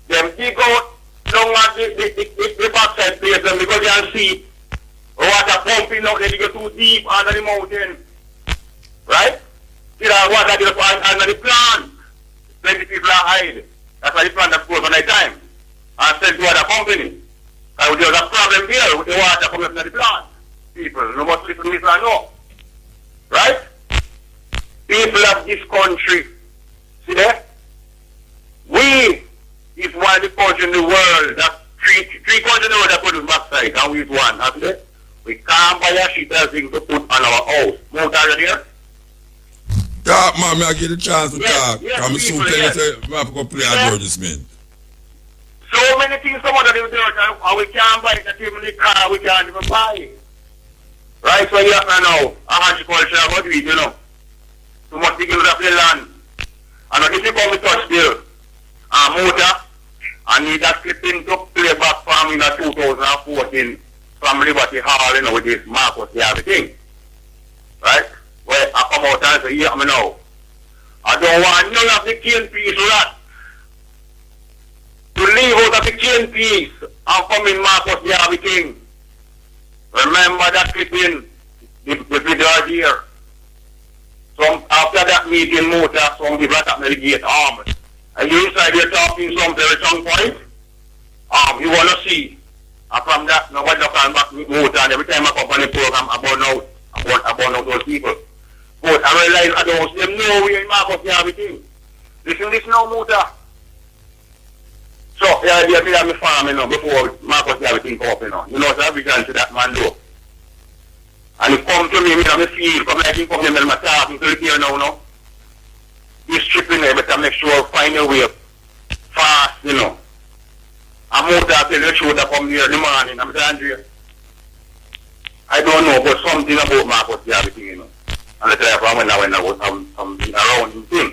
them dig out down at the backside place them because you can see water pumping out there, they go too deep under the mountain. Right? See that water get up under the plant. Plenty people are hide. That's why the plant that goes on night time. And send to other company. And there's a problem here with the water coming up under the plant. People, no must listen to this or no. Right? People of this country, see there? We is one of the countries in the world that three countries in the world that produce backside, and we is one, actually. We can't buy a sheet of things to put on our house. Mount are you there? Yeah, man, I get a chance to talk. Yes, I'm soon telling you say I have to go play advertisement. So many things come out of the dirt, and we can't buy it, not even the car, we can't even buy it. Right, so you have to know, agriculture, what do we do, you know? Too much digging up the land. And if you come to touch bill, Muta, I need that clipping to play back from in 2014 from Liberty Hall, you know, with this Marcus, the everything. Right? Well, I come out and say, yeah, I know. I don't want none of the cane piece rat to leave out of the cane piece and come in Marcus, the everything. Remember that clipping, the video here. Some, after that meeting, Muta, some people at the gate armed. And you inside you're talking something at some point, you want to see. And from that, nobody can back Muta, and every time I come on the program, I burn out those people. But I realize I don't see them nowhere in Marcus and everything. Listen now, Muta. So, yeah, they have me farm, you know, before Marcus and everything come up, you know. You know, so I began to that man do. And he come to me, you know, me feel, come like he come to me, I'm talking to the here now, no? He's stripping there, but I make sure find a way fast, you know. I'm out there till the shoulder come here in the morning. I'm saying, Andrea, I don't know, but something about Marcus, everything, you know. And I tell you, from when I was around him thing.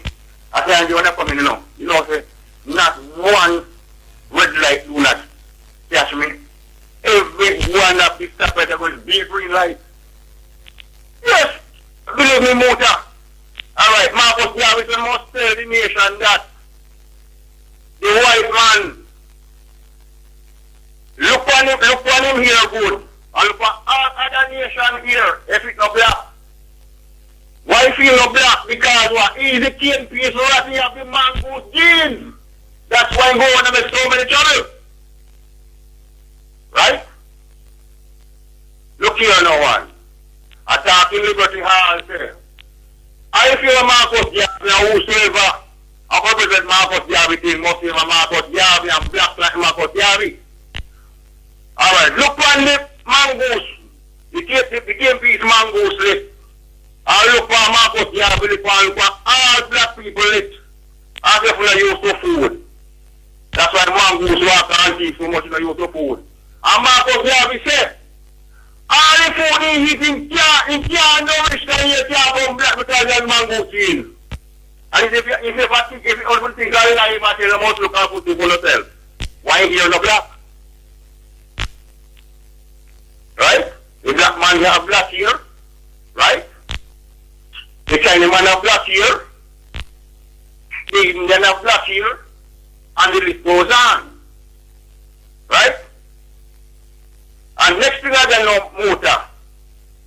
I say, Andrea, when I come in, you know, say, not one red light do not catch me. Every one of the stuff that was big green light. Yes, believe me, Muta. Alright, Marcus Garrison must tell the nation that the white man, look on him here good, and look on all other nation here, if it's not black. Why feel no black? Because what? He he's a king piece, so that he have the mongoose gene. That's why I'm going to make so many trouble. Right? Look here now, one. Attacking Liberty Hall, say. I feel Marcus Garvey and whosoever I represent Marcus Garvey team must be Marcus Garvey and black like Marcus Garvey. Alright, look on the mongoose. The game piece mongoose list. I look for Marcus Garvey, look for all black people list. As if we are used to food. That's why the mongoose walk and eat so much in the use of food. And Marcus Garvey said, all the food he eating can't nourish the year can't come black because there's mango gene. And if you also think that I might tell them how to look at food for yourself, why here no black? Right? The black man have black here, right? The Chinese man have black here, the Indian have black here, and the list goes on. Right? And next thing I don't know, Muta.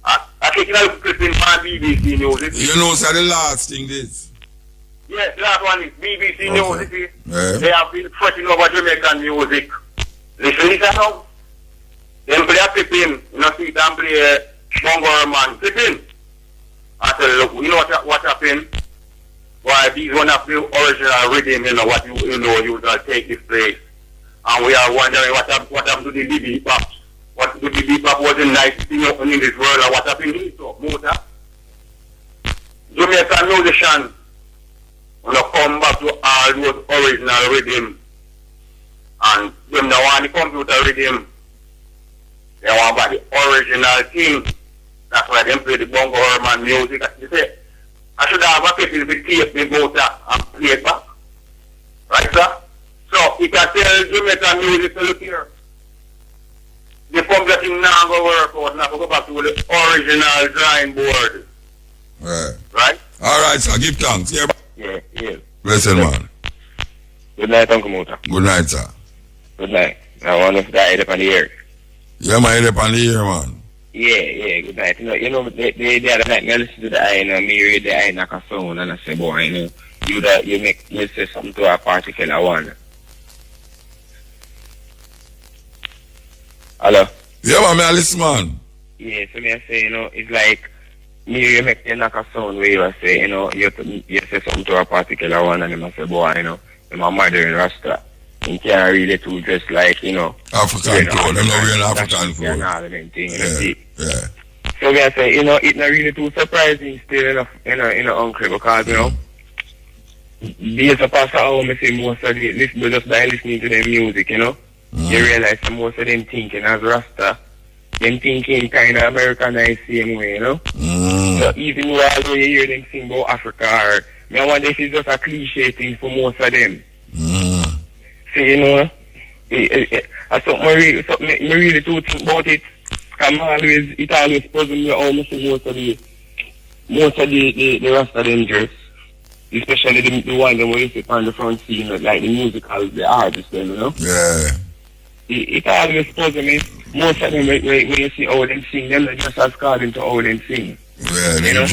I think I'll clip in my BBC News. You know, so the last thing is. Yes, last one is BBC News. Yeah. They have been fretting over Jamaican music. Listen now. Then play a clip in. You know, see them play Bongo Man. Clip in. I tell look, you know what happened? Why these one of the original rhythm, you know, what you know, you will take this place. And we are wondering what happened to the BB Pop. What the BB Pop was a nice thing in this world, and what happened here, so, Muta? Jamaican musicians want to come back to all those original rhythm. And them now want the computer rhythm. They want about the original thing. That's why they play the bongo man music. You say, I should have a people with tape me Muta and play it back. Right, sir? So, you can tell Jamaican music to look here. The computer thing now go work out, now go back to the original drawing board. Right? Alright, sir, give thanks. Yeah. Yeah. Listen, man. Good night, Uncle Muta. Good night, sir. Good night. I want to die up on the air. Yeah, my head up on the air, man. Yeah, good night. You know, the other night, I listen to the eye, me read the eye knock a sound, and I say, boy, you say something to a particular one. Hello? Yeah, man, I listen, man. Yeah, so me I say, it's like, you make the knock a sound where you say, you say something to a particular one, and I say, boy, I'm a mother in Rasta. You can't read it too, just like, African code, them not real African code. And all of them things, Yeah. So me I say, it's not really too surprising still enough, uncle, because, based upon how I see most of the listeners just by listening to their music, you realize that most of them thinking as Rasta, them thinking kind of Americanized same way, So even though you hear them sing about Africa, or I wonder if it's just a cliche thing for most of them. So, I something really do think about it. It always puzzles me how much most of the Rasta them dress. Especially the one that we sit on the front scene, like the musical, the artists, Yeah. It always puzzles me. Most of them, when you see how them sing, them just as according to how them sing. Yeah, them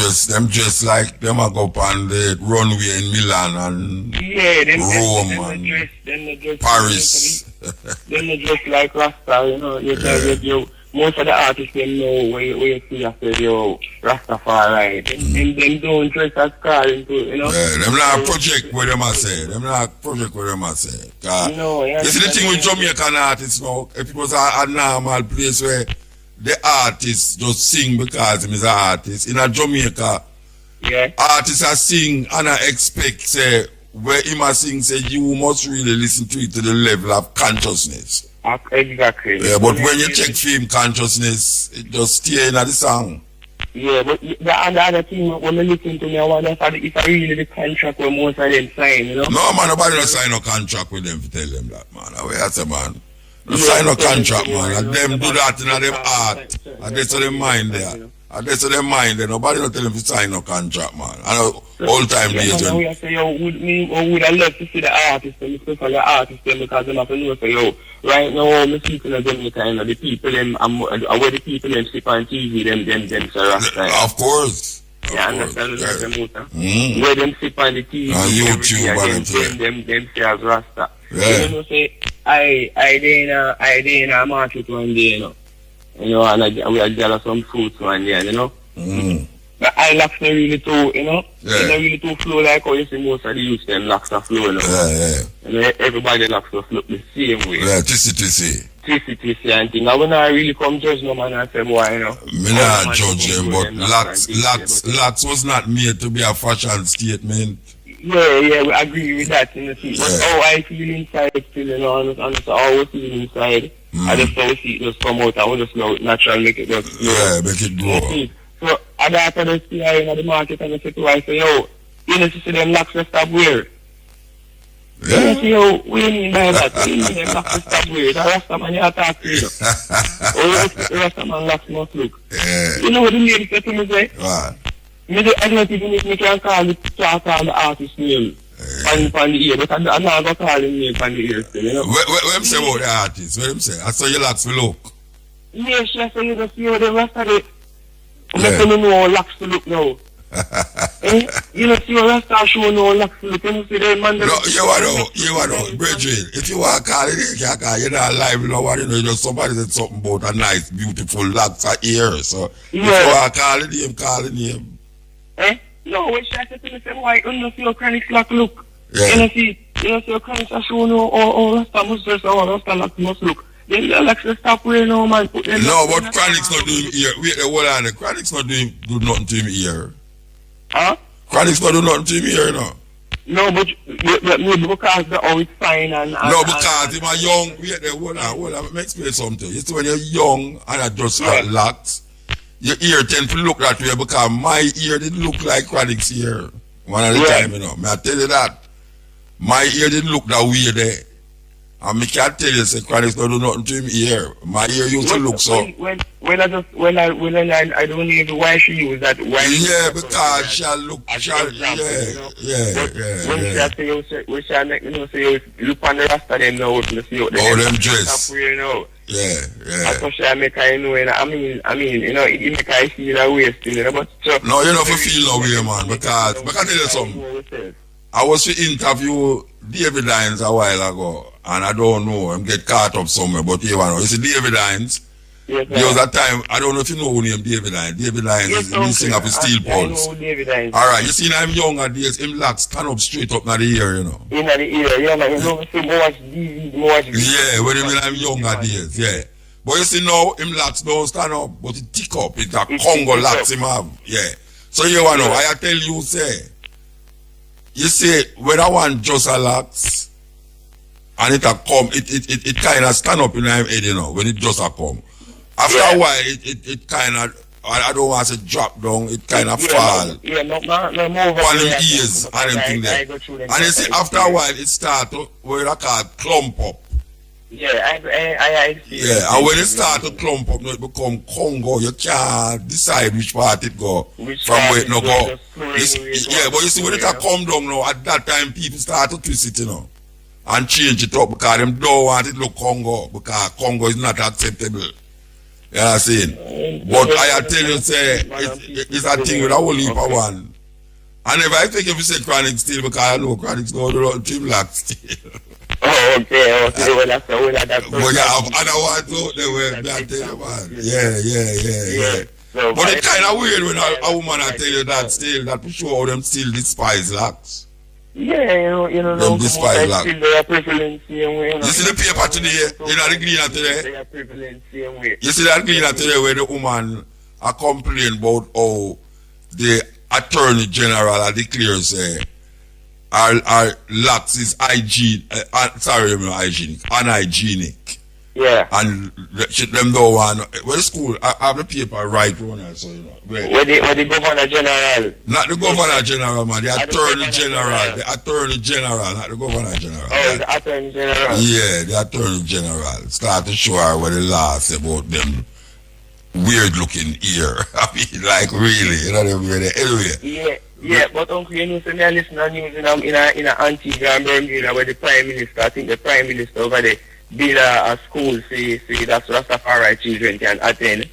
just like them a go up on the runway in Milan and Rome and Paris. Them just like Rasta, most of the artists them know where you see after Rastafari, and them don't dress as according to, Yeah, them not project what them a say. You see the thing with Jamaican artists now, if it was a normal place where the artist just sing because he is an artist. In a Jamaica, artists are sing and I expect, say, where him a sing, say, you must really listen to it to the level of consciousness. Exactly. Yeah, but when you check film consciousness, it just stay in the song. Yeah, but the other thing, when you listen to me, I wonder if I really the contract where most of them sign, No, man, nobody don't sign no contract with them to tell them that, man. That's a man. No sign no contract, man. And them do that in them art. And that's what them mind there. And that's what them mind there. Nobody don't tell them to sign no contract, man. And all time later. We say, would I love to see the artists, especially the artists, because them have to know, say, right now, I'm speaking of Jamaica, the people, where the people them sleep on TV, them, so Rasta. Of course. Yeah, understand what I'm saying? Where them sit on the TV on YouTube and them say as Rasta. Yeah. You know, say, I did in a market one day, you know. You know, and we had gather some fruits one day, you know. But I locks not really too, you know. Yeah. It's not really too flow like how you see most of the youth them locks are flow, you know. Yeah. And everybody locks are flow the same way. Yeah, TC. And thing. I will not really come judge no man and say, boy, you know. Me not judge them, but locks was not made to be a fashion statement. Yeah, we agree with that, you know. See. But how I feel inside still, you know, and so how I feel inside, I just don't see it just come out, I will just know natural make it just grow. Yeah, make it grow. So I got to just see her in the market and I say to her, I say, yo, you know, to see them locks to stop wear. Yeah. You see, yo, what do you mean by that? What do you mean them locks to stop wear? The Rasta man you attack me, you know. The Rasta man locks must look. Yeah. You know what the lady said to me, say? What? I don't even if me can call the artist name on the ear, but I'm not going to call him name on the ear still, you know. What him say about the artist? What him say? I saw your locks will look. Yes, I saw you just see how the rest of it. Let them know how locks to look now. You know, see how Rasta show know how locks to look. You see the man. No, you know, Bridget, if you want to call it, you can't call it. You're not live, you know, you know, somebody said something about a nice, beautiful locks of hair. So, if you want to call it name, call it name. No, when she said to me, say, why, you know, see how chronic lock look. Yeah. You know, see how chronic show know how Rasta must dress, how Rasta lock must look. Then the locks to stop wearing no man. No, but Chronic's not doing ear. Wait, hold on. Chronic's not do nothing to him ear. Huh? Chronic's not do nothing to him ear, no. No, but maybe because the how it's fine and no, because him a young. Wait there, hold on. Let me explain something. You see, when you're young and I just got locks, your ear tend to look that way because my ear didn't look like Chronic's ear. One at a time, you know. May I tell you that? My ear didn't look that way there. And me can't tell you, say, Chronic's not do nothing to him ear. My ear used to look so. When I don't even why she use that. Yeah, because she'll look, when she make me know, say, look on the Rasta them now, to see how them dress. Yeah. That's what she make her know, I mean, you know, it make her feel that way still, you know, but so. No, you don't feel no way, man, because, I can tell you something. I was to interview David Hines a while ago, and I don't know, I'm get caught up somewhere, but you know, you see David Hines, there was a time, I don't know if you know who named David Hines. David Hines is the singer of Steel Pulse. Alright, you see him younger days, him like stand up straight up in the ear, you know. In the ear, yeah, like, you know, so watch yeah, when him younger days, yeah. But you see now, him locks don't stand up, but it tick up, it's a Congo locks him have, yeah. So you know, I tell you, say, you see, when I want just a locks, and it a come, it kind of stand up in my head, you know, when it just a come. After a while, it kind of, I don't want to say drop down, it kind of fall. No more. On him ears and everything there. And you see, after a while, it start to, what I call clump up. Yeah, I see. Yeah, and when it start to clump up, it become Congo, you can't decide which part it go, from where it no go. Yeah, but you see, when it a come down now, at that time, people start to twist it, you know, and change it up, because them don't want it to look Congo, because Congo is not acceptable. You know what I'm saying? But I tell you, say, it's a thing with a whole heap of one. And if I think if you say Chronic still, because I know Chronic's going to Dream Lock still. Oh, okay. Well, that's but you have other ones out there where I tell you, man. Yeah. No, but it's kind of weird when a woman I tell you that still, that for sure them still despise locks. Yeah, you know, them despise locks. They are prevalent same way. You see the paper today, you know the Gleaner today? They are prevalent same way. You see that Gleaner today where the woman are complaining about how the Attorney General declares our locks is unhygienic. Yeah. And them don't want, well, the school, I have the paper right on, so you know. Where the Governor General? Not the Governor General, man, the Attorney General. The Attorney General, not the Governor General. Oh, the Attorney General. Yeah, the Attorney General. Start to show her what the law say about them weird looking ear. I mean, like, really, you know what I mean? Anyway. Yeah, but Uncle, you know, so I listen to news in Antigua and Birmingham where the Prime Minister, I think the Prime Minister over there, build a school, say that's Rastafari children can attend.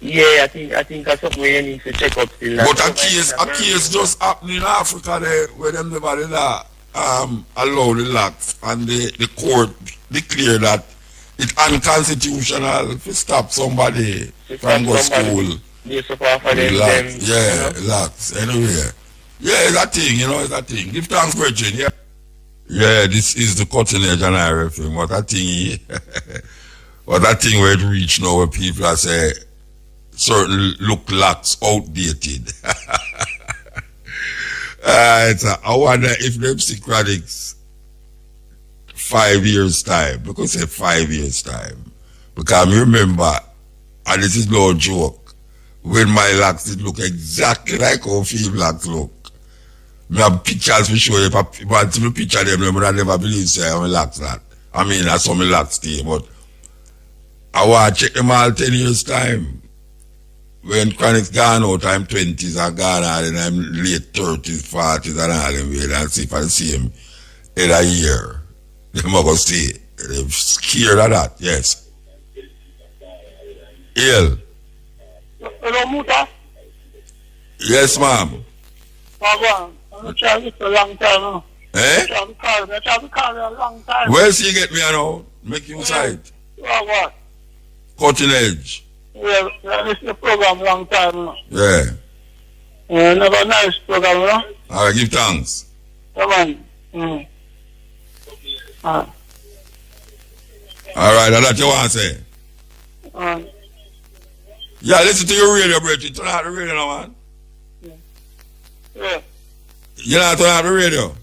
Yeah, I think that's something we need to check up still. But a case just happened in Africa there where them never did allow the locks, and the court declared that it's unconstitutional to stop somebody from go school. Locks. Anyway. Yeah, it's a thing, it's a thing. Give thanks, Virgin, yeah. Yeah, this is the cutting edge and everything. What a thing where it reach now where people are say certain look locks outdated. I wonder if them Socratics 5 years time, because say 5 years time. Because I remember, and this is no joke, when my locks did look exactly like how female locks look. I have pictures for sure. If I see the picture of them, I would never believe say I'm locks that. I mean, that's how my locks stay, but I want to check them all 10 years time. When Chronic's gone out, I'm 20s, I'm gone out, and I'm late 30s, 40s, and all them way, and see if I see him in a year. They're going to stay. They're scared of that, yes. Ill. Hello, Muta? Yes, ma'am. I'm trying to get a long time now. Eh? I'm trying to call you a long time. Where see you get me now? Make you sight. What? Cutting edge. Yeah, I listen to the program a long time now. Yeah. Another nice program, you know? Alright, give thanks. Come on. Alright, that's what you want to say. Yeah, listen to your radio, Bridget. Turn out the radio now, man. Yeah. You not turn out the radio?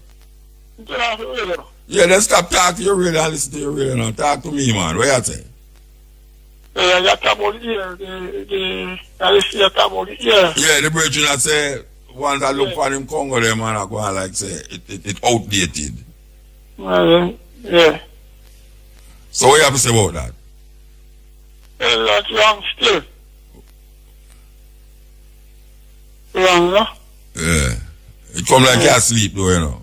Turn out the radio. Yeah, then stop talking to your radio and listen to your radio now. Talk to me, man. What you say? Yeah, you talk about the ear. I listen to talk about the ear. Yeah, the Bridget I say, once I look for them Congo, them man, I go and like say, it outdated. Yeah. So what you have to say about that? Yeah, that's wrong still. Wrong, no? Yeah. It come like you asleep though, you know.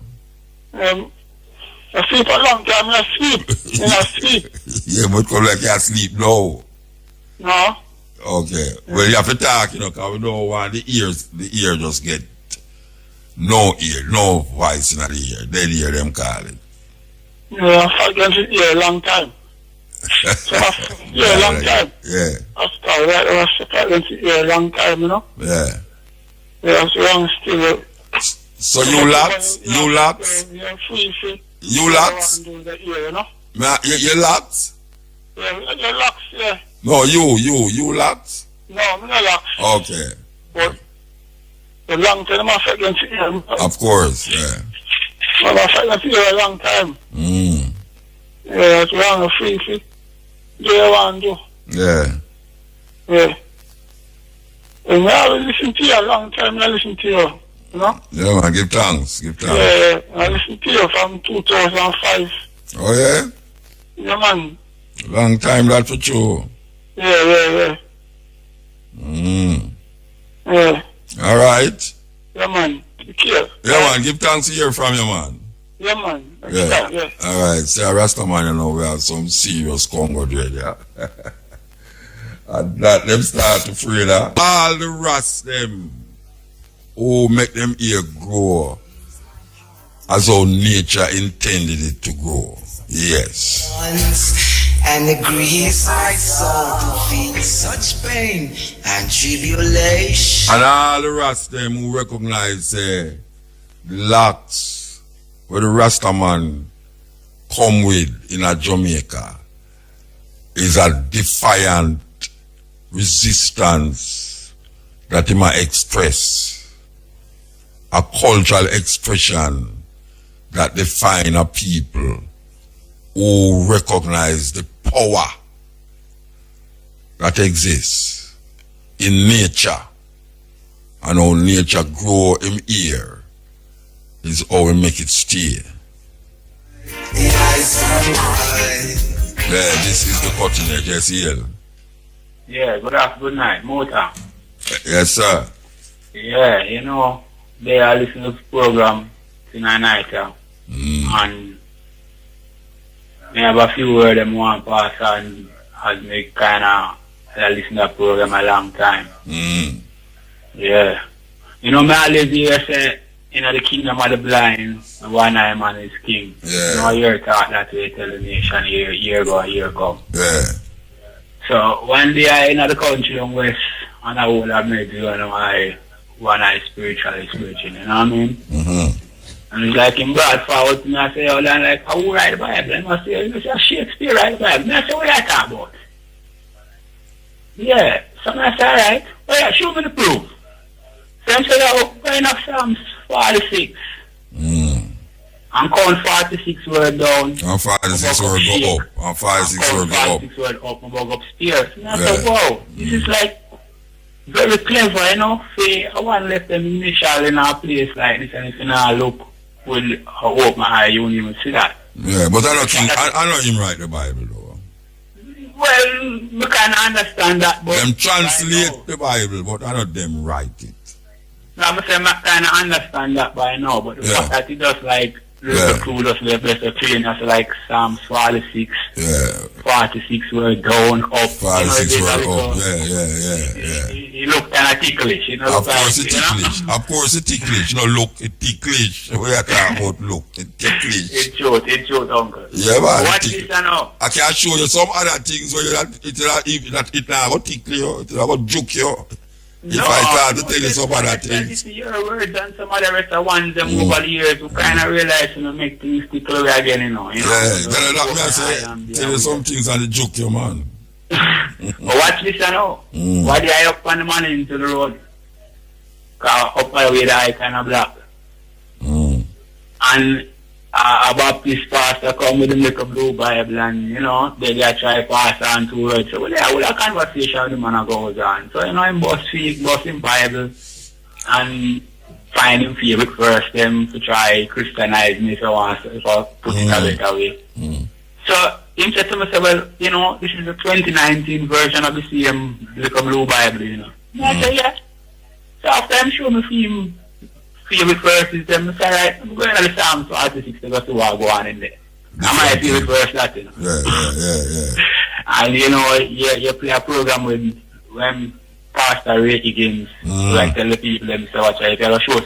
I sleep a long time, I sleep. Yeah, but it come like you asleep now. No. Okay. Well, you have to talk, because we don't want the ear just get no voice in the ear. They hear them calling. Yeah, I against the ear a long time. Long time. Yeah. I was against the ear a long time, you know? Yeah. Yeah, it's wrong still. So you locks? You locks? Yeah, free. You locks? You know? You locks? Yeah, you locks, yeah. No, you locks? No, I'm not locks. Okay. But a long time I'm against the ear. Of course, yeah. I'm against the ear a long time. Yeah, it's wrong, free. Do you want to do? Yeah. Yeah. And I listen to you a long time, I listen to you, you know? Yeah, man, give thanks. Yeah, I listen to you from 2005. Oh, yeah? Yeah, man. Long time that for you. Yeah. Yeah. All right. Yeah, man. Take care. Yeah, man, give thanks to hear from you, man. Yeah, man. Yeah. All right. See, Rasta man, we have some serious Congo dread, yeah. And that them start to free that. All the rats them who make them ear grow as how nature intended it to grow. Yes. And the griefs I saw to feel such pain and tribulation. And all the rats them who recognize the locks where the Rasta man come with in a Jamaica is a defiant resistance that he might express, a cultural expression that define a people who recognize the power that exists in nature, and how nature grow him here is how we make it stay. Yeah, this is the cutting edge, yes, here. Yeah, good night, Mota. Yes, sir. Yeah, they are listening to this program tonight, and I have a few words them want to pass on as me kind of I listen to that program a long time. Mm. Yeah. You know, me always hear say, you know, the kingdom of the blind, the one eye man is king. Yeah. You know, I hear talk that way tell the nation year go. Yeah. So one day I in the country in West, and I would have made one eye spiritually, you know what I mean? Mm-hmm. And it's like him brought forward to me, I say, hold on, like, I will write the Bible. And I say, you say, Shakespeare write the Bible. And I say, what are you talking about? Yeah. So I say, alright. Oh yeah, show me the proof. So I said, oh, going up Psalms 46. And count 46 word down. And 46 word go up. And 46 word go up. 46 word up and go upstairs. And I said, wow, this is like very clever, you know. See, I want to let them initial in a place like this, and if you now look, will open my eye, you won't even see that. Yeah, but I don't think, I know him write the Bible though. Well, we can understand that, but them translate the Bible, but I know them write it. No, I'm saying I kind of understand that by now, but the fact that it does like the clue does the train us like Psalms 46, 46 word down, up. 46 word up, yeah. You look kind of ticklish, you know. Of course it ticklish. Of course it ticklish. You know, look, it ticklish. We are talking about look, it ticklish. It's short, uncle. Yeah, man. What is this now? I can show you some other things where it now go tickle you, it now go juke you. If I start to tell you some other things. Your words and some other rest of ones them over the years who kind of realize, you know, make things tickle away again, you know. Then I say, tell you some things and the juke you, man. But watch this, you know. Why do I up on the money into the road? Because up my way the eye kind of black. And a Baptist pastor come with the make a blue Bible and, you know, they try pass on two words. So they have a conversation the man goes on. So, you know, him bust him Bible and find him favorite verse them to try Christianize me so on, so if I put it a better way. So him said to me, well, you know, this is the 2019 version of the same little blue Bible, you know. And I said, yeah. So after I'm showing me favorite verses, them say, right, I'm going to the Psalms 46 to go to what go on in there. And my favorite verse that, you know. Yeah. And you know, you play a program with when Pastor Ray Higgins, like tell the people them say, watch, if you show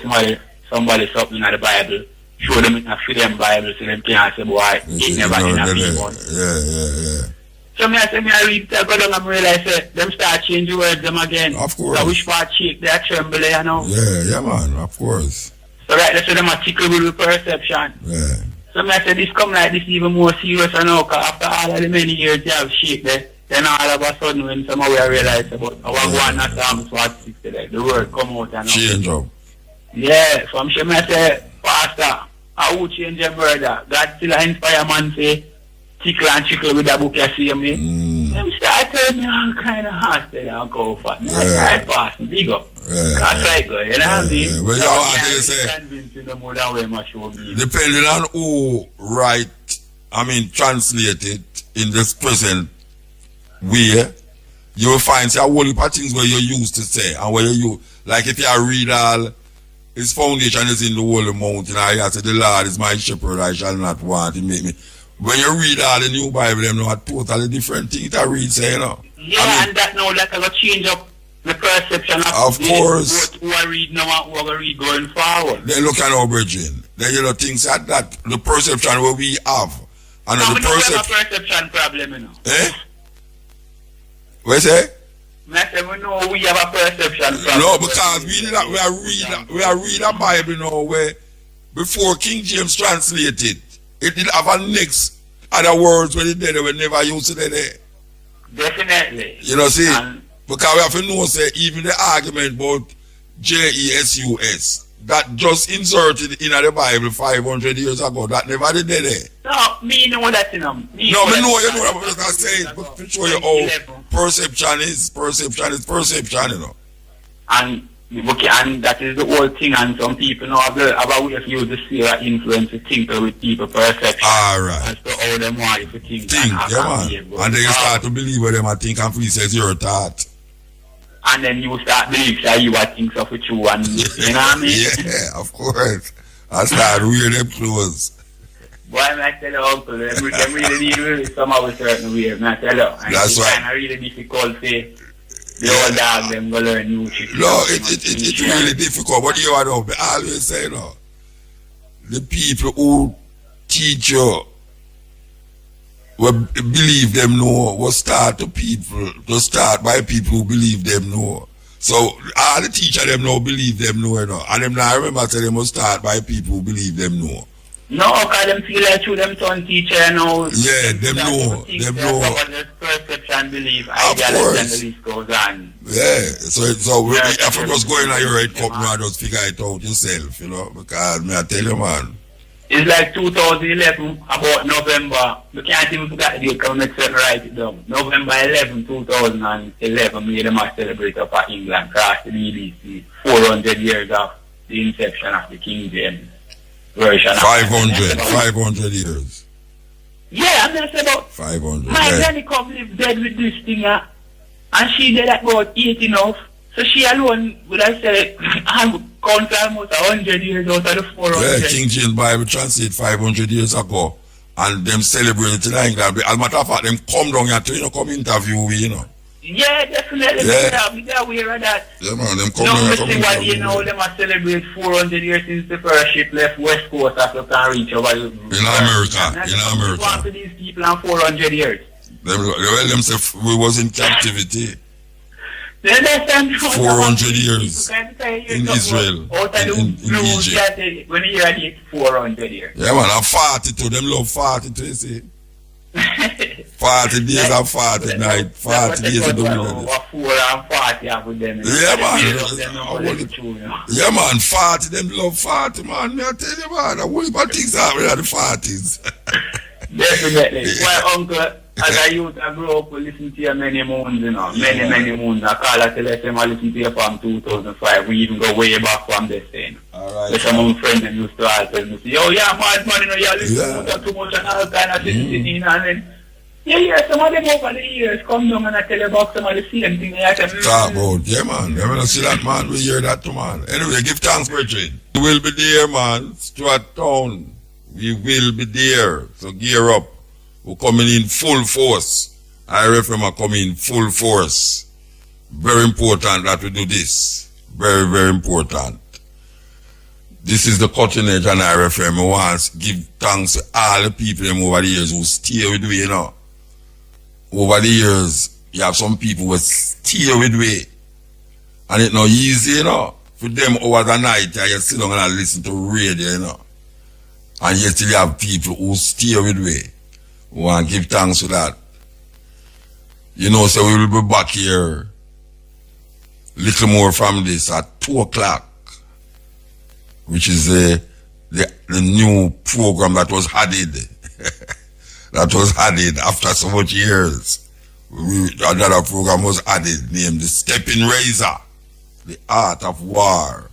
somebody something in the Bible, show them in a freedom Bible so them can't say, boy, it never in a people. Yeah. So I read the God and realize that them start changing words them again. Of course. So which part shake, they tremble, you know. Yeah, man, of course. So right, that's them a tickle with perception. Yeah. So I said this come like this even more serious now, because after all of the many years you have shake there, then all of a sudden when somehow I realize about our one at Psalms 46 today, the word come out and change up. Yeah, so I'm sure I say, Pastor, I will change your brother. God still inspire man say, tickle and chickle with that book you see me. Them start telling me all kind of hostel and go for it. I pass, big up. That's right, good. You know what I mean? Well, you know what they say? Depending on who translate it in this present way, you will find a whole heap of things where you used to say and where you like if you read all his foundation is in the holy mountain, I say the Lord is my shepherd, I shall not want to make me. When you read all the new Bible, them know a totally different thing to read, say, you know. Yeah, and that now that will change up the perception of course. Who I read now and who I read going forward. Then look at our bridging. Then you know things like that, the perception what we have. And no, the perception problem, you know. Eh? What you say? I say we know we have a perception problem. No, because we are read a Bible now where before King James translated, it did have a next other words when it did we never used it there. Definitely. You know, see, because we have to know, say, even the argument about Jesus that just inserted in the Bible 500 years ago, that never did there. No, me know that, you know. You know what I'm saying, but to show you how perception is, you know. And that is the whole thing, and some people know have a way of use the sphere influence to think with people perception. Alright. As to how them want to think. Yeah, man. And then you start to believe what them I think and feel says your thought. And then you start believing that you are things of you and you know what I mean? Yeah, of course. I start wearing them clothes. Boy, I tell you, uncle, them really need to somehow a certain way, I tell you. And that's it's kind of really difficult for the old dog them go learn new tricks. No, it's really difficult. What do you want to always say, the people who teach you, will believe them know, will start by people who believe them know. So all the teacher them know believe them know, and them now remember say they must start by people who believe them know. No, because them feel like through them son teacher, Yeah, them know. Perception, belief, ideology, and the list goes on. Yeah, so we have to just go in at your right company and just figure it out yourself, because I tell you, man. It's like 2011, about November. We can't even forget the date because we make write it down. November 11, 2011, we must celebrate up at England, across the BBC, 400 years of the inception of the King James version. 500 years. Yeah, I'm going to say about 500. My granny come live dead with this thing, and she dead at about 8 enough. So she alone would have said, I'm count almost 100 years out of the 400. Yeah, King James Bible translated 500 years ago, and them celebrate it in England. As a matter of fact, them come down here to come interview we, Yeah, definitely. Yeah. We are aware of that. Yeah, man, them come down here come interview. Them must celebrate 400 years since the first ship left West Coast after can reach over in America. What to these people in 400 years? Them say we was in captivity. 400 years in Israel, in Egypt. When you hear it, 400 years. Yeah, man, I'm 42. Them love 42, you see. 40 days and 40 nights, 40 days in the wilderness. 4 and 40 with them. Yeah, man. Yeah, man, 40. Them love 40, man. Me I tell you, man. I wouldn't even think that we're at the 40s. Definitely. Well, uncle, as a youth, I grew up listening to you many moons, many moons. I call it LSM, I listen to you from 2005. We even go way back from this thing. Alright. Some of my friends used to all tell me, yo, yeah, man, you listen to too much and all kind of things. And then, yeah, some of them over the years come down and I tell you about some of the same thing. Talk about, yeah, man. You ever see that, man? We hear that too, man. Anyway, give thanks, Bridget. We will be there, man. Stuart Town. We will be there. So gear up. We're coming in full force. IRFM are coming in full force. Very important that we do this. Very, very important. This is the cutting edge on IRFM. We want to give thanks to all the people over the years who stay with me, Over the years, you have some people who stay with me. And it's not easy, For them over the night, you sit down and listen to radio, And yet still have people who stay with me. We want to give thanks for that. So we will be back here little more from this at 2 o'clock, which is the new program that was added. That was added after so much years. Another program was added named The Stepping Razor, The Art of War.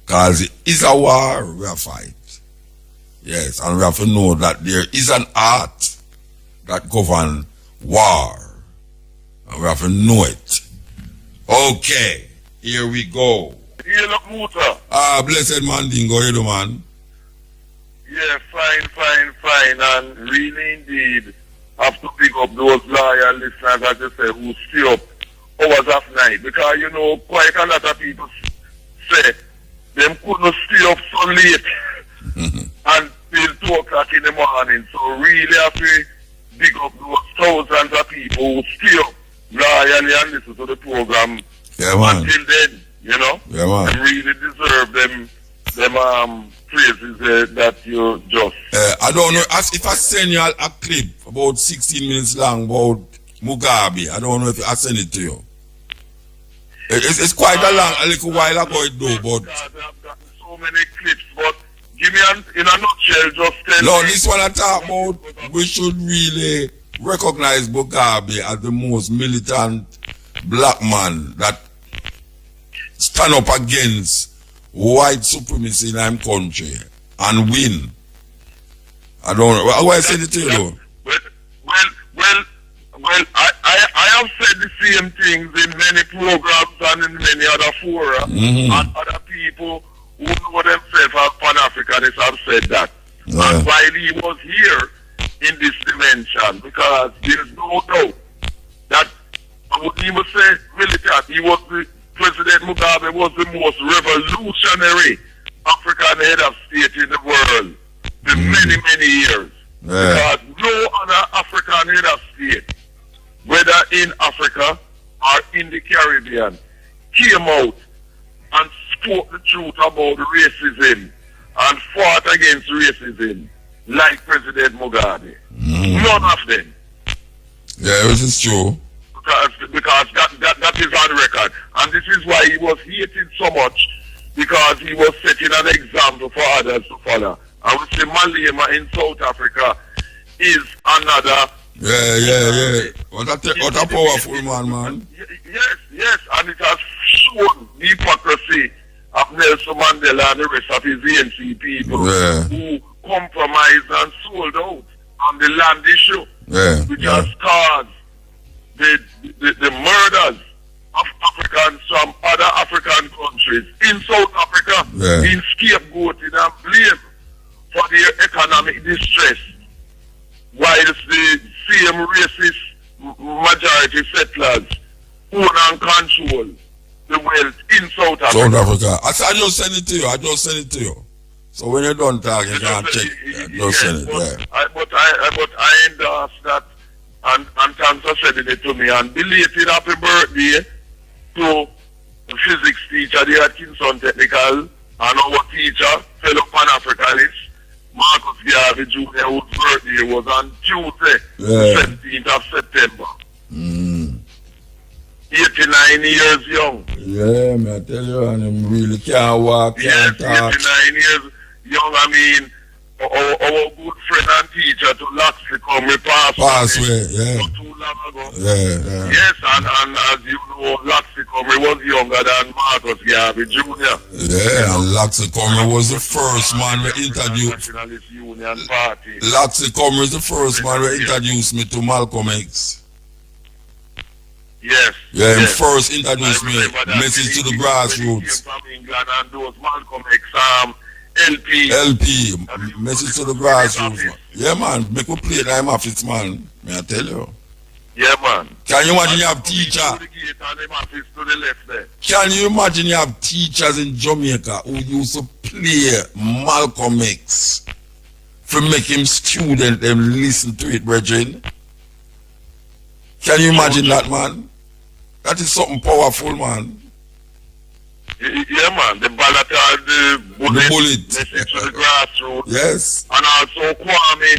Because it is a war we are fighting. Yes, and we have to know that there is an art that governs war. And we have to know it. Okay, here we go. You look Muta. Blessed man, Dingo, you do, man. Yeah, fine. And really indeed have to pick up those loyal listeners, as you say, who stay up hours of night. Because, quite a lot of people say them couldn't stay up so late. Until 2 o'clock in the morning. So really have to big up those thousands of people who stay up loyally and listen to the program. Yeah, man. Until then, Yeah, man. They really deserve them praises that you just... I don't know, if I send you a clip about 16 minutes long about Mugabe, I don't know if I send it to you. It's quite a little while ago it do, but... I've gotten so many clips, but give me in a nutshell, just tell me. No, this one I talk about, we should really recognize Mugabe as the most militant black man that stand up against white supremacy in our country and win. I don't know. Why I said it to you though? Well, I have said the same things in many programs and in many other fora, and other people who know themselves as Pan-Africanists have said that. And while he was here in this dimension, because there's no doubt that I wouldn't even say militant, President Mugabe was the most revolutionary African head of state in the world for many, many years. Because no other African head of state, whether in Africa or in the Caribbean, came out and spoke the truth about racism and fought against racism like President Mugabe. None of them. Yeah, which is true. Because that is on record. And this is why he was hated so much, because he was setting an example for others to follow. I would say Malema in South Africa is another. Yeah. What a powerful man. Yes, and it has shown the hypocrisy of Nelson Mandela and the rest of his ANC people who compromised and sold out on the land issue, which has caused the murders of Africans from other African countries in South Africa being scapegoated and blamed for their economic distress, whilst the same racist majority settlers own and control the wealth in South Africa. South Africa. I just send it to you. So when you're done talking, you can check. Just send it. But I endorse that, and thanks for sending it to me. And belated happy birthday to the physics teacher there at Kingston Technical, and our teacher, fellow Pan-Africanist, Marcus Garvey Jr., whose birthday was on Tuesday, the 17th of September. 89 years young. Yeah, man, I tell you, and him really can't walk, can't talk. 89 years young. I mean, our good friend and teacher to Laxley Comrie passed away not too long ago. Yes, and as you know, Laxley Comrie was younger than Marcus Garvey Jr. Yeah, and Laxley Comrie was the first man who introduced. Nationalist Union Party. Laxley Comrie is the first man who introduced me to Malcolm X. Yes. Yeah, him first introduced me, message to the grassroots. From England and those Malcolm X LP, message to the grassroots. Yeah, man, make me play time office, man. May I tell you? Yeah, man. Can you imagine you have teacher? Can you imagine you have teachers in Jamaica who used to play Malcolm X for make him student them listen to it, brethren? Can you imagine that, man? That is something powerful, man. Yeah, man. The ballot, the bullet. Message to the grassroots. Yes. And also Kwame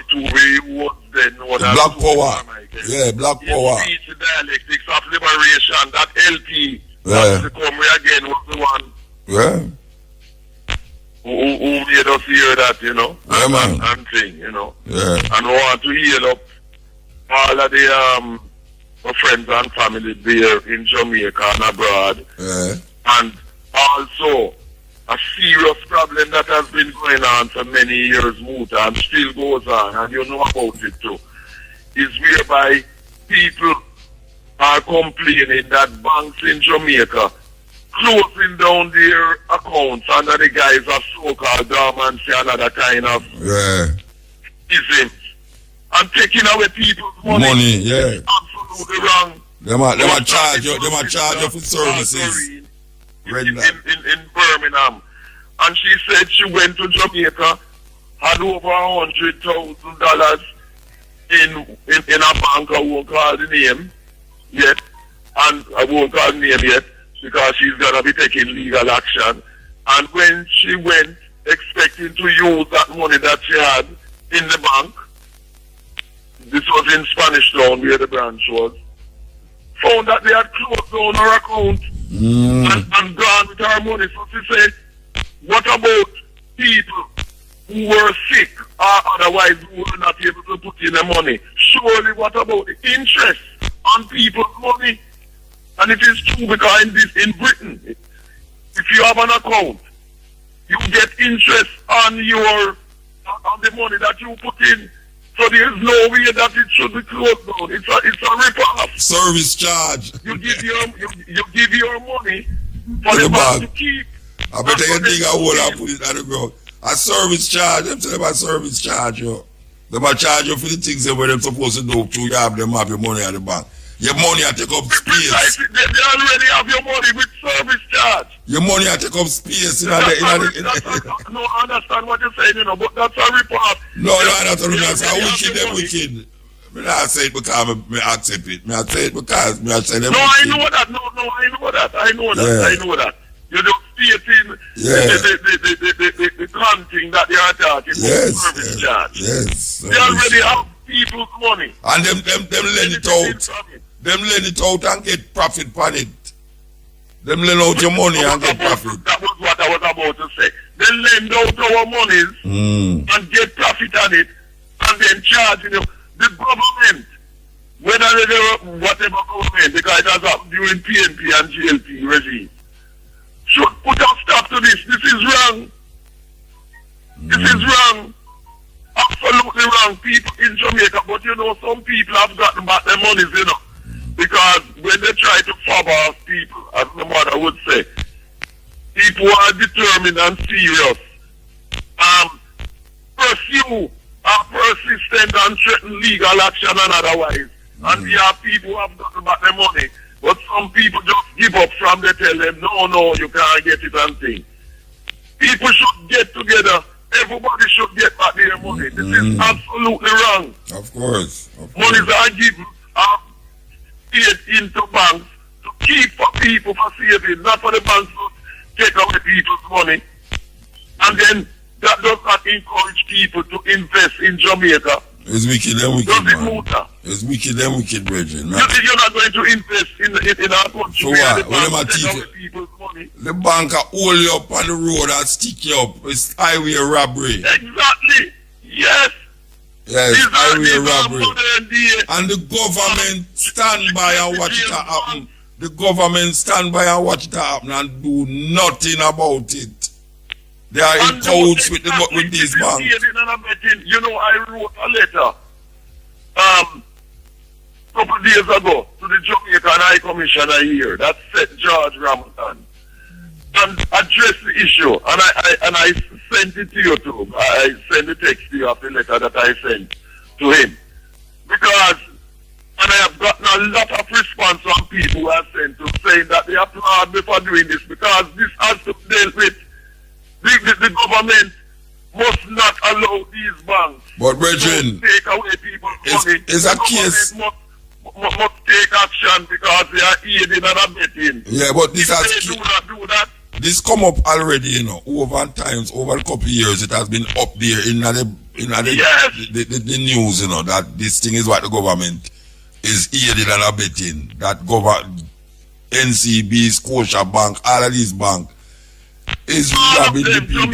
Tube, who was then known as Black Power. Black Power. Speech, the dialectics of liberation, that LP. That's the Comrie again was the one. Who made us hear that, you know. And thing, you know. And we want to heal up all of the my friends and family there in Jamaica and abroad. And also a serious problem that has been going on for many years, Muta, and still goes on, and you know about it too, is whereby people are complaining that banks in Jamaica closing down their accounts under the guise of so-called dormancy and other kind of isms, and taking away people's money. Absolutely wrong. Them a charge you for services. In Birmingham. And she said she went to Jamaica, had over $100,000 in a bank. I won't call the name yet. And I won't call the name yet because she's gonna be taking legal action. And when she went expecting to use that money that she had in the bank, this was in Spanish Town where the branch was, found that they had closed down her account and gone with her money. So she said, what about people who were sick or otherwise who were not able to put in the money? Surely what about the interest on people's money? And it is true because in Britain, if you have an account, you get interest on the money that you put in. So there is no way that it should be closed down. It's a rip-off. Service charge. You give your money for the bank to keep. I better you think I will put it on the ground. A service charge. Them say them a service charge, yo. Them a charge you for the things where them supposed to do through you have your money at the bank. Your money I take up space. They already have your money with service charge. Your money I take up space No, I understand what you're saying, but that's a report. No, that's a report. That's how wicked them wicked. I say it because I accept it. I say it because I say them. No, I know that. I know that. You just stating the content that they are charging for service charge. Yes. They already have people's money. And them lend it out. Them lend it out and get profit on it. Them lend out your money and get profit. That was what I was about to say. They lend out our monies and get profit on it, and then charging you. The government, whether they whatever government, because it has happened during PNP and GLP regime, should put a stop to this. This is wrong. This is wrong. Absolutely wrong. People in Jamaica, but some people have gotten back their monies, because when they try to fob off people, as my mother would say, people are determined and serious. Pursue are persistent and threaten legal action and otherwise. And we have people who have gotten back their money, but some people just give up from they tell them, no, you can't get it and things. People should get together. Everybody should get back their money. This is absolutely wrong. Of course. Monies are given, are paid into banks to keep for people for saving, not for the banks to take away people's money. And then that does not encourage people to invest in Jamaica. It's wicked and wicked, man. It's wicked and wicked, brethren. You're not going to invest in our country. So what? When take away people's money. The bank will hold you up on the road and stick you up. It's highway robbery. Exactly. Yes. Yes, highway robbery. And the government stand by and watch it happen. The government stand by and watch it happen and do nothing about it. They are in cahoots with these banks. I wrote a letter a couple of days ago to the Jamaican High Commissioner here, that's George Ramazan, and addressed the issue. And I sent it to you too. I sent the text to you of the letter that I sent to him. Because, and I have gotten a lot of response from people who have sent to saying that they applaud me for doing this, because this has to deal with the government must not allow these banks to take away people's money. It's a case. Must take action because they are aiding and abetting. Yeah, but this has do that. This come up already, over times, over a couple of years. It has been up there in the news, that this thing is what the government is aiding and abetting. That NCB, Scotia Bank, all of these banks is robbing the people.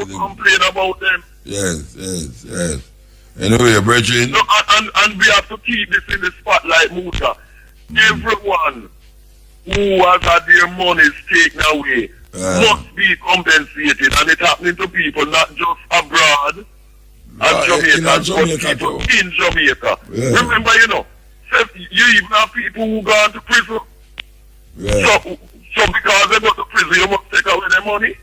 People complain about them. Yes. Anyway, brethren. No, and we have to keep this in the spotlight, Muta. Everyone who has had their monies taken away must be compensated, and it's happening to people not just abroad and Jamaica, but people in Jamaica. Yeah. Remember, you even have people who gone to prison. Yeah. So because they go to prison, you must take away their money.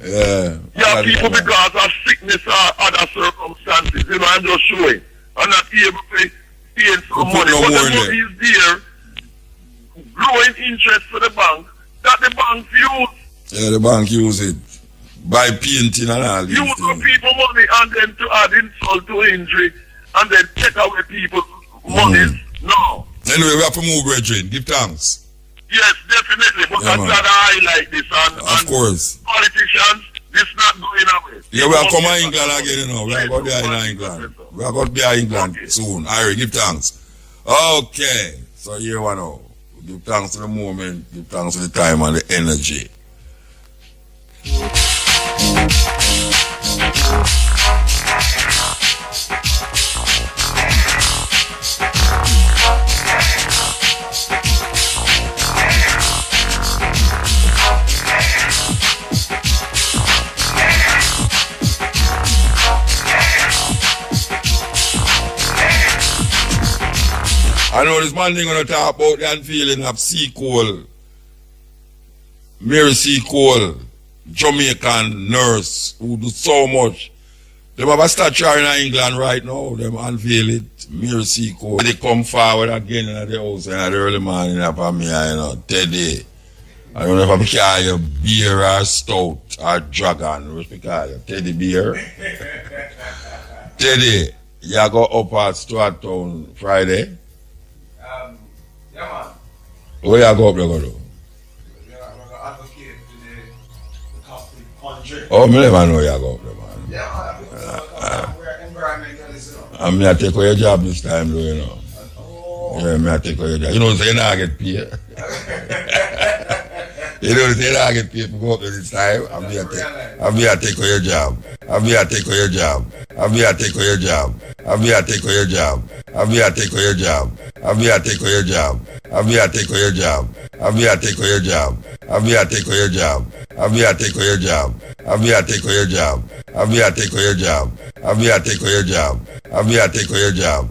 Yeah. People because of sickness or other circumstances. I'm just showing. I'm not able to pay some money. But the money is there, growing interest for the bank, that the bank use. Yeah, the bank use it. By painting and all these use the people money and then to add insult to injury and then take away people's monies. No. Anyway, we have to move, brethren. Give thanks. Yes, definitely. But I'd rather highlight this. Of course. Politicians, this not going away. Yeah, we are coming to England again, We are going to be in England. We are going to be in England soon. Harry, give thanks. Okay. So here we know. Give thanks to the moment. Give thanks to the time and the energy. I know this man thing gonna talk about the unveiling of Sea Cole. Mary Sea Cole Jamaican nurse who do so much. They have a statue in England right now. Them unveil it. Mary Seco. They come forward again in the house in the early morning for me, Teddy. I don't know if I'm calling you beer or stout or dragon. What's me call you? Teddy beer? Teddy, you go up at Stuart Town Friday? Yeah, man. Where you go up there, go do? Advocate to the Catholic country. Oh, I never know you go up there, man. Yeah, we're environmentalists, you know. I'm going to take away your job this time, though, you know. Oh. Yeah, I'm going to take away your job. You know, so you're not get paid. You know, say I get paid to go up there this time. I'm here to take away your job. I'm here to take away your job. I'm here to take away your job. I'm here to take away your job. I'm here to take away your job. I'm here to take away your job. I'm here to take away your job. I'm here to take away your job. I'm here to take away your job. I'm here to take away your job. I'm here to take away your job. I'm here to take away your job. I'm here to take away your job. I'm here to take away your job.